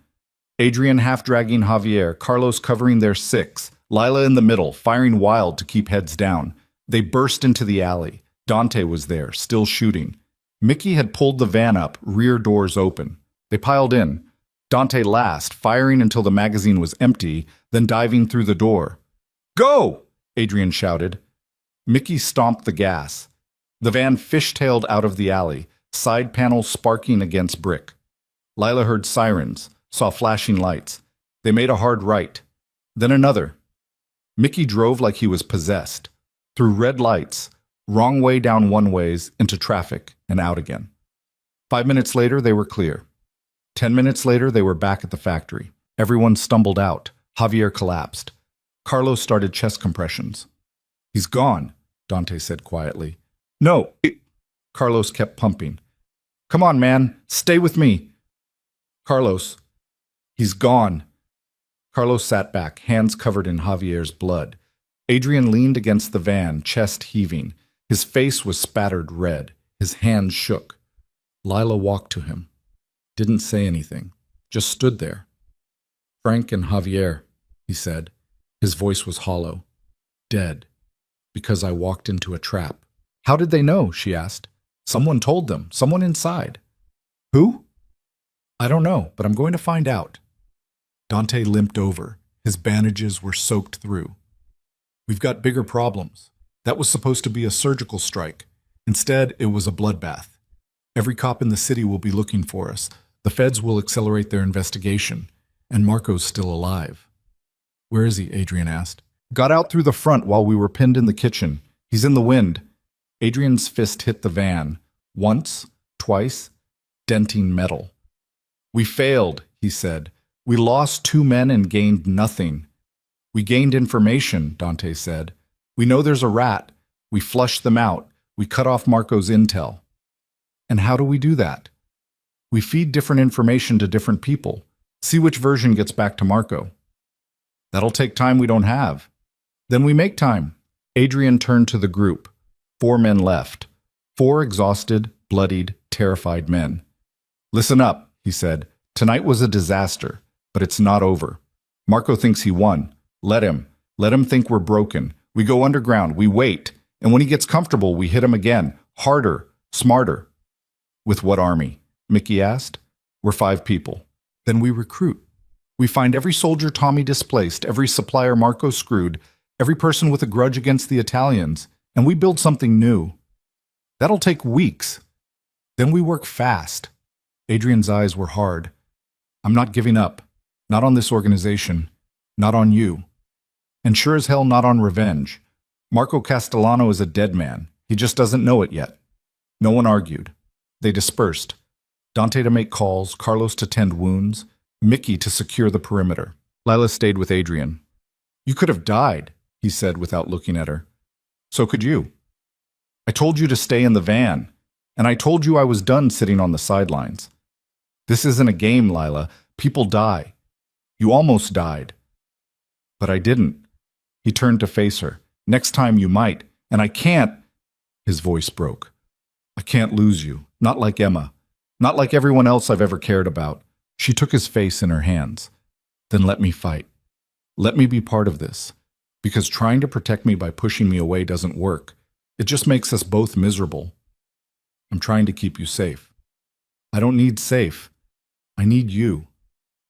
Adrian half-dragging Javier, Carlos covering their 6, Lila in the middle, firing wild to keep heads down. They burst into the alley. Dante was there, still shooting. Mickey had pulled the van up, rear doors open. They piled in. Dante last, firing until the magazine was empty, then diving through the door. "Go!" Adrian shouted. Mickey stomped the gas. The van fishtailed out of the alley, side panels sparking against brick. Lila heard sirens, saw flashing lights. They made a hard right. Then another. Mickey drove like he was possessed. Through red lights, wrong way down one-ways, into traffic, and out again. 5 minutes later, they were clear. 10 minutes later, they were back at the factory. Everyone stumbled out. Javier collapsed. Carlos started chest compressions. "He's gone," Dante said quietly. "No." Carlos kept pumping. "Come on, man. Stay with me." "Carlos, he's gone." Carlos sat back, hands covered in Javier's blood. Adrian leaned against the van, chest heaving. His face was spattered red. His hands shook. Lila walked to him. Didn't say anything. Just stood there. "Frank and Javier," he said. His voice was hollow. "Dead. Because I walked into a trap." "How did they know?" she asked. "Someone told them. Someone inside." "Who?" "I don't know, but I'm going to find out." Dante limped over. His bandages were soaked through. "We've got bigger problems. That was supposed to be a surgical strike. Instead, it was a bloodbath. Every cop in the city will be looking for us. The feds will accelerate their investigation. And Marco's still alive." "Where is he?" Adrian asked. "Got out through the front while we were pinned in the kitchen. He's in the wind." Adrian's fist hit the van. Once, twice, denting metal. "We failed," he said. "We lost 2 men and gained nothing." "We gained information," Dante said. "We know there's a rat. We flushed them out. We cut off Marco's intel." "And how do we do that?" "We feed different information to different people. See which version gets back to Marco." "That'll take time we don't have." "Then we make time." Adrian turned to the group. 4 men left. 4 exhausted, bloodied, terrified men. "Listen up," he said. "Tonight was a disaster, but it's not over. Marco thinks he won. Let him. Let him think we're broken. We go underground. We wait. And when he gets comfortable, we hit him again. Harder. Smarter." "With what army?" Mickey asked. "We're 5 people. Then we recruit. We find every soldier Tommy displaced, every supplier Marco screwed, every person with a grudge against the Italians, and we build something new. That'll take weeks. Then we work fast. Adrian's eyes were hard. I'm not giving up. Not on this organization. Not on you. And sure as hell not on revenge. Marco Castellano is a dead man. He just doesn't know it yet. No one argued. They dispersed. Dante to make calls, Carlos to tend wounds, Mickey to secure the perimeter. Lila stayed with Adrian. You could have died, he said without looking at her. So could you. I told you to stay in the van, and I told you I was done sitting on the sidelines. This isn't a game, Lila. People die. You almost died. But I didn't. He turned to face her. Next time you might, and I can't. His voice broke. I can't lose you. Not like Emma. Not like everyone else I've ever cared about. She took his face in her hands. Then let me fight. Let me be part of this. Because trying to protect me by pushing me away doesn't work. It just makes us both miserable. I'm trying to keep you safe. I don't need safe. I need you.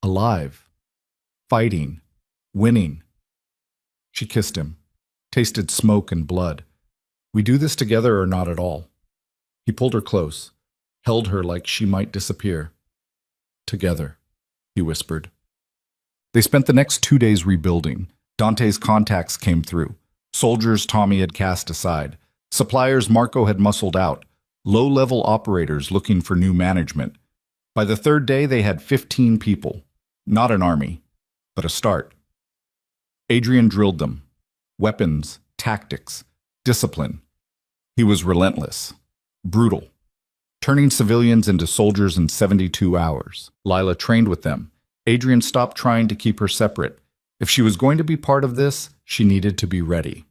Alive. Fighting. Winning. She kissed him. Tasted smoke and blood. We do this together or not at all. He pulled her close. Held her like she might disappear. Together, he whispered. They spent the next 2 days rebuilding. Dante's contacts came through. Soldiers Tommy had cast aside. Suppliers Marco had muscled out. Low-level operators looking for new management. By the third day, they had 15 people. Not an army, but a start. Adrian drilled them. Weapons, tactics, discipline. He was relentless. Brutal. Turning civilians into soldiers in 72 hours. Lila trained with them. Adrian stopped trying to keep her separate. If she was going to be part of this, she needed to be ready.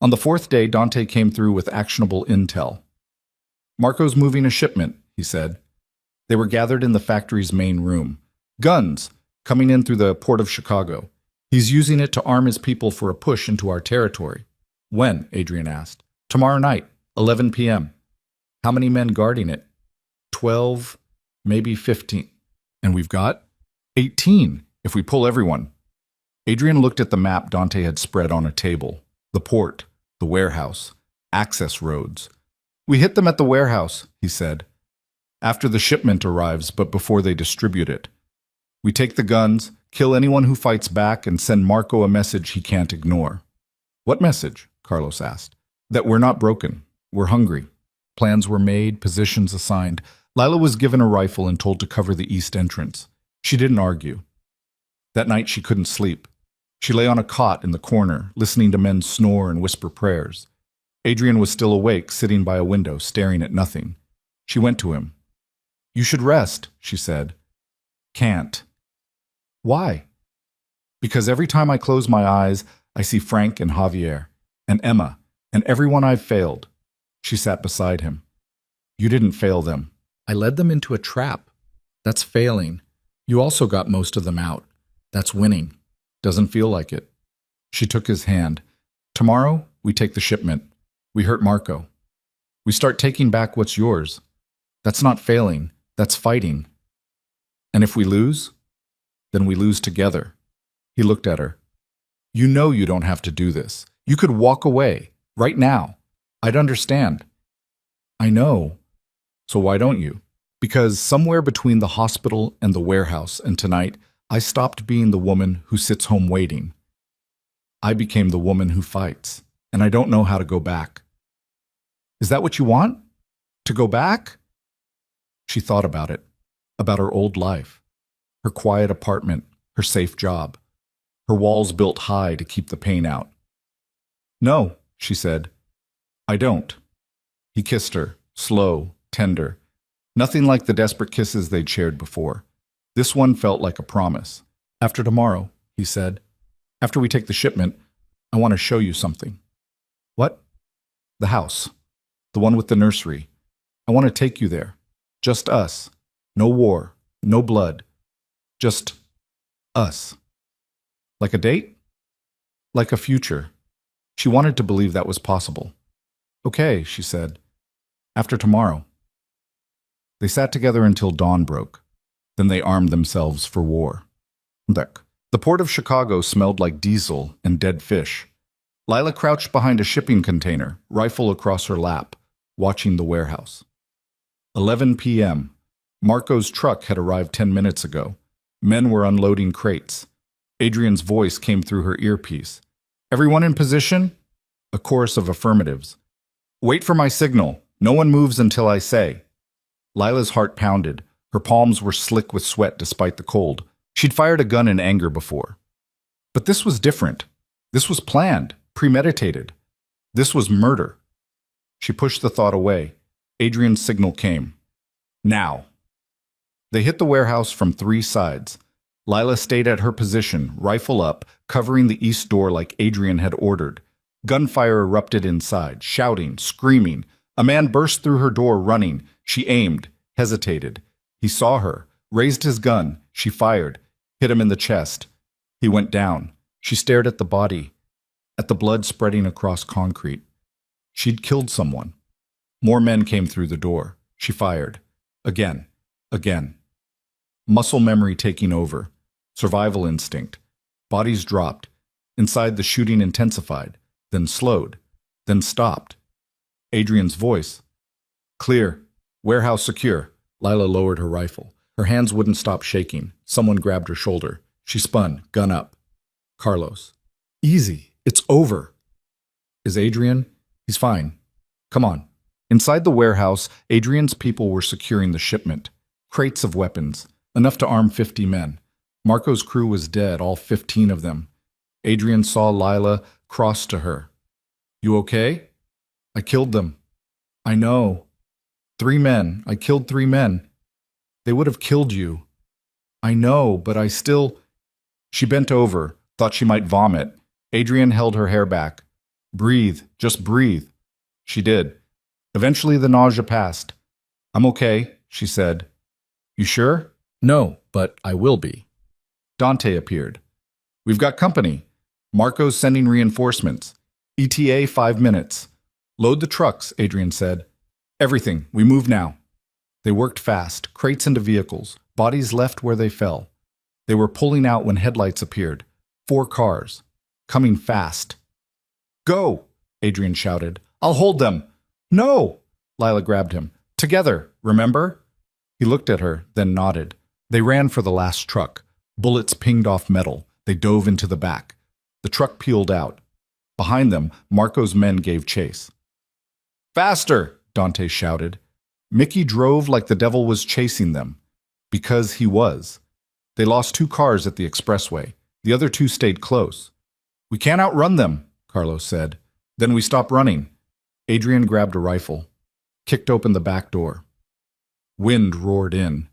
On the fourth day, Dante came through with actionable intel. Marco's moving a shipment, he said. They were gathered in the factory's main room. Guns, coming in through the port of Chicago. He's using it to arm his people for a push into our territory. When? Adrian asked. Tomorrow night, 11 p.m. How many men guarding it? 12, maybe 15. And we've got 18, if we pull everyone. Adrian looked at the map Dante had spread on a table. The port, the warehouse, access roads. We hit them at the warehouse, he said. After the shipment arrives, but before they distribute it. We take the guns, kill anyone who fights back, and send Marco a message he can't ignore. What message? Carlos asked. That we're not broken. We're hungry. Plans were made, positions assigned. Lila was given a rifle and told to cover the east entrance. She didn't argue. That night she couldn't sleep. She lay on a cot in the corner, listening to men snore and whisper prayers. Adrian was still awake, sitting by a window, staring at nothing. She went to him. You should rest, she said. Can't. Why? Because every time I close my eyes, I see Frank and Javier, and Emma, and everyone I've failed. She sat beside him. You didn't fail them. I led them into a trap. That's failing. You also got most of them out. That's winning. Doesn't feel like it. She took his hand. Tomorrow, we take the shipment. We hurt Marco. We start taking back what's yours. That's not failing. That's fighting. And if we lose, then we lose together. He looked at her. You know you don't have to do this. You could walk away, right now. I'd understand. I know. So why don't you? Because somewhere between the hospital and the warehouse and tonight, I stopped being the woman who sits home waiting. I became the woman who fights, and I don't know how to go back. Is that what you want? To go back? She thought about it, about her old life, her quiet apartment, her safe job, her walls built high to keep the pain out. No, she said. I don't. He kissed her, slow, tender. Nothing like the desperate kisses they'd shared before. This one felt like a promise. After tomorrow, he said. After we take the shipment, I want to show you something. What? The house. The one with the nursery. I want to take you there. Just us. No war. No blood. Just us. Like a date? Like a future. She wanted to believe that was possible. Okay, she said. After tomorrow. They sat together until dawn broke. Then they armed themselves for war. The port of Chicago smelled like diesel and dead fish. Lila crouched behind a shipping container, rifle across her lap, watching the warehouse. 11 p.m. Marco's truck had arrived 10 minutes ago. Men were unloading crates. Adrian's voice came through her earpiece. "Everyone in position?" A chorus of affirmatives. "Wait for my signal. No one moves until I say." Lila's heart pounded. Her palms were slick with sweat despite the cold. She'd fired a gun in anger before. But this was different. This was planned, premeditated. This was murder. She pushed the thought away. Adrian's signal came. Now. They hit the warehouse from 3 sides. Lila stayed at her position, rifle up, covering the east door like Adrian had ordered. Gunfire erupted inside, shouting, screaming. A man burst through her door running. She aimed, hesitated. He saw her, raised his gun. She fired, hit him in the chest. He went down. She stared at the body, at the blood spreading across concrete. She'd killed someone. More men came through the door. She fired. Again. Again. Muscle memory taking over. Survival instinct. Bodies dropped. Inside, the shooting intensified, then slowed, then stopped. Adrian's voice. "Clear. Warehouse secure." Lila lowered her rifle. Her hands wouldn't stop shaking. Someone grabbed her shoulder. She spun, gun up. Carlos. "Easy. It's over." "Is Adrian?" "He's fine. Come on." Inside the warehouse, Adrian's people were securing the shipment. Crates of weapons, enough to arm 50 men. Marco's crew was dead, all 15 of them. Adrian saw Lila cross to her. "You okay?" "I killed them." "I know. 3 men. I killed 3 men. They would have killed you." "I know, but I still—" She bent over, thought she might vomit. Adrian held her hair back. "Breathe. Just breathe." She did. Eventually the nausea passed. "I'm okay," she said. "You sure?" "No, but I will be." Dante appeared. "We've got company. Marco's sending reinforcements. ETA 5 minutes. Load the trucks," Adrian said. "Everything. We move now." They worked fast, crates into vehicles, bodies left where they fell. They were pulling out when headlights appeared. 4 cars. Coming fast. "Go!" Adrian shouted. "I'll hold them." "No!" Lila grabbed him. "Together, remember?" He looked at her, then nodded. They ran for the last truck. Bullets pinged off metal. They dove into the back. The truck peeled out. Behind them, Marco's men gave chase. "Faster!" Dante shouted. Mickey drove like the devil was chasing them. Because he was. They lost 2 cars at the expressway. The other 2 stayed close. "We can't outrun them," Carlos said. Then we stopped running. Adrian grabbed a rifle, kicked open the back door. Wind roared in.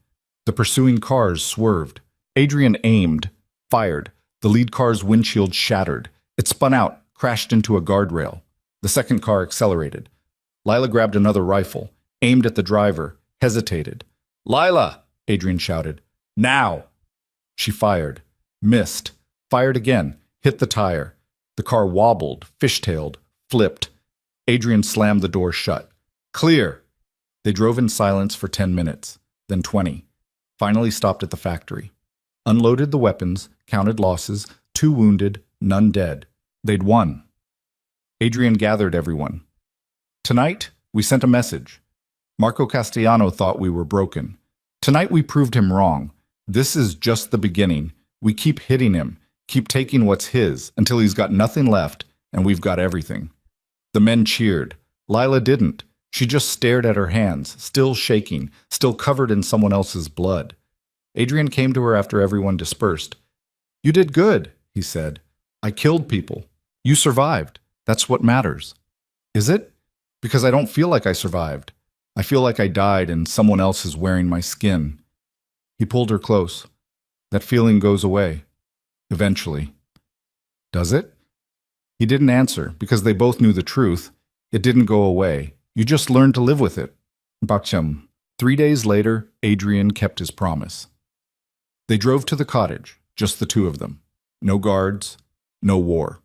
The pursuing cars swerved. Adrian aimed, fired. The lead car's windshield shattered. It spun out, crashed into a guardrail. The second car accelerated. Lila grabbed another rifle, aimed at the driver, hesitated. "Lila!" Adrian shouted. "Now!" She fired, missed, fired again, hit the tire. The car wobbled, fishtailed, flipped. Adrian slammed the door shut. "Clear!" They drove in silence for 10 minutes, then 20. Finally stopped at the factory. Unloaded the weapons, counted losses, 2 wounded, none dead. They'd won. Adrian gathered everyone. "Tonight, we sent a message. Marco Castellano thought we were broken. Tonight we proved him wrong. This is just the beginning. We keep hitting him, keep taking what's his, until he's got nothing left, and we've got everything." The men cheered. Lila didn't. She just stared at her hands, still shaking, still covered in someone else's blood. Adrian came to her after everyone dispersed. "You did good," he said. "I killed people. You survived. That's what matters." "Is it? Because I don't feel like I survived. I feel like I died and someone else is wearing my skin." He pulled her close. "That feeling goes away. Eventually." "Does it?" He didn't answer, because they both knew the truth. It didn't go away. You just learned to live with it. Bacham. 3 days later, Adrian kept his promise. They drove to the cottage, just the 2 of them. No guards, no war.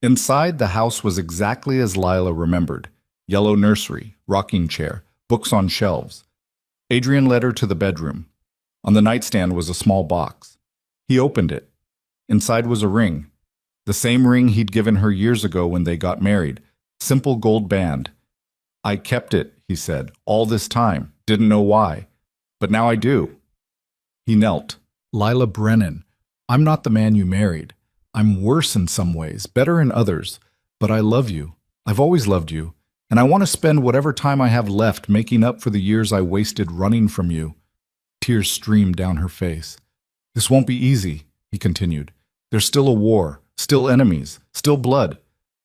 Inside, the house was exactly as Lila remembered. Yellow nursery, rocking chair, books on shelves. Adrian led her to the bedroom. On the nightstand was a small box. He opened it. Inside was a ring. The same ring he'd given her years ago when they got married. Simple gold band. "I kept it," he said, "all this time. Didn't know why." But now I do. He knelt. Lila Brennan, I'm not the man you married. I'm worse in some ways, better in others. But I love you. I've always loved you. And I want to spend whatever time I have left making up for the years I wasted running from you. Tears streamed down her face. This won't be easy, he continued. There's still a war, still enemies, still blood.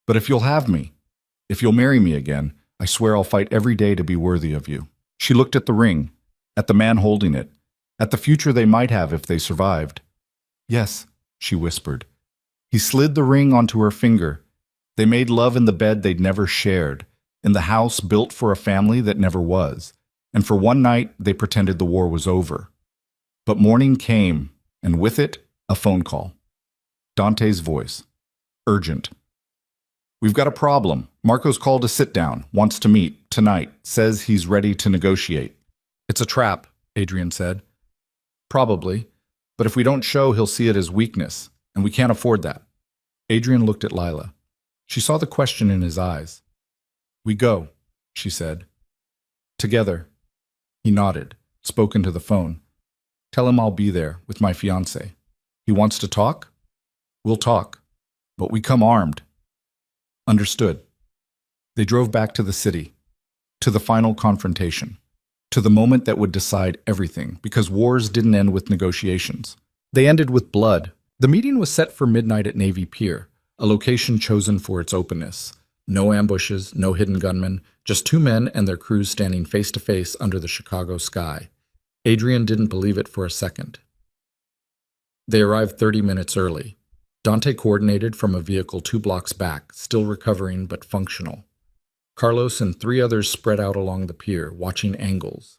But if you'll have me, if you'll marry me again, I swear I'll fight every day to be worthy of you. She looked at the ring, at the man holding it, at the future they might have if they survived. Yes, she whispered. He slid the ring onto her finger. They made love in the bed they'd never shared, in the house built for a family that never was. And for one night, they pretended the war was over. But morning came, and with it, a phone call. Dante's voice. Urgent. We've got a problem. Marco's called to sit down, wants to meet, tonight, says he's ready to negotiate. It's a trap, Adrian said. Probably, but if we don't show, he'll see it as weakness, and we can't afford that. Adrian looked at Lila. She saw the question in his eyes. We go, she said. Together. He nodded, spoke into the phone. Tell him I'll be there with my fiancé. He wants to talk? We'll talk, but we come armed. Understood. They drove back to the city, to the final confrontation, to the moment that would decide everything, because wars didn't end with negotiations. They ended with blood. The meeting was set for midnight at Navy Pier, a location chosen for its openness. No ambushes, no hidden gunmen, just two men and their crews standing face to face under the Chicago sky. Adrian didn't believe it for a second. They arrived 30 minutes early. Dante coordinated from a vehicle 2 blocks back, still recovering but functional. Carlos and 3 others spread out along the pier, watching angles.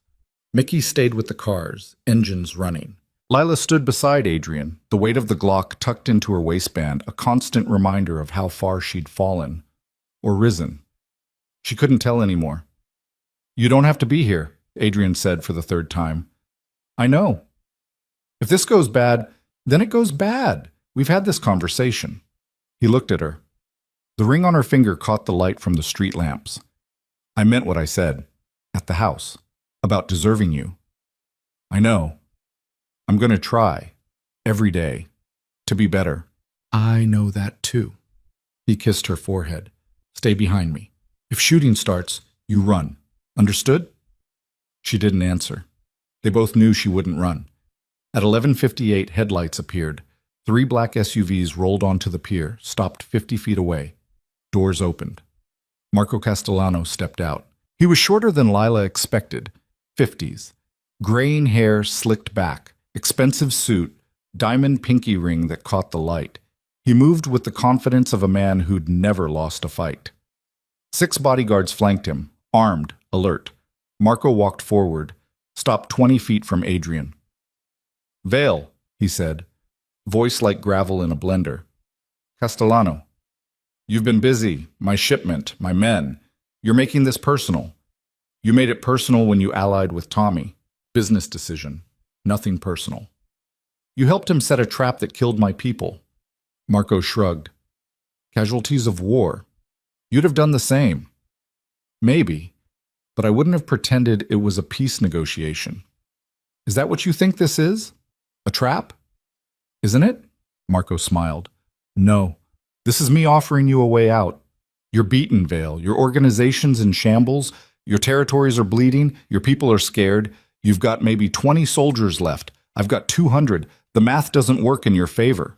Mickey stayed with the cars, engines running. Lila stood beside Adrian, the weight of the Glock tucked into her waistband, a constant reminder of how far she'd fallen. Or risen. She couldn't tell anymore. You don't have to be here, Adrian said for the 3rd time. I know. If this goes bad, then it goes bad. We've had this conversation. He looked at her. The ring on her finger caught the light from the street lamps. I meant what I said. At the house. About deserving you. I know. I'm going to try. Every day. To be better. I know that too. He kissed her forehead. Stay behind me. If shooting starts, you run. Understood? She didn't answer. They both knew she wouldn't run. At 11:58, headlights appeared. 3 black SUVs rolled onto the pier, stopped 50 feet away. Doors opened. Marco Castellano stepped out. He was shorter than Lila expected. 50s. Graying hair slicked back. Expensive suit. Diamond pinky ring that caught the light. He moved with the confidence of a man who'd never lost a fight. 6 bodyguards flanked him, armed, alert. Marco walked forward, stopped 20 feet from Adrian. Vale, he said, voice like gravel in a blender. Castellano, you've been busy, my shipment, my men. You're making this personal. You made it personal when you allied with Tommy. Business decision, nothing personal. You helped him set a trap that killed my people. Marco shrugged. Casualties of war. You'd have done the same. Maybe, but I wouldn't have pretended it was a peace negotiation. Is that what you think this is? A trap? Isn't it? Marco smiled. No, this is me offering you a way out. You're beaten, Vale. Your organization's in shambles. Your territories are bleeding. Your people are scared. You've got maybe 20 soldiers left. I've got 200. The math doesn't work in your favor.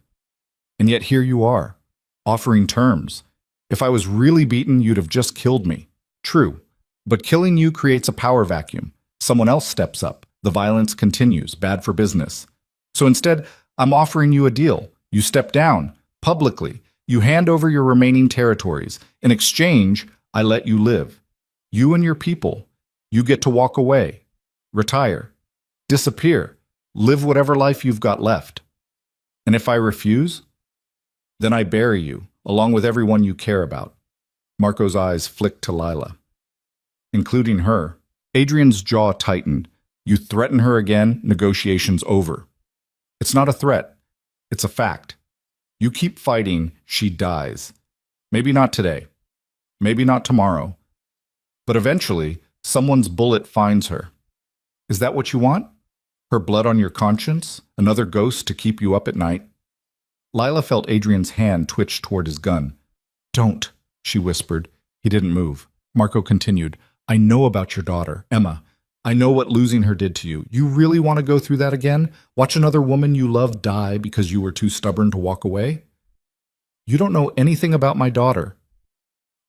And yet here you are, offering terms. If I was really beaten, you'd have just killed me. True. But killing you creates a power vacuum. Someone else steps up. The violence continues. Bad for business. So instead, I'm offering you a deal. You step down, publicly. You hand over your remaining territories. In exchange, I let you live. You and your people. You get to walk away. Retire. Disappear. Live whatever life you've got left. And if I refuse, then I bury you, along with everyone you care about. Marco's eyes flicked to Lila. Including her. Adrian's jaw tightened. You threaten her again, negotiations over. It's not a threat. It's a fact. You keep fighting, she dies. Maybe not today. Maybe not tomorrow. But eventually, someone's bullet finds her. Is that what you want? Her blood on your conscience? Another ghost to keep you up at night? Lila felt Adrian's hand twitch toward his gun. Don't, she whispered. He didn't move. Marco continued, I know about your daughter, Emma. I know what losing her did to you. You really want to go through that again? Watch another woman you love die because you were too stubborn to walk away? You don't know anything about my daughter.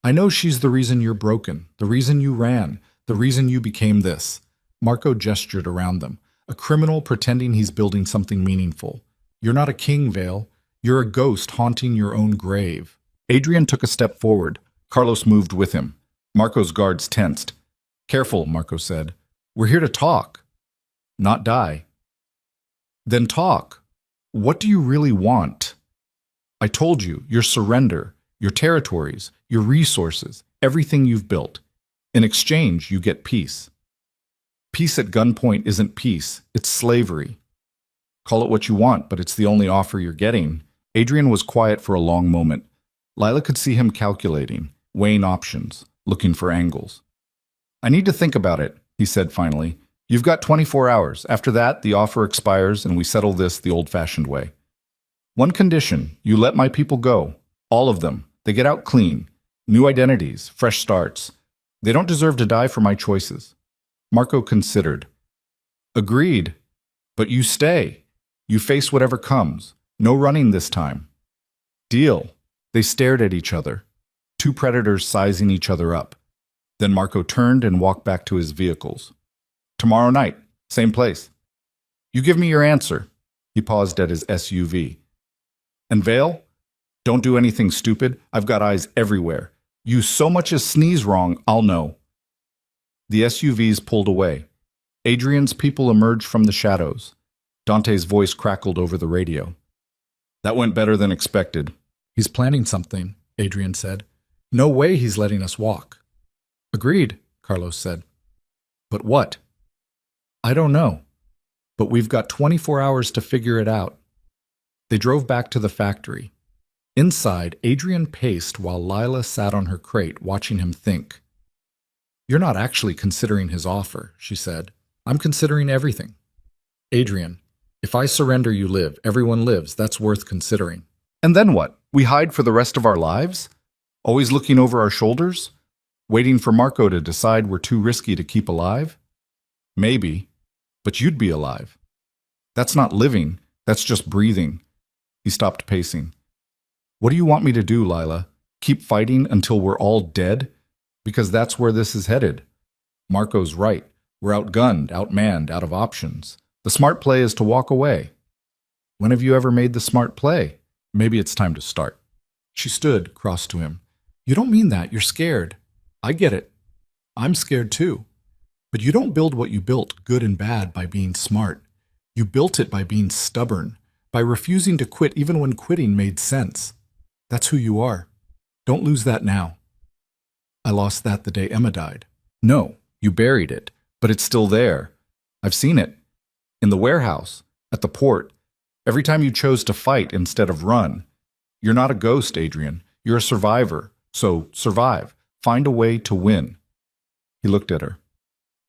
I know she's the reason you're broken, the reason you ran, the reason you became this. Marco gestured around them. A criminal pretending he's building something meaningful. You're not a king, Vale. You're a ghost haunting your own grave. Adrian took a step forward. Carlos moved with him. Marco's guards tensed. Careful, Marco said. We're here to talk, not die. Then talk. What do you really want? I told you, your surrender, your territories, your resources, everything you've built. In exchange, you get peace. Peace at gunpoint isn't peace, it's slavery. Call it what you want, but it's the only offer you're getting. Adrian was quiet for a long moment. Lila could see him calculating, weighing options, looking for angles. I need to think about it, he said finally. You've got 24 hours. After that, the offer expires and we settle this the old-fashioned way. One condition, you let my people go. All of them. They get out clean. New identities, fresh starts. They don't deserve to die for my choices. Marco considered. Agreed. But you stay. You face whatever comes. No running this time. Deal. They stared at each other. Two predators sizing each other up. Then Marco turned and walked back to his vehicles. Tomorrow night, same place. You give me your answer. He paused at his SUV. And Vale, don't do anything stupid. I've got eyes everywhere. You so much as sneeze wrong, I'll know. The SUVs pulled away. Adrian's people emerged from the shadows. Dante's voice crackled over the radio. That went better than expected. He's planning something, Adrian said. No way he's letting us walk. Agreed, Carlos said. But what? I don't know. But we've got 24 hours to figure it out. They drove back to the factory. Inside, Adrian paced while Lila sat on her crate watching him think. You're not actually considering his offer, she said. I'm considering everything. Adrian, if I surrender, you live. Everyone lives. That's worth considering. And then what? We hide for the rest of our lives? Always looking over our shoulders? Waiting for Marco to decide we're too risky to keep alive? Maybe, but you'd be alive. That's not living. That's just breathing. He stopped pacing. What do you want me to do, Lila? Keep fighting until we're all dead? Because that's where this is headed. Marco's right. We're outgunned, outmanned, out of options. The smart play is to walk away. When have you ever made the smart play? Maybe it's time to start. She stood, cross to him. You don't mean that. You're scared. I get it. I'm scared too. But you don't build what you built, good and bad, by being smart. You built it by being stubborn, by refusing to quit even when quitting made sense. That's who you are. Don't lose that now. I lost that the day Emma died. No, you buried it, but it's still there. I've seen it. In the warehouse, at the port. Every time you chose to fight instead of run. You're not a ghost, Adrian. You're a survivor. So survive. Find a way to win. He looked at her.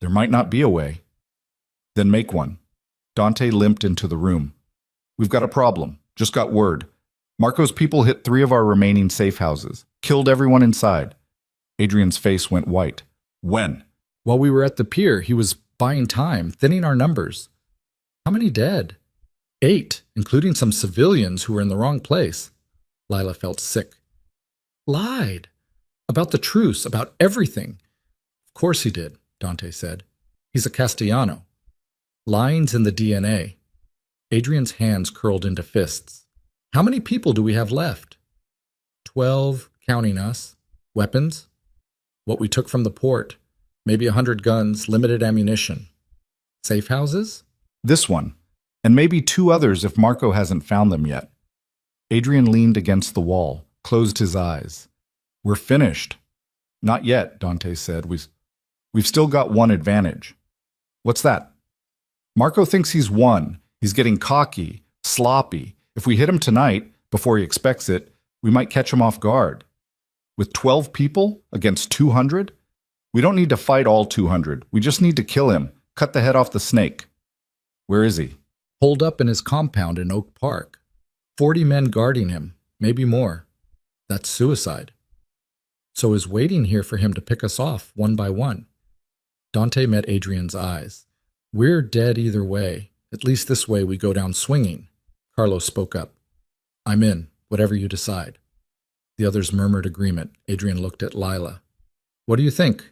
There might not be a way. Then make one. Dante limped into the room. We've got a problem. Just got word. Marco's people hit 3 of our remaining safe houses. Killed everyone inside. Adrian's face went white. When? While we were at the pier, he was buying time, thinning our numbers. How many dead? 8, including some civilians who were in the wrong place. Lila felt sick. Lied. About the truce, about everything. Of course he did, Dante said. He's a Castellano. Lying's in the DNA. Adrian's hands curled into fists. How many people do we have left? 12, counting us. Weapons? What we took from the port. Maybe 100 guns, limited ammunition. Safe houses? This one. And maybe 2 others if Marco hasn't found them yet. Adrian leaned against the wall, closed his eyes. We're finished. Not yet, Dante said. We've still got one advantage. What's that? Marco thinks he's won. He's getting cocky, sloppy. If we hit him tonight, before he expects it, we might catch him off guard. With 12 people against 200? We don't need to fight all 200. We just need to kill him. Cut the head off the snake. Where is he? Holed up in his compound in Oak Park. 40 men guarding him, maybe more. That's suicide. So is waiting here for him to pick us off one by one. Dante met Adrian's eyes. We're dead either way. At least this way we go down swinging. Carlos spoke up. I'm in, whatever you decide. The others murmured agreement. Adrian looked at Lila. What do you think?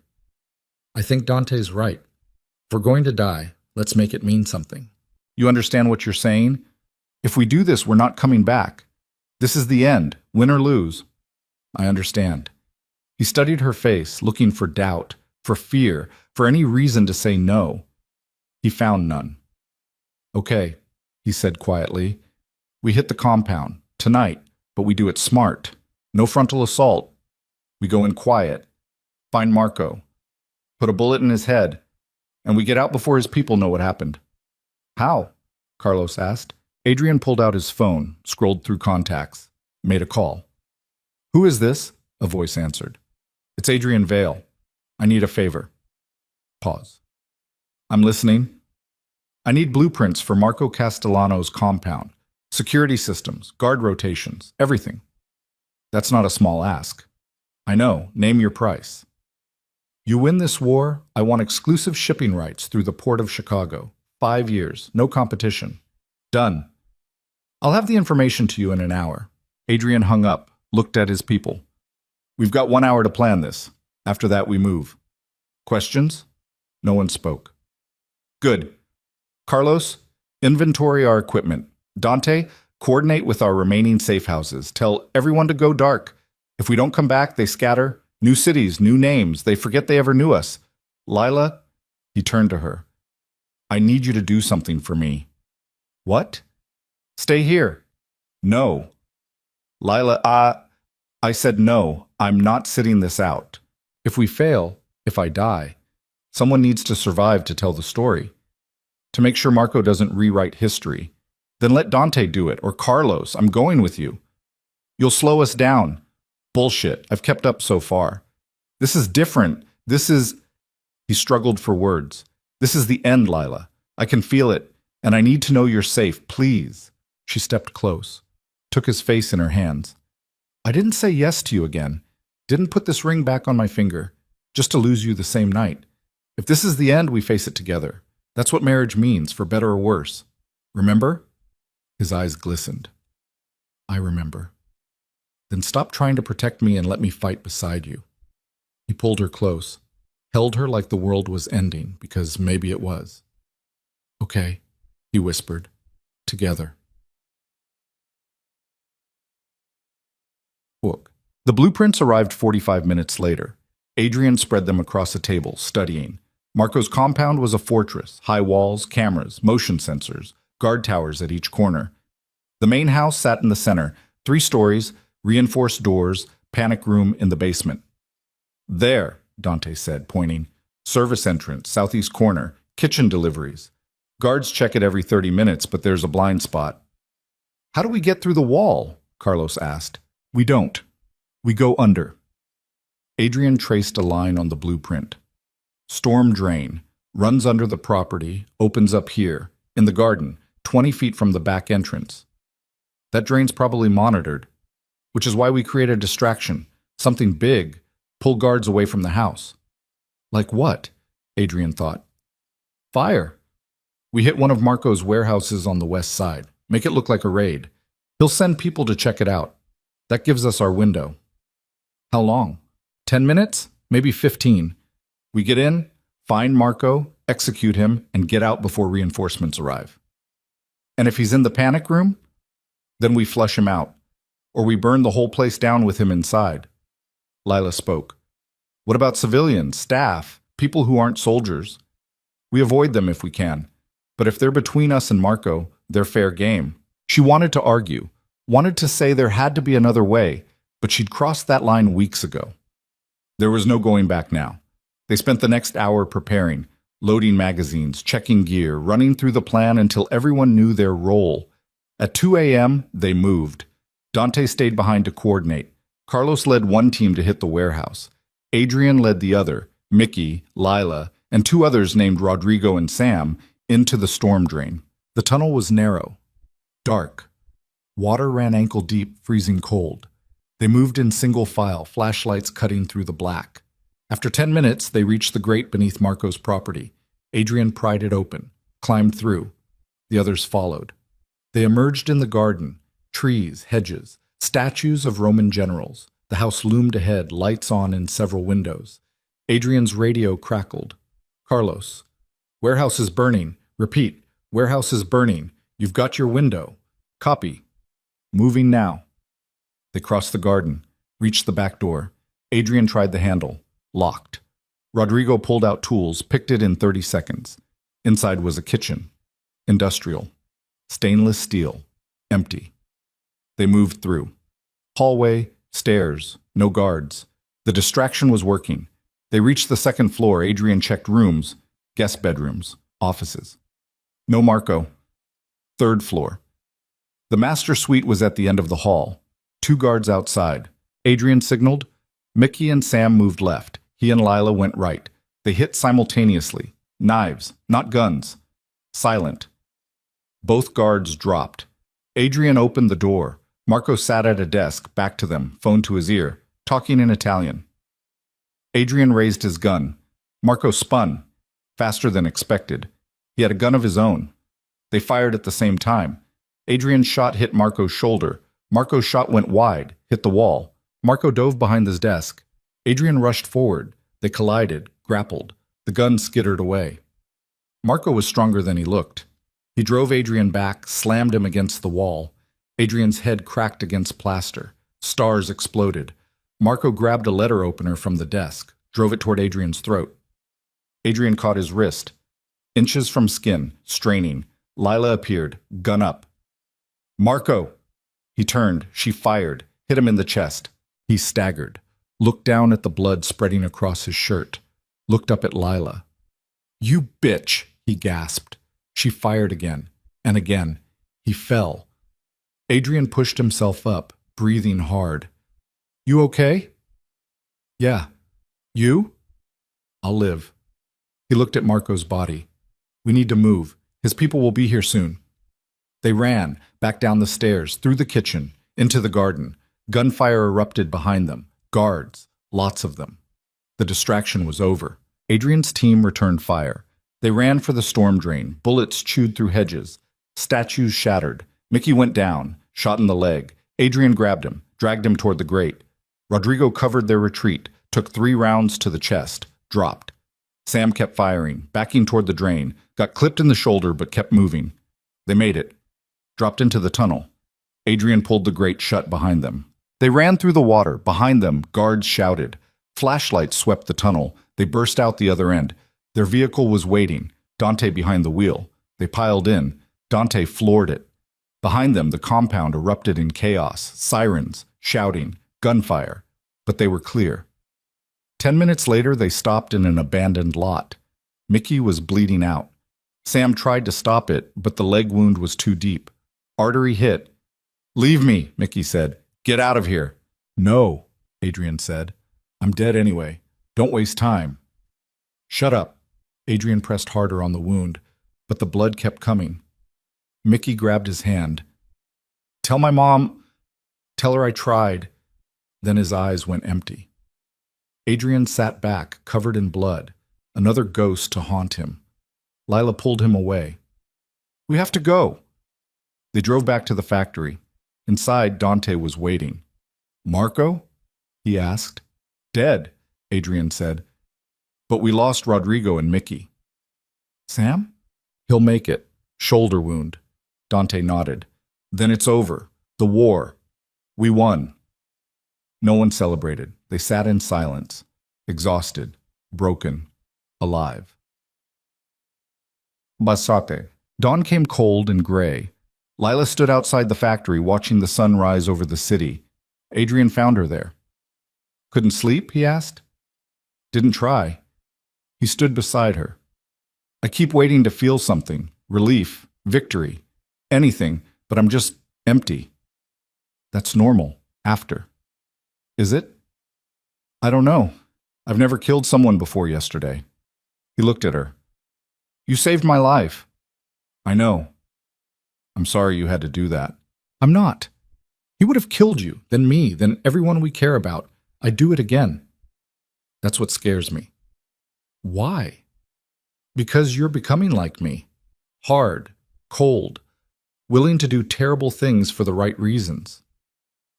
I think Dante's right. If we're going to die, let's make it mean something. You understand what you're saying? If we do this, we're not coming back. This is the end, win or lose. I understand. He studied her face, looking for doubt, for fear, for any reason to say no. He found none. Okay, he said quietly. We hit the compound, tonight, but we do it smart. No frontal assault. We go in quiet. Find Marco. Put a bullet in his head. And we get out before his people know what happened. How? Carlos asked. Adrian pulled out his phone, scrolled through contacts, made a call. Who is this? A voice answered. It's Adrian Vale. I need a favor. Pause. I'm listening. I need blueprints for Marco Castellano's compound. Security systems, guard rotations, everything. That's not a small ask. I know. Name your price. You win this war, I want exclusive shipping rights through the port of Chicago. 5 years, no competition. Done. I'll have the information to you in an hour. Adrian hung up, looked at his people. We've got 1 hour to plan this. After that, we move. Questions? No one spoke. Good. Carlos, inventory our equipment. Dante, coordinate with our remaining safe houses. Tell everyone to go dark. If we don't come back, they scatter. New cities, new names. They forget they ever knew us. Lila, he turned to her. I need you to do something for me. What? Stay here. No. Lila, I said no. I'm not sitting this out. If we fail, if I die, someone needs to survive to tell the story. To make sure Marco doesn't rewrite history. Then let Dante do it, or Carlos. I'm going with you. You'll slow us down. Bullshit. I've kept up so far. This is different. This is... He struggled for words. This is the end, Lila. I can feel it, and I need to know you're safe, please. She stepped close, took his face in her hands. I didn't say yes to you again. Didn't put this ring back on my finger, just to lose you the same night. If this is the end, we face it together. That's what marriage means, for better or worse. Remember? His eyes glistened. I remember. Then stop trying to protect me and let me fight beside you. He pulled her close, held her like the world was ending, because maybe it was. Okay, he whispered, together. Book. The blueprints arrived 45 minutes later. Adrian spread them across a table, studying. Marco's compound was a fortress, high walls, cameras, motion sensors, guard towers at each corner. The main house sat in the center, 3 stories, reinforced doors, panic room in the basement. There, Dante said, pointing. Service entrance, southeast corner, kitchen deliveries. Guards check it every 30 minutes, but there's a blind spot. How do we get through the wall? Carlos asked. We don't. We go under. Adrian traced a line on the blueprint. Storm drain, runs under the property, opens up here, in the garden, 20 feet from the back entrance. That drain's probably monitored, which is why we create a distraction, something big, pull guards away from the house. Like what? Adrian thought. Fire. We hit one of Marco's warehouses on the west side, make it look like a raid. He'll send people to check it out. That gives us our window. How long? 10 minutes? Maybe 15. We get in, find Marco, execute him, and get out before reinforcements arrive. And if he's in the panic room, then we flush him out. Or we burn the whole place down with him inside. Lila spoke. What about civilians, staff, people who aren't soldiers? We avoid them if we can. But if they're between us and Marco, they're fair game. She wanted to argue, wanted to say there had to be another way, but she'd crossed that line weeks ago. There was no going back now. They spent the next hour preparing, loading magazines, checking gear, running through the plan until everyone knew their role. At 2 a.m., they moved. Dante stayed behind to coordinate. Carlos led one team to hit the warehouse. Adrian led the other, Mickey, Lila, and two others named Rodrigo and Sam into the storm drain. The tunnel was narrow, dark. Water ran ankle-deep, freezing cold. They moved in single file, flashlights cutting through the black. After 10 minutes, they reached the grate beneath Marco's property. Adrian pried it open, climbed through. The others followed. They emerged in the garden, trees, hedges, statues of Roman generals. The house loomed ahead, lights on in several windows. Adrian's radio crackled. Carlos. Warehouse is burning. Repeat. Warehouse is burning. You've got your window. Copy. Moving now. They crossed the garden, reached the back door. Adrian tried the handle. Locked. Rodrigo pulled out tools, picked it in 30 seconds. Inside was a kitchen. Industrial. Stainless steel. Empty. They moved through. Hallway, stairs, no guards. The distraction was working. They reached the second floor. Adrian checked rooms, guest bedrooms, offices. No Marco. Third floor. The master suite was at the end of the hall. Two guards outside. Adrian signaled. Mickey and Sam moved left. He and Lila went right. They hit simultaneously. Knives, not guns. Silent. Both guards dropped. Adrian opened the door. Marco sat at a desk, back to them, phone to his ear, talking in Italian. Adrian raised his gun. Marco spun, faster than expected. He had a gun of his own. They fired at the same time. Adrian's shot hit Marco's shoulder. Marco's shot went wide, hit the wall. Marco dove behind his desk. Adrian rushed forward. They collided, grappled. The gun skittered away. Marco was stronger than he looked. He drove Adrian back, slammed him against the wall. Adrian's head cracked against plaster. Stars exploded. Marco grabbed a letter opener from the desk, drove it toward Adrian's throat. Adrian caught his wrist. Inches from skin, straining. Lila appeared, gun up. Marco! He turned. She fired, hit him in the chest. He staggered, looked down at the blood spreading across his shirt, looked up at Lila. You bitch, he gasped. She fired again, and again. He fell. Adrian pushed himself up, breathing hard. You okay? Yeah. You? I'll live. He looked at Marco's body. We need to move. His people will be here soon. They ran, back down the stairs, through the kitchen, into the garden. Gunfire erupted behind them. Guards, lots of them. The distraction was over. Adrian's team returned fire. They ran for the storm drain. Bullets chewed through hedges. Statues shattered. Mickey went down, shot in the leg. Adrian grabbed him, dragged him toward the grate. Rodrigo covered their retreat, took 3 rounds to the chest, dropped. Sam kept firing, backing toward the drain, got clipped in the shoulder but kept moving. They made it. Dropped into the tunnel. Adrian pulled the grate shut behind them. They ran through the water. Behind them, guards shouted. Flashlights swept the tunnel. They burst out the other end. Their vehicle was waiting, Dante behind the wheel. They piled in. Dante floored it. Behind them, the compound erupted in chaos, sirens, shouting, gunfire. But they were clear. 10 minutes later, they stopped in an abandoned lot. Mickey was bleeding out. Sam tried to stop it, but the leg wound was too deep. Artery hit. Leave me, Mickey said. Get out of here. No, Adrian said. I'm dead anyway. Don't waste time. Shut up. Adrian pressed harder on the wound, but the blood kept coming. Mickey grabbed his hand. Tell my mom. Tell her I tried. Then his eyes went empty. Adrian sat back, covered in blood, another ghost to haunt him. Lila pulled him away. We have to go. They drove back to the factory. Inside, Dante was waiting. Marco? He asked. Dead, Adrian said. But we lost Rodrigo and Mickey. Sam? He'll make it. Shoulder wound. Dante nodded. Then it's over. The war. We won. No one celebrated. They sat in silence, exhausted, broken, alive. Basate. Dawn came cold and gray. Lila stood outside the factory watching the sun rise over the city. Adrian found her there. Couldn't sleep? He asked. Didn't try. He stood beside her. I keep waiting to feel something. Relief, victory, anything, but I'm just empty. That's normal. After. Is it? I don't know. I've never killed someone before yesterday. He looked at her. You saved my life. I know. I'm sorry you had to do that. I'm not. He would have killed you, then me, then everyone we care about. I'd do it again. That's what scares me. Why? Because you're becoming like me. Hard, cold, willing to do terrible things for the right reasons.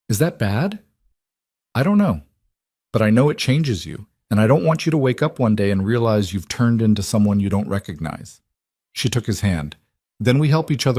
Is that bad? I don't know. But I know it changes you, and I don't want you to wake up one day and realize you've turned into someone you don't recognize. She took his hand. Then we help each other